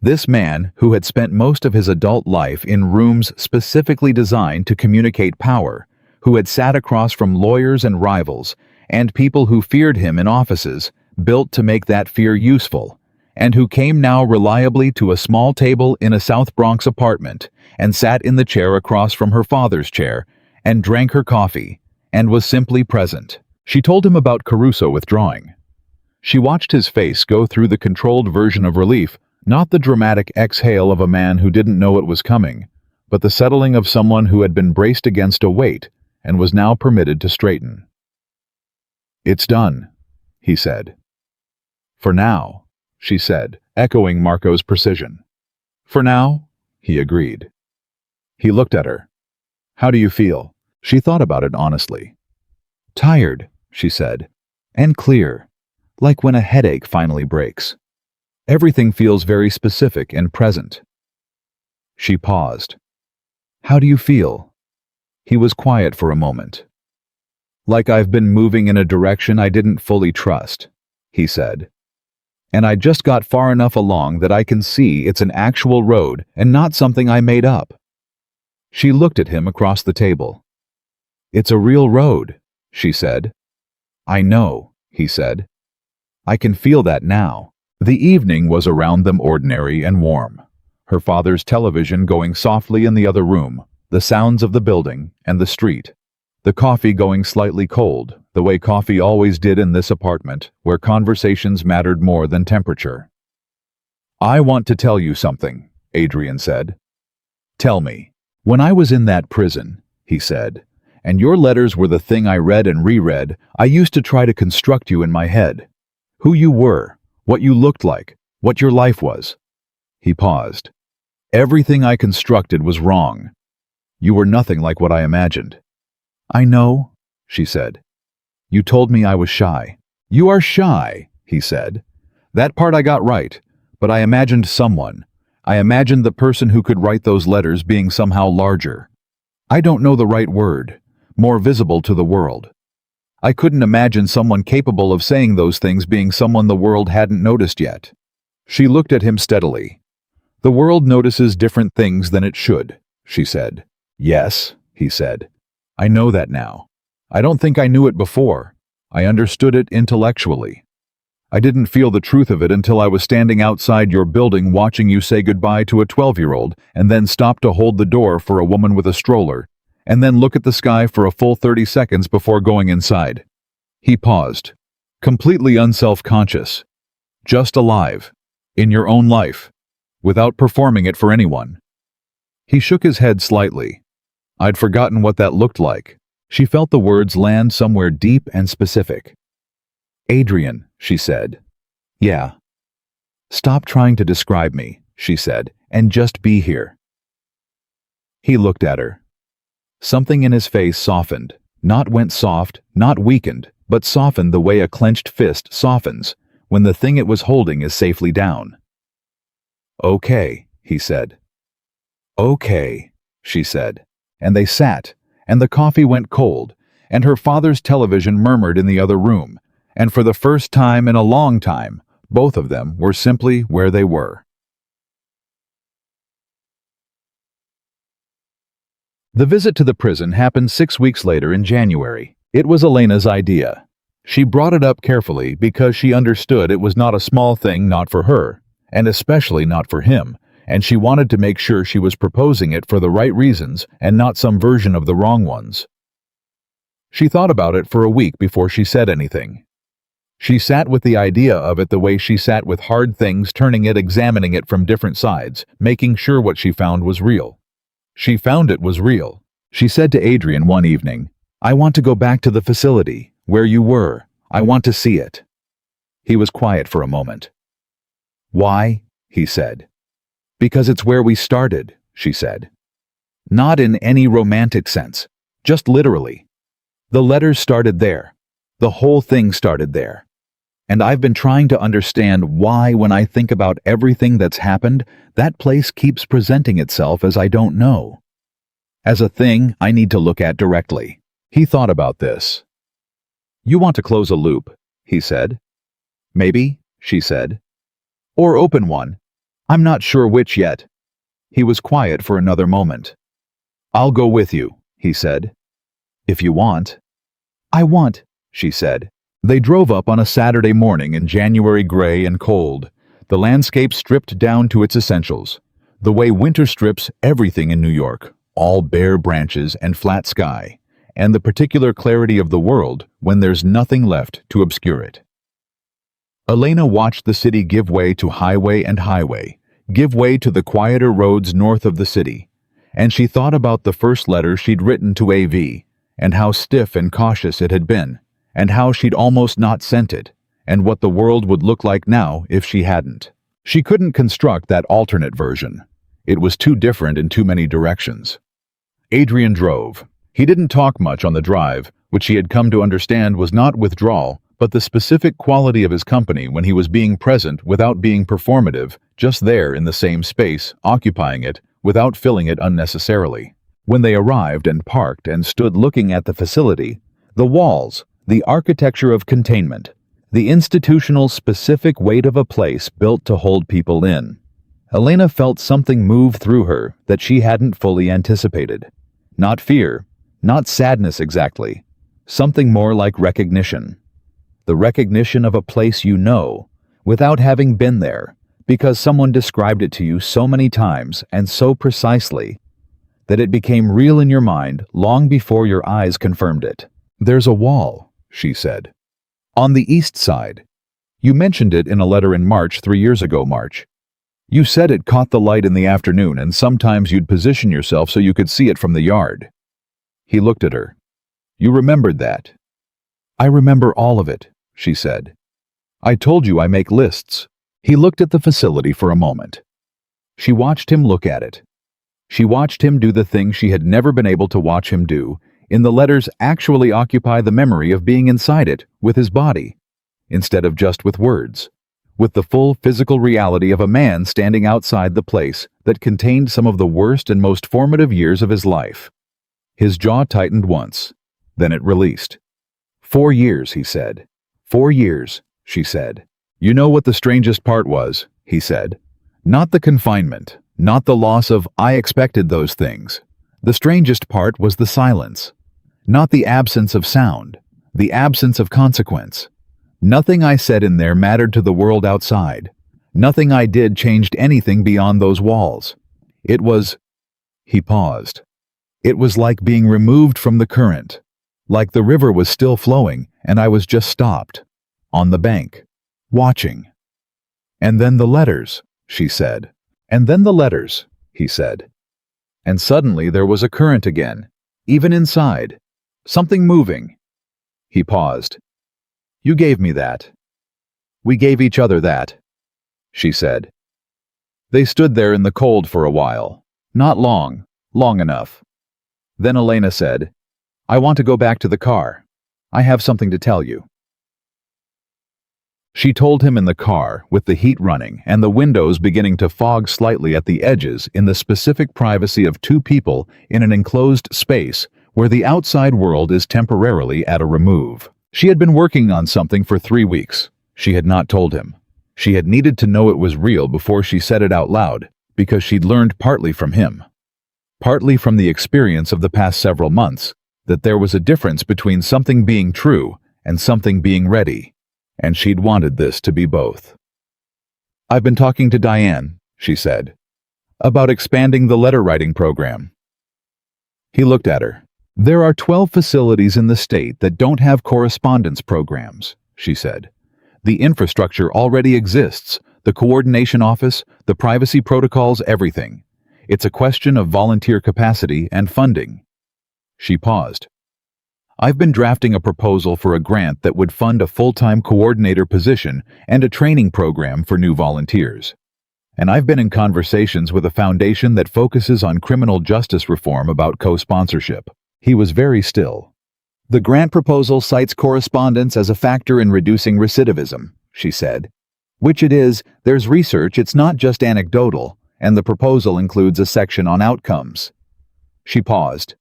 This man, who had spent most of his adult life in rooms specifically designed to communicate power, who had sat across from lawyers and rivals, and people who feared him in offices, built to make that fear useful, and who came now reliably to a small table in a South Bronx apartment, and sat in the chair across from her father's chair, and drank her coffee, and was simply present. She told him about Caruso withdrawing. She watched his face go through the controlled version of relief, not the dramatic exhale of a man who didn't know it was coming, but the settling of someone who had been braced against a weight and was now permitted to straighten. "It's done," he said. "For now," she said, echoing Marco's precision. "For now," he agreed. He looked at her. "How do you feel?" She thought about it honestly. "Tired," she said, "and clear, like when a headache finally breaks. Everything feels very specific and present." She paused. "How do you feel?" He was quiet for a moment. "Like I've been moving in a direction I didn't fully trust," he said. "And I just got far enough along that I can see it's an actual road and not something I made up." She looked at him across the table. "It's a real road," she said. "I know," he said. "I can feel that now." The evening was around them ordinary and warm. Her father's television going softly in the other room, the sounds of the building and the street. The coffee going slightly cold, the way coffee always did in this apartment, where conversations mattered more than temperature. "I want to tell you something," Adrian said. "Tell me." "When I was in that prison," he said, "and your letters were the thing I read and reread, I used to try to construct you in my head. Who you were, what you looked like, what your life was." He paused. "Everything I constructed was wrong. You were nothing like what I imagined." "I know," she said. "You told me I was shy." "You are shy," he said. "That part I got right, but I imagined someone. I imagined the person who could write those letters being somehow larger. I don't know the right word, more visible to the world. I couldn't imagine someone capable of saying those things being someone the world hadn't noticed yet." She looked at him steadily. "The world notices different things than it should," she said. "Yes," he said. "I know that now. I don't think I knew it before. I understood it intellectually. I didn't feel the truth of it until I was standing outside your building watching you say goodbye to a 12-year-old and then stop to hold the door for a woman with a stroller, and then look at the sky for a full 30 seconds before going inside." He paused, completely unself-conscious, just alive, in your own life, without performing it for anyone. He shook his head slightly. "I'd forgotten what that looked like." She felt the words land somewhere deep and specific. "Adrian," she said. "Yeah. Stop trying to describe me," she said, "and just be here." He looked at her. Something in his face softened, not went soft, not weakened, but softened the way a clenched fist softens when the thing it was holding is safely down. "Okay," he said. "Okay," she said, and they sat, and the coffee went cold, and her father's television murmured in the other room, and for the first time in a long time, both of them were simply where they were. The visit to the prison happened 6 weeks later in January. It was Elena's idea. She brought it up carefully because she understood it was not a small thing, not for her, and especially not for him, and she wanted to make sure she was proposing it for the right reasons and not some version of the wrong ones. She thought about it for a week before she said anything. She sat with the idea of it the way she sat with hard things, turning it, examining it from different sides, making sure what she found was real. She found it was real. She said to Adrian one evening, "I want to go back to the facility, where you were. I want to see it." He was quiet for a moment. "Why?" he said. "Because it's where we started," she said. "Not in any romantic sense, just literally. The letters started there. The whole thing started there. And I've been trying to understand why, when I think about everything that's happened, that place keeps presenting itself as I don't know. As a thing I need to look at directly." He thought about this. "You want to close a loop," he said. "Maybe," she said. Or open one. I'm not sure which yet. He was quiet for another moment. I'll go with you, he said. If you want. I want, she said. They drove up on a Saturday morning in January, gray and cold, the landscape stripped down to its essentials, the way winter strips everything in New York, all bare branches and flat sky, and the particular clarity of the world when there's nothing left to obscure it. Elena watched the city give way to highway and highway, give way to the quieter roads north of the city, and she thought about the first letter she'd written to AV, and how stiff and cautious it had been, and how she'd almost not sent it, and what the world would look like now if she hadn't. She couldn't construct that alternate version. It was too different in too many directions. Adrian drove. He didn't talk much on the drive, which she had come to understand was not withdrawal, but the specific quality of his company when he was being present without being performative, just there in the same space, occupying it, without filling it unnecessarily. When they arrived and parked and stood looking at the facility, the walls, the architecture of containment, the institutional specific weight of a place built to hold people in, Elena felt something move through her that she hadn't fully anticipated. Not fear, not sadness exactly, something more like recognition. The recognition of a place you know, without having been there, because someone described it to you so many times and so precisely that it became real in your mind long before your eyes confirmed it. There's a wall, she said. On the east side. You mentioned it in a letter in March 3 years ago, March. You said it caught the light in the afternoon and sometimes you'd position yourself so you could see it from the yard. He looked at her. You remembered that. I remember all of it, she said. I told you I make lists. He looked at the facility for a moment. She watched him look at it. She watched him do the thing she had never been able to watch him do, in the letters actually occupy the memory of being inside it with his body, instead of just with words, with the full physical reality of a man standing outside the place that contained some of the worst and most formative years of his life. His jaw tightened once, then it released. 4 years, he said. 4 years, she said. You know what the strangest part was, he said. Not the confinement, not the loss of I expected those things. The strangest part was the silence. Not the absence of sound, the absence of consequence. Nothing I said in there mattered to the world outside. Nothing I did changed anything beyond those walls. It was... He paused. It was like being removed from the current, like the river was still flowing and I was just stopped, on the bank, watching. And then the letters, she said. And then the letters, he said. And suddenly there was a current again, even inside, something moving. He paused. You gave me that. We gave each other that, she said. They stood there in the cold for a while, not long, long enough. Then Elena said, I want to go back to the car. I have something to tell you. She told him in the car, with the heat running and the windows beginning to fog slightly at the edges in the specific privacy of two people in an enclosed space where the outside world is temporarily at a remove. She had been working on something for 3 weeks. She had not told him. She had needed to know it was real before she said it out loud, because she'd learned partly from him, partly from the experience of the past several months, that there was a difference between something being true and something being ready. And she'd wanted this to be both. I've been talking to Diane, she said, about expanding the letter-writing program. He looked at her. There are 12 facilities in the state that don't have correspondence programs, she said. The infrastructure already exists, the coordination office, the privacy protocols, everything. It's a question of volunteer capacity and funding. She paused. I've been drafting a proposal for a grant that would fund a full-time coordinator position and a training program for new volunteers. And I've been in conversations with a foundation that focuses on criminal justice reform about co-sponsorship. He was very still. The grant proposal cites correspondence as a factor in reducing recidivism, she said. Which it is, there's research, it's not just anecdotal, and the proposal includes a section on outcomes. She paused.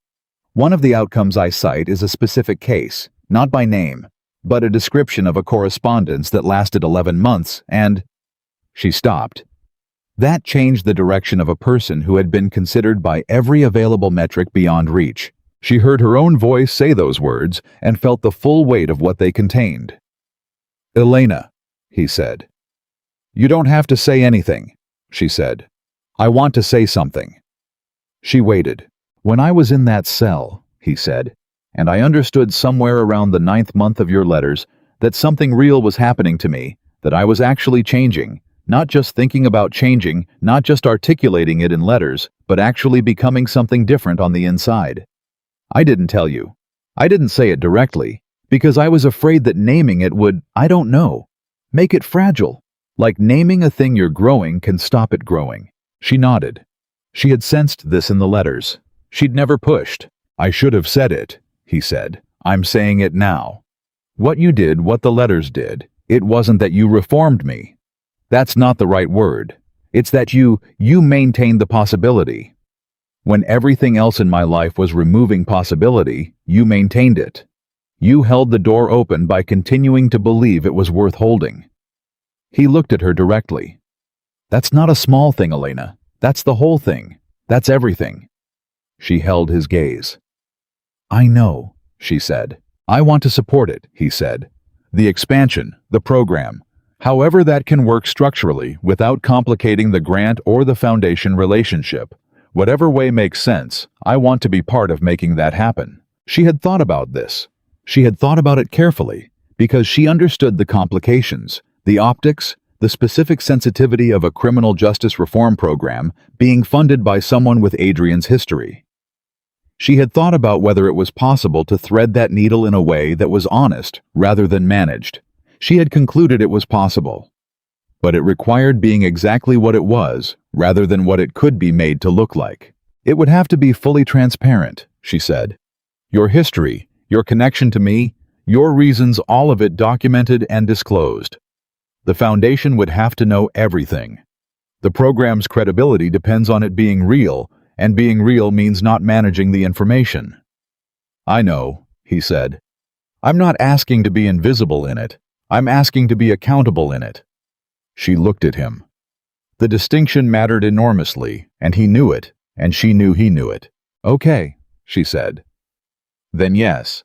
One of the outcomes I cite is a specific case, not by name, but a description of a correspondence that lasted 11 months, and she stopped. That changed the direction of a person who had been considered by every available metric beyond reach. She heard her own voice say those words and felt the full weight of what they contained. "Elena," he said. "You don't have to say anything," she said. "I want to say something." She waited. "When I was in that cell," he said, "and I understood somewhere around the 9th month of your letters that something real was happening to me, that I was actually changing, not just thinking about changing, not just articulating it in letters, but actually becoming something different on the inside. I didn't tell you. I didn't say it directly, because I was afraid that naming it would, I don't know, make it fragile. Like naming a thing you're growing can stop it growing." She nodded. She had sensed this in the letters. She'd never pushed. "I should have said it," he said. "I'm saying it now. What you did, what the letters did, it wasn't that you reformed me. That's not the right word. It's that you maintained the possibility. When everything else in my life was removing possibility, you maintained it. You held the door open by continuing to believe it was worth holding." He looked at her directly. "That's not a small thing, Elena. That's the whole thing. That's everything." She held his gaze. "I know," she said. "I want to support it," he said. "The expansion, the program, however that can work structurally without complicating the grant or the foundation relationship. Whatever way makes sense, I want to be part of making that happen." She had thought about this. She had thought about it carefully, because she understood the complications, the optics, the specific sensitivity of a criminal justice reform program being funded by someone with Adrian's history. She had thought about whether it was possible to thread that needle in a way that was honest rather than managed. She had concluded it was possible. But it required being exactly what it was, rather than what it could be made to look like. "It would have to be fully transparent," she said. "Your history, your connection to me, your reasons, all of it documented and disclosed. The foundation would have to know everything. The program's credibility depends on it being real, and being real means not managing the information." "I know," he said. "I'm not asking to be invisible in it. I'm asking to be accountable in it." She looked at him. The distinction mattered enormously, and he knew it, and she knew he knew it. "Okay," she said. "Then yes."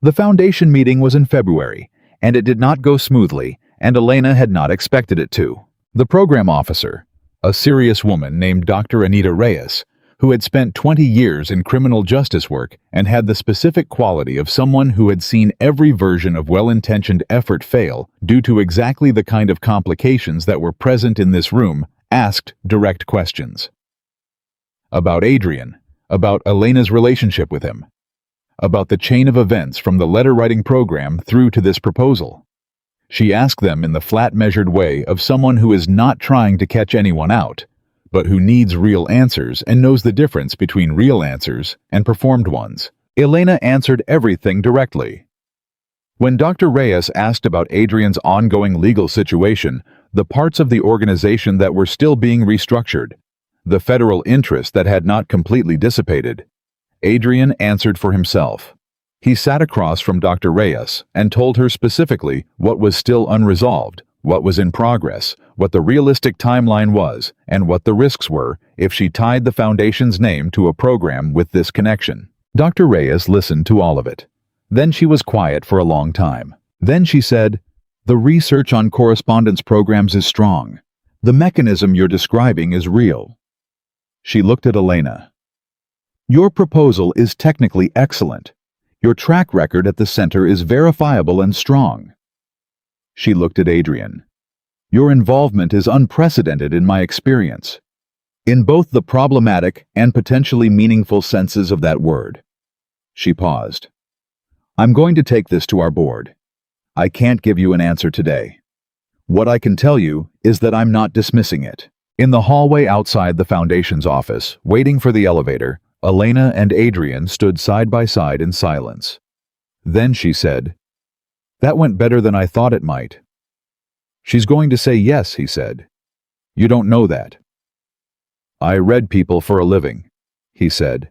The foundation meeting was in February, and it did not go smoothly, and Elena had not expected it to. The program officer, a serious woman named Dr. Anita Reyes, who had spent 20 years in criminal justice work and had the specific quality of someone who had seen every version of well-intentioned effort fail due to exactly the kind of complications that were present in this room, asked direct questions. About Adrian, about Elena's relationship with him, about the chain of events from the letter-writing program through to this proposal. She asked them in the flat, measured way of someone who is not trying to catch anyone out, but who needs real answers and knows the difference between real answers and performed ones. Elena answered everything directly. When Dr. Reyes asked about Adrian's ongoing legal situation, the parts of the organization that were still being restructured, the federal interest that had not completely dissipated, Adrian answered for himself. He sat across from Dr. Reyes and told her specifically what was still unresolved, what was in progress, what the realistic timeline was, and what the risks were if she tied the foundation's name to a program with this connection. Dr. Reyes listened to all of it. Then she was quiet for a long time. Then she said, "The research on correspondence programs is strong. The mechanism you're describing is real." She looked at Elena. "Your proposal is technically excellent. Your track record at the center is verifiable and strong." She looked at Adrian. "Your involvement is unprecedented in my experience, in both the problematic and potentially meaningful senses of that word." She paused. "I'm going to take this to our board. I can't give you an answer today. What I can tell you is that I'm not dismissing it." In the hallway outside the Foundation's office, waiting for the elevator, Elena and Adrian stood side by side in silence. Then she said, "That went better than I thought it might." "She's going to say yes," he said. "You don't know that." "I read people for a living," he said.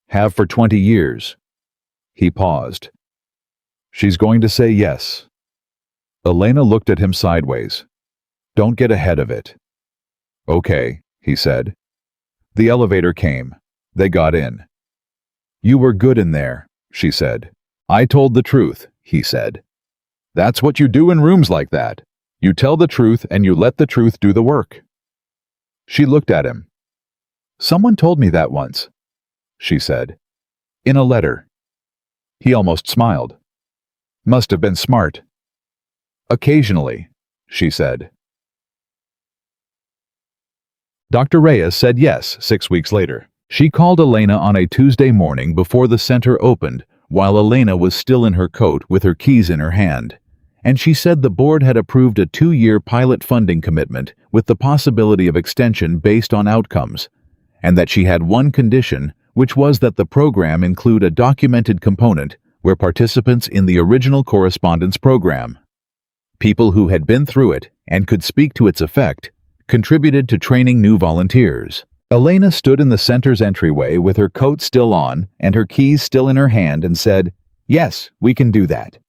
"Have for 20 years. He paused. She's going to say yes. Elena looked at him sideways. Don't get ahead of it. Okay, he said. The elevator came. They got in. You were good in there, she said. I told the truth, he said. That's what you do in rooms like that. You tell the truth and you let the truth do the work. She looked at him. Someone told me that once, she said. In a letter. He almost smiled. Must have been smart. Occasionally, she said. Dr. Reyes said yes 6 weeks later. She called Elena on a Tuesday morning before the center opened, while Elena was still in her coat with her keys in her hand. And she said the board had approved a 2-year pilot funding commitment with the possibility of extension based on outcomes, and that she had one condition, which was that the program include a documented component where participants in the original correspondence program, people who had been through it and could speak to its effect, contributed to training new volunteers. Elena stood in the center's entryway with her coat still on and her keys still in her hand and said, "Yes, we can do that."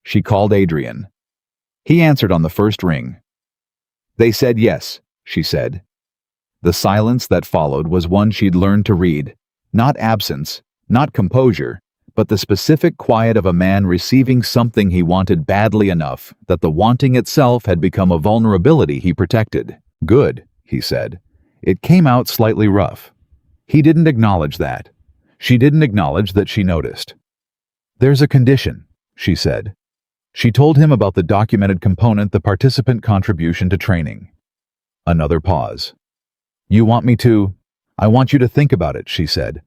She called Adrian. He answered on the first ring. They said yes, she said. The silence that followed was one she'd learned to read. Not absence, not composure, but the specific quiet of a man receiving something he wanted badly enough that the wanting itself had become a vulnerability he protected. Good, he said. It came out slightly rough. He didn't acknowledge that. She didn't acknowledge that she noticed. There's a condition, she said. She told him about the documented component, the participant contribution to training. Another pause. You want me to? I want you to think about it, she said.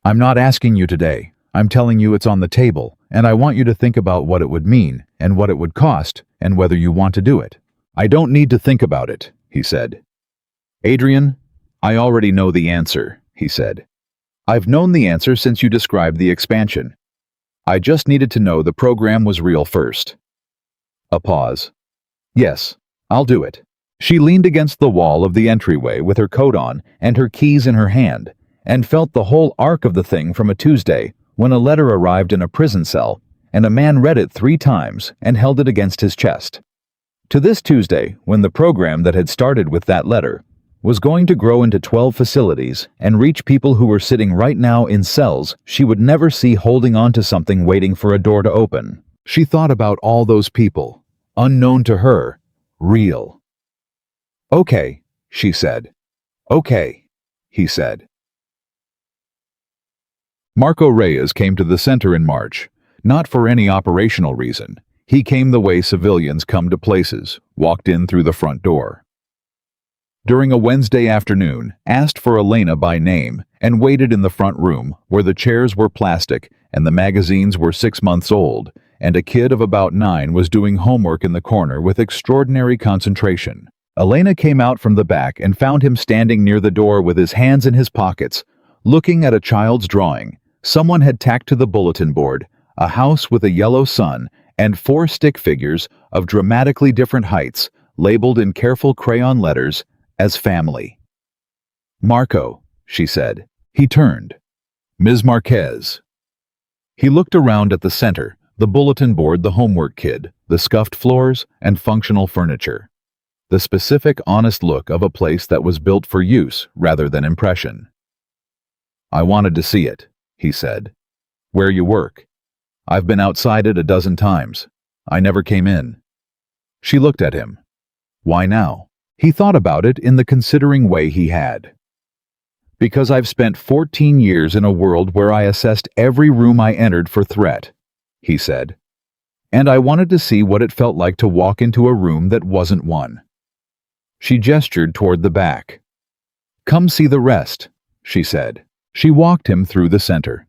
I'm not asking you today. I'm telling you it's on the table, and I want you to think about what it would mean, and what it would cost, and whether you want to do it. I don't need to think about it, he said. Adrian, I already know the answer, he said. I've known the answer since you described the expansion. I just needed to know the program was real first. A pause. Yes, I'll do it. She leaned against the wall of the entryway with her coat on and her keys in her hand, and felt the whole arc of the thing from a Tuesday when a letter arrived in a prison cell, and a man read it 3 times and held it against his chest. To this Tuesday, when the program that had started with that letter was going to grow into 12 facilities and reach people who were sitting right now in cells she would never see holding on to something waiting for a door to open. She thought about all those people, unknown to her, real. Okay, she said. Okay, he said. Marco Reyes came to the center in March, not for any operational reason. He came the way civilians come to places, walked in through the front door. During a Wednesday afternoon, asked for Elena by name, and waited in the front room where the chairs were plastic and the magazines were 6 months old, and a kid of about 9 was doing homework in the corner with extraordinary concentration. Elena came out from the back and found him standing near the door with his hands in his pockets, looking at a child's drawing. Someone had tacked to the bulletin board a house with a yellow sun and 4 stick figures of dramatically different heights, labeled in careful crayon letters as family. Marco, she said. He turned. Ms. Marquez. He looked around at the center, the bulletin board, the homework kid, the scuffed floors, and functional furniture. The specific, honest look of a place that was built for use rather than impression. I wanted to see it, he said. Where you work. I've been outside it a dozen times. I never came in. She looked at him. Why now? He thought about it in the considering way he had. Because I've spent 14 years in a world where I assessed every room I entered for threat, he said. And I wanted to see what it felt like to walk into a room that wasn't one. She gestured toward the back. Come see the rest, she said. She walked him through the center.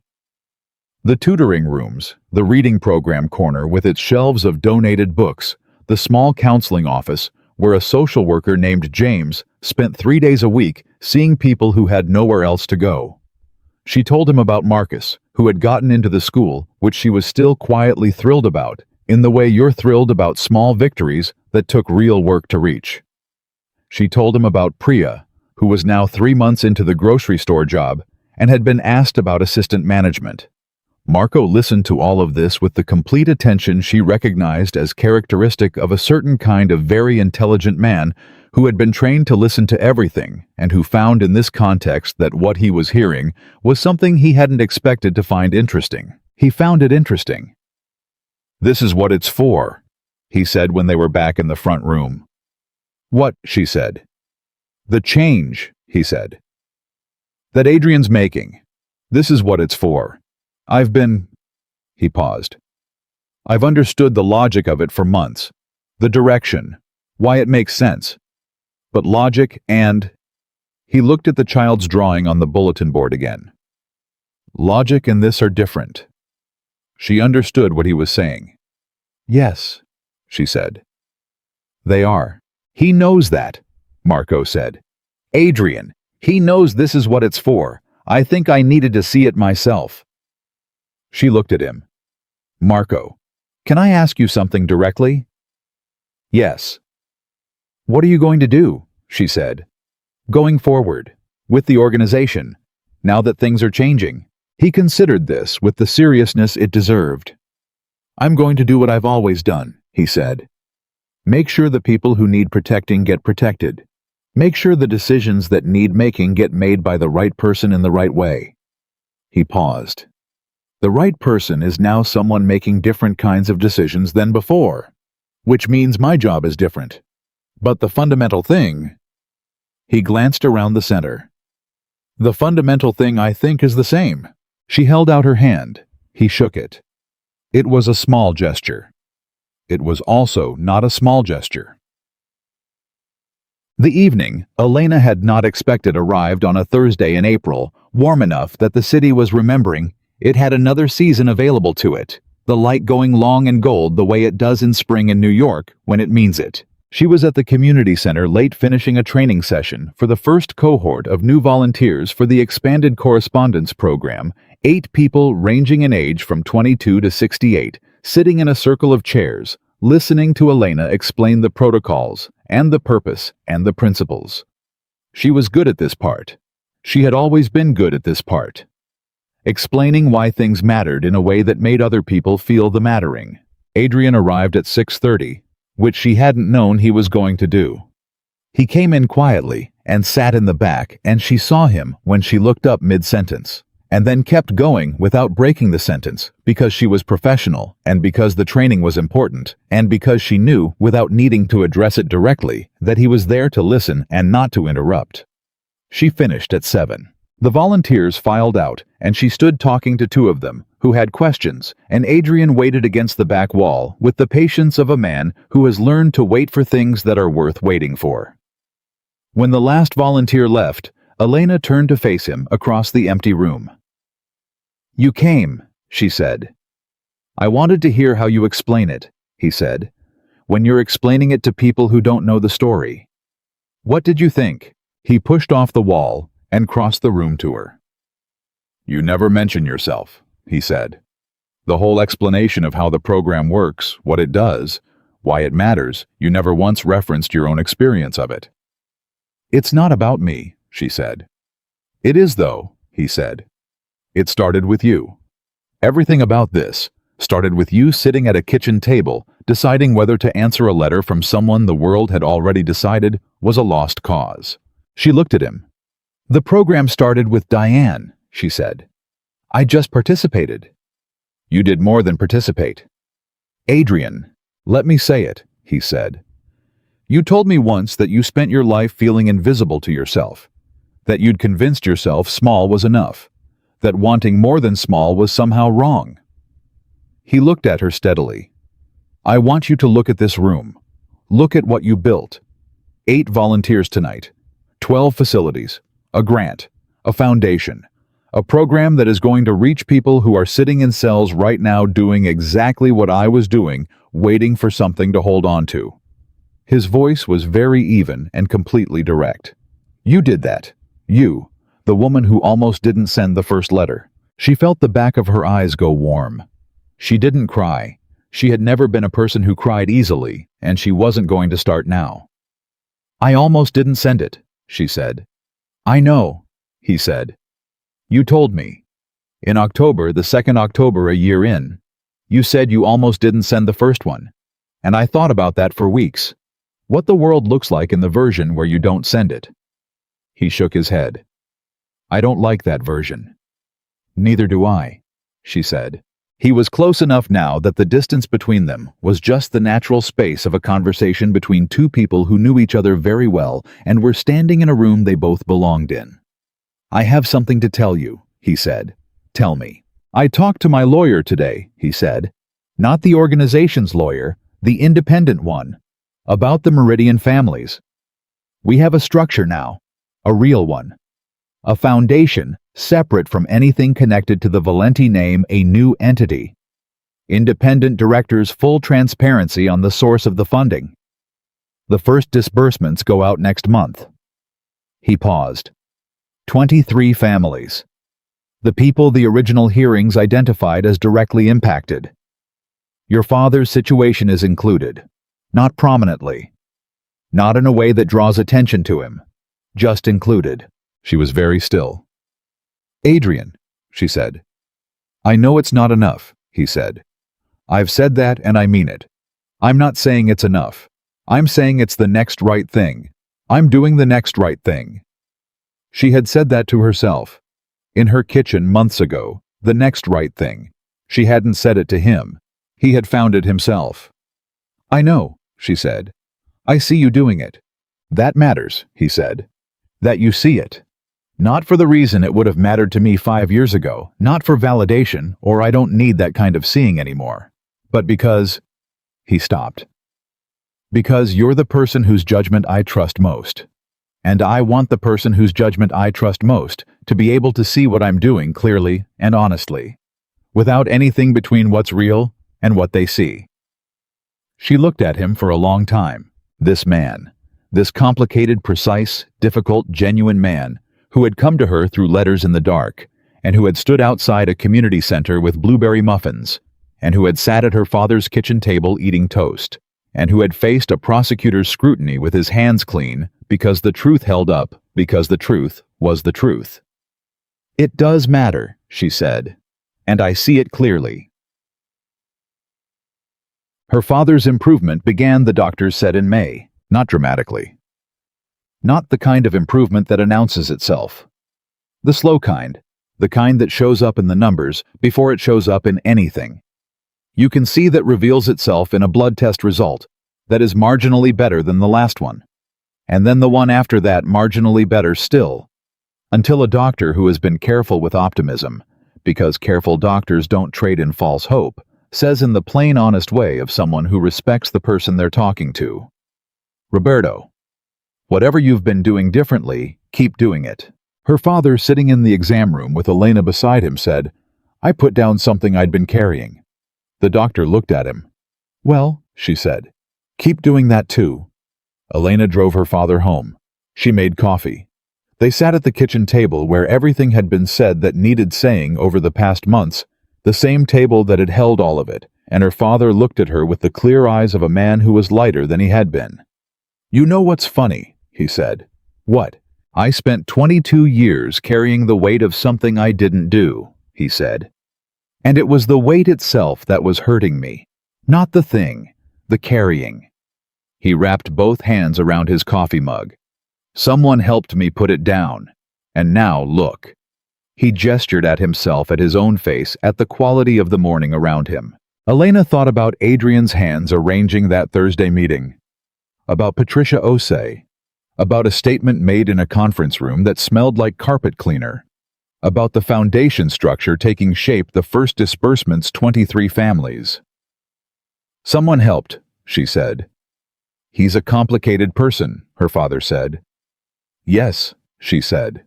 The tutoring rooms, the reading program corner with its shelves of donated books, the small counseling office where a social worker named James spent 3 days a week seeing people who had nowhere else to go. She told him about Marcus, who had gotten into the school, which she was still quietly thrilled about, in the way you're thrilled about small victories that took real work to reach. She told him about Priya, who was now 3 months into the grocery store job and had been asked about assistant management. Marco listened to all of this with the complete attention she recognized as characteristic of a certain kind of very intelligent man who had been trained to listen to everything and who found in this context that what he was hearing was something he hadn't expected to find interesting. He found it interesting. "This is what it's for," he said when they were back in the front room. "What?" she said. "The change," he said, "that Adrian's making. This is what it's for. He paused. "I've understood the logic of it for months. The direction. Why it makes sense. But logic and—" He looked at the child's drawing on the bulletin board again. "Logic and this are different." She understood what he was saying. "Yes," she said. "They are. He knows that," Marco said. "Adrian, he knows this is what it's for. I think I needed to see it myself." She looked at him. "Marco, can I ask you something directly?" "Yes." "What are you going to do?" she said. "Going forward, with the organization, now that things are changing." He considered this with the seriousness it deserved. "I'm going to do what I've always done," he said. "Make sure the people who need protecting get protected. Make sure the decisions that need making get made by the right person in the right way." He paused. "The right person is now someone making different kinds of decisions than before, which means my job is different. But the fundamental thing—" He glanced around the center. "The fundamental thing, I think, is the same." She held out her hand. He shook it. It was a small gesture. It was also not a small gesture. The evening Elena had not expected arrived on a Thursday in April, warm enough that the city was remembering it had another season available to it, the light going long and gold the way it does in spring in New York when it means it. She was at the community center late finishing a training session for the first cohort of new volunteers for the expanded correspondence program, 8 people ranging in age from 22 to 68, sitting in a circle of chairs, listening to Elena explain the protocols and the purpose and the principles. She was good at this part. She had always been good at this part. Explaining why things mattered in a way that made other people feel the mattering. Adrian arrived at 6:30, which she hadn't known he was going to do. He came in quietly and sat in the back, and she saw him when she looked up mid-sentence, and then kept going without breaking the sentence because she was professional and because the training was important and because she knew, without needing to address it directly, that he was there to listen and not to interrupt. She finished at 7. The volunteers filed out, and she stood talking to 2 of them, who had questions, and Adrian waited against the back wall with the patience of a man who has learned to wait for things that are worth waiting for. When the last volunteer left, Elena turned to face him across the empty room. "You came," she said. "I wanted to hear how you explain it," he said, "when you're explaining it to people who don't know the story. What did you think?" He pushed off the wall and crossed the room to her. "You never mention yourself," he said. "The whole explanation of how the program works, what it does, why it matters, you never once referenced your own experience of it." "It's not about me," she said. "It is, though," he said. "It started with you. Everything about this started with you sitting at a kitchen table, deciding whether to answer a letter from someone the world had already decided was a lost cause." She looked at him. "The program started with Diane," she said. "I just participated." "You did more than participate." "Adrian, let me say it," he said. "You told me once that you spent your life feeling invisible to yourself, that you'd convinced yourself small was enough, that wanting more than small was somehow wrong." He looked at her steadily. "I want you to look at this room. Look at what you built. 8 volunteers tonight, 12 facilities, a grant, a foundation, a program that is going to reach people who are sitting in cells right now doing exactly what I was doing, waiting for something to hold on to." His voice was very even and completely direct. "You did that. You, the woman who almost didn't send the first letter." She felt the back of her eyes go warm. She didn't cry. She had never been a person who cried easily, and she wasn't going to start now. "I almost didn't send it," she said. "I know," he said. "You told me. In October, the 2nd October a year in. You said you almost didn't send the first one. And I thought about that for weeks. What the world looks like in the version where you don't send it. He shook his head. I don't like that version. Neither do I, she said. He was close enough now that the distance between them was just the natural space of a conversation between two people who knew each other very well and were standing in a room they both belonged in. I have something to tell you, he said. Tell me. I talked to my lawyer today, he said. Not the organization's lawyer, the independent one. About the Meridian families. We have a structure now. A real one. A foundation, separate from anything connected to the Valenti name, a new entity. Independent directors, full transparency on the source of the funding. The first disbursements go out next month. He paused. 23 families. The people the original hearings identified as directly impacted. Your father's situation is included. Not prominently. Not in a way that draws attention to him. Just included. She was very still. Adrian, she said. I know it's not enough, he said. I've said that and I mean it. I'm not saying it's enough. I'm saying it's the next right thing. I'm doing the next right thing. She had said that to herself. In her kitchen months ago, the next right thing. She hadn't said it to him. He had found it himself. I know, she said. I see you doing it. That matters, he said. That you see it. Not for the reason it would have mattered to me 5 years ago, not for validation, or I don't need that kind of seeing anymore, but because... He stopped. Because you're the person whose judgment I trust most. And I want the person whose judgment I trust most to be able to see what I'm doing clearly and honestly, without anything between what's real and what they see. She looked at him for a long time, this man, this complicated, precise, difficult, genuine man who had come to her through letters in the dark, and who had stood outside a community center with blueberry muffins, and who had sat at her father's kitchen table eating toast, and who had faced a prosecutor's scrutiny with his hands clean because the truth held up, because the truth was the truth. It does matter, she said, and I see it clearly. Her father's improvement began, the doctors said, in May, not dramatically. Not the kind of improvement that announces itself. The slow kind, the kind that shows up in the numbers before it shows up in anything. You can see that reveals itself in a blood test result that is marginally better than the last one, and then the one after that marginally better still, until a doctor who has been careful with optimism, because careful doctors don't trade in false hope, says in the plain honest way of someone who respects the person they're talking to, Roberto, whatever you've been doing differently, keep doing it. Her father, sitting in the exam room with Elena beside him, said, I put down something I'd been carrying. The doctor looked at him. Well, she said, keep doing that too. Elena drove her father home. She made coffee. They sat at the kitchen table where everything had been said that needed saying over the past months, the same table that had held all of it, and her father looked at her with the clear eyes of a man who was lighter than he had been. You know what's funny, he said. What? I spent 22 years carrying the weight of something I didn't do, he said. And it was the weight itself that was hurting me, not the thing, the carrying. He wrapped both hands around his coffee mug. Someone helped me put it down, and now look. He gestured at himself, at his own face, at the quality of the morning around him. Elena thought about Adrian's hands arranging that Thursday meeting, about Patricia Osei, about a statement made in a conference room that smelled like carpet cleaner, about the foundation structure taking shape, the first disbursements, 23 families. Someone helped, she said. He's a complicated person, her father said. Yes, she said.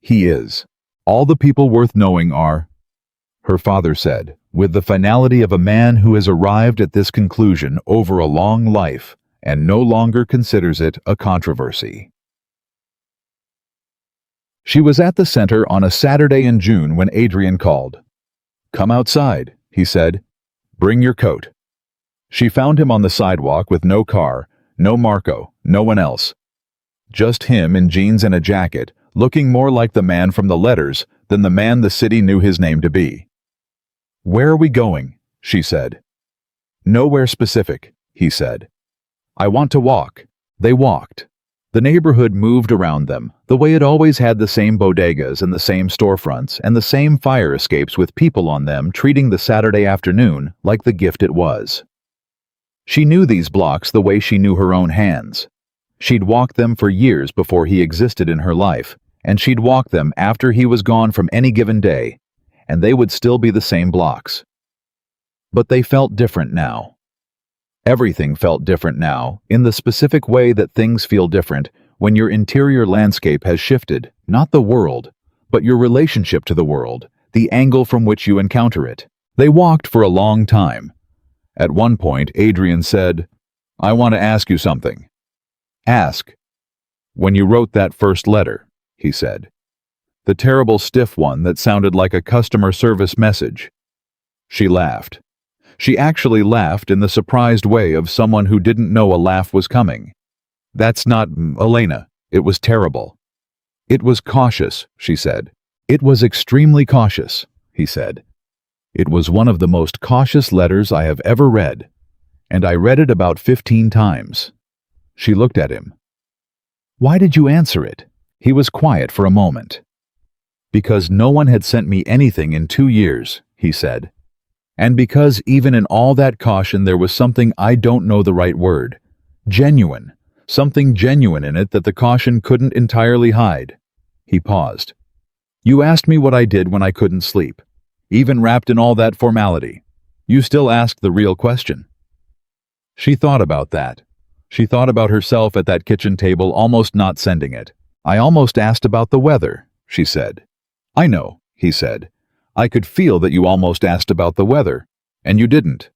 He is. All the people worth knowing are, her father said, with the finality of a man who has arrived at this conclusion over a long life and no longer considers it a controversy. She was at the center on a Saturday in June when Adrian called. Come outside, he said. Bring your coat. She found him on the sidewalk with no car, no Marco, no one else. Just him in jeans and a jacket, looking more like the man from the letters than the man the city knew his name to be. "Where are we going?" she said. "Nowhere specific," he said. "I want to walk." They walked. The neighborhood moved around them, the way it always had, the same bodegas and the same storefronts and the same fire escapes with people on them, treating the Saturday afternoon like the gift it was. She knew these blocks the way she knew her own hands. She'd walked them for years before he existed in her life, and she'd walk them after he was gone from any given day, and they would still be the same blocks. But they felt different now. Everything felt different now, in the specific way that things feel different when your interior landscape has shifted, not the world, but your relationship to the world, the angle from which you encounter it. They walked for a long time. At one point, Adrian said, "I want to ask you something." "Ask." "When you wrote that first letter," he said. "The terrible stiff one that sounded like a customer service message." She laughed. She actually laughed in the surprised way of someone who didn't know a laugh was coming. "That's not, Elena. It was terrible." "It was cautious," she said. "It was extremely cautious," he said. "It was one of the most cautious letters I have ever read, and I read it about 15 times. She looked at him. "Why did you answer it?" He was quiet for a moment. "Because no one had sent me anything in 2 years," he said. "And because even in all that caution there was something, I don't know the right word, genuine, something genuine in it that the caution couldn't entirely hide." He paused. "You asked me what I did when I couldn't sleep. Even wrapped in all that formality, you still asked the real question." She thought about that. She thought about herself at that kitchen table, almost not sending it. "I almost asked about the weather," she said. "I know," he said. "I could feel that you almost asked about the weather, and you didn't."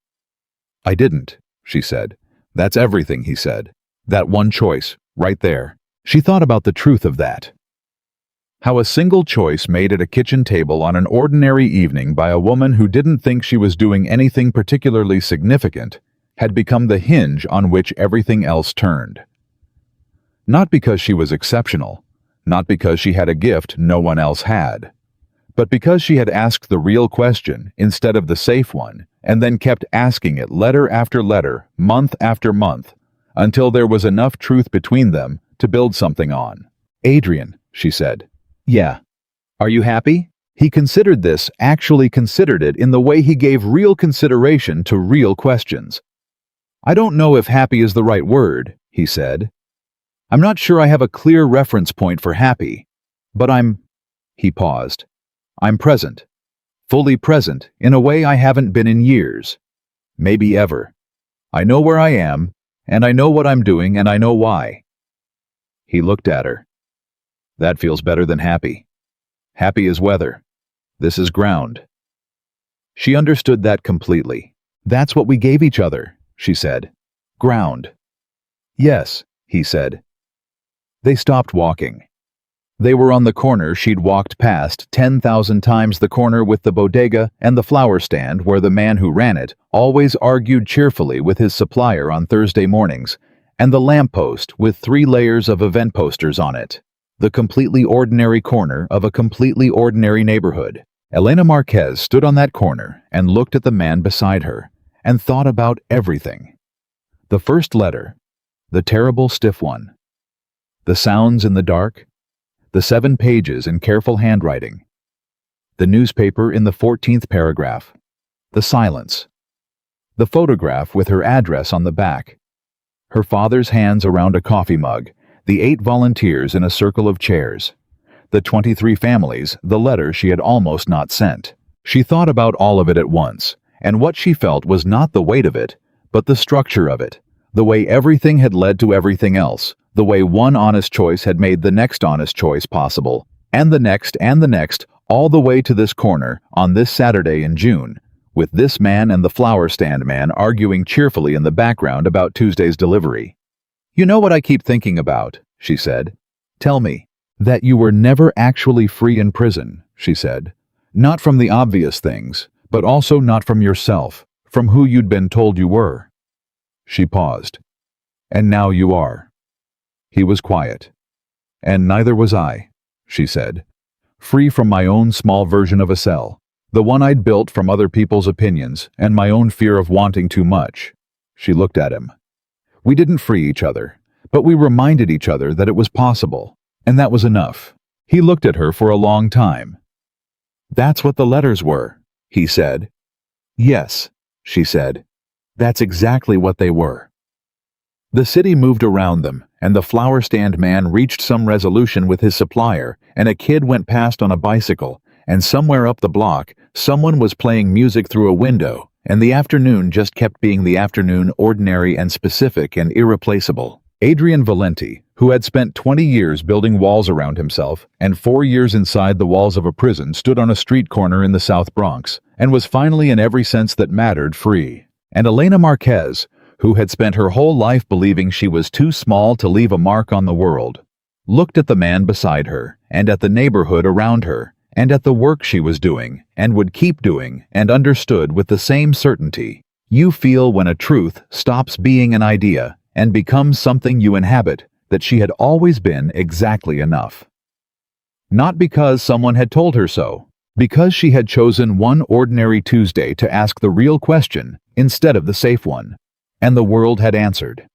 "I didn't," she said. "That's everything," he said. "That one choice, right there." She thought about the truth of that. How a single choice made at a kitchen table on an ordinary evening by a woman who didn't think she was doing anything particularly significant had become the hinge on which everything else turned. Not because she was exceptional, not because she had a gift no one else had, but because she had asked the real question instead of the safe one, and then kept asking it letter after letter, month after month, until there was enough truth between them to build something on. "Adrian," she said. "Yeah. Are you happy?" He considered this, actually considered it in the way he gave real consideration to real questions. "I don't know if happy is the right word," he said. "I'm not sure I have a clear reference point for happy, but He paused. "I'm present. Fully present, in a way I haven't been in years. Maybe ever. I know where I am, and I know what I'm doing, and I know why." He looked at her. "That feels better than happy. Happy is weather. This is ground." She understood that completely. "That's what we gave each other," she said. "Ground." "Yes," he said. They stopped walking. They were on the corner she'd walked past 10,000 times, the corner with the bodega and the flower stand where the man who ran it always argued cheerfully with his supplier on Thursday mornings, and the lamppost with 3 layers of event posters on it. The completely ordinary corner of a completely ordinary neighborhood. Elena Marquez stood on that corner and looked at the man beside her and thought about everything. The first letter, the terrible stiff one. The sounds in the dark. The 7 pages in careful handwriting. The newspaper in the 14th paragraph. The silence. The photograph with her address on the back. Her father's hands around a coffee mug. The 8 volunteers in a circle of chairs. The 23 families, the letter she had almost not sent. She thought about all of it at once, and what she felt was not the weight of it, but the structure of it, the way everything had led to everything else, the way one honest choice had made the next honest choice possible, and the next, all the way to this corner on this Saturday in June, with this man and the flower stand man arguing cheerfully in the background about Tuesday's delivery. "You know what I keep thinking about," she said. "Tell me." "That you were never actually free in prison," she said. "Not from the obvious things, but also not from yourself, from who you'd been told you were." She paused. "And now you are." He was quiet. "And neither was I," she said. Free from my own small version of a cell, the one I'd built from other people's opinions and my own fear of wanting too much. She looked at him. We didn't free each other, but we reminded each other that it was possible, and that was enough. He looked at her for a long time. That's what the letters were, he said. Yes, she said. That's exactly what they were. The city moved around them, and the flower stand man reached some resolution with his supplier, and a kid went past on a bicycle, and somewhere up the block, someone was playing music through a window, and the afternoon just kept being the afternoon, ordinary and specific and irreplaceable. Adrian Valenti, who had spent 20 years building walls around himself and 4 years inside the walls of a prison, stood on a street corner in the South Bronx and was finally, in every sense that mattered, free. And Elena Marquez, who had spent her whole life believing she was too small to leave a mark on the world, looked at the man beside her and at the neighborhood around her and at the work she was doing and would keep doing, and understood with the same certainty you feel when a truth stops being an idea and becomes something you inhabit, that she had always been exactly enough. Not because someone had told her so, because she had chosen one ordinary Tuesday to ask the real question instead of the safe one, and the world had answered.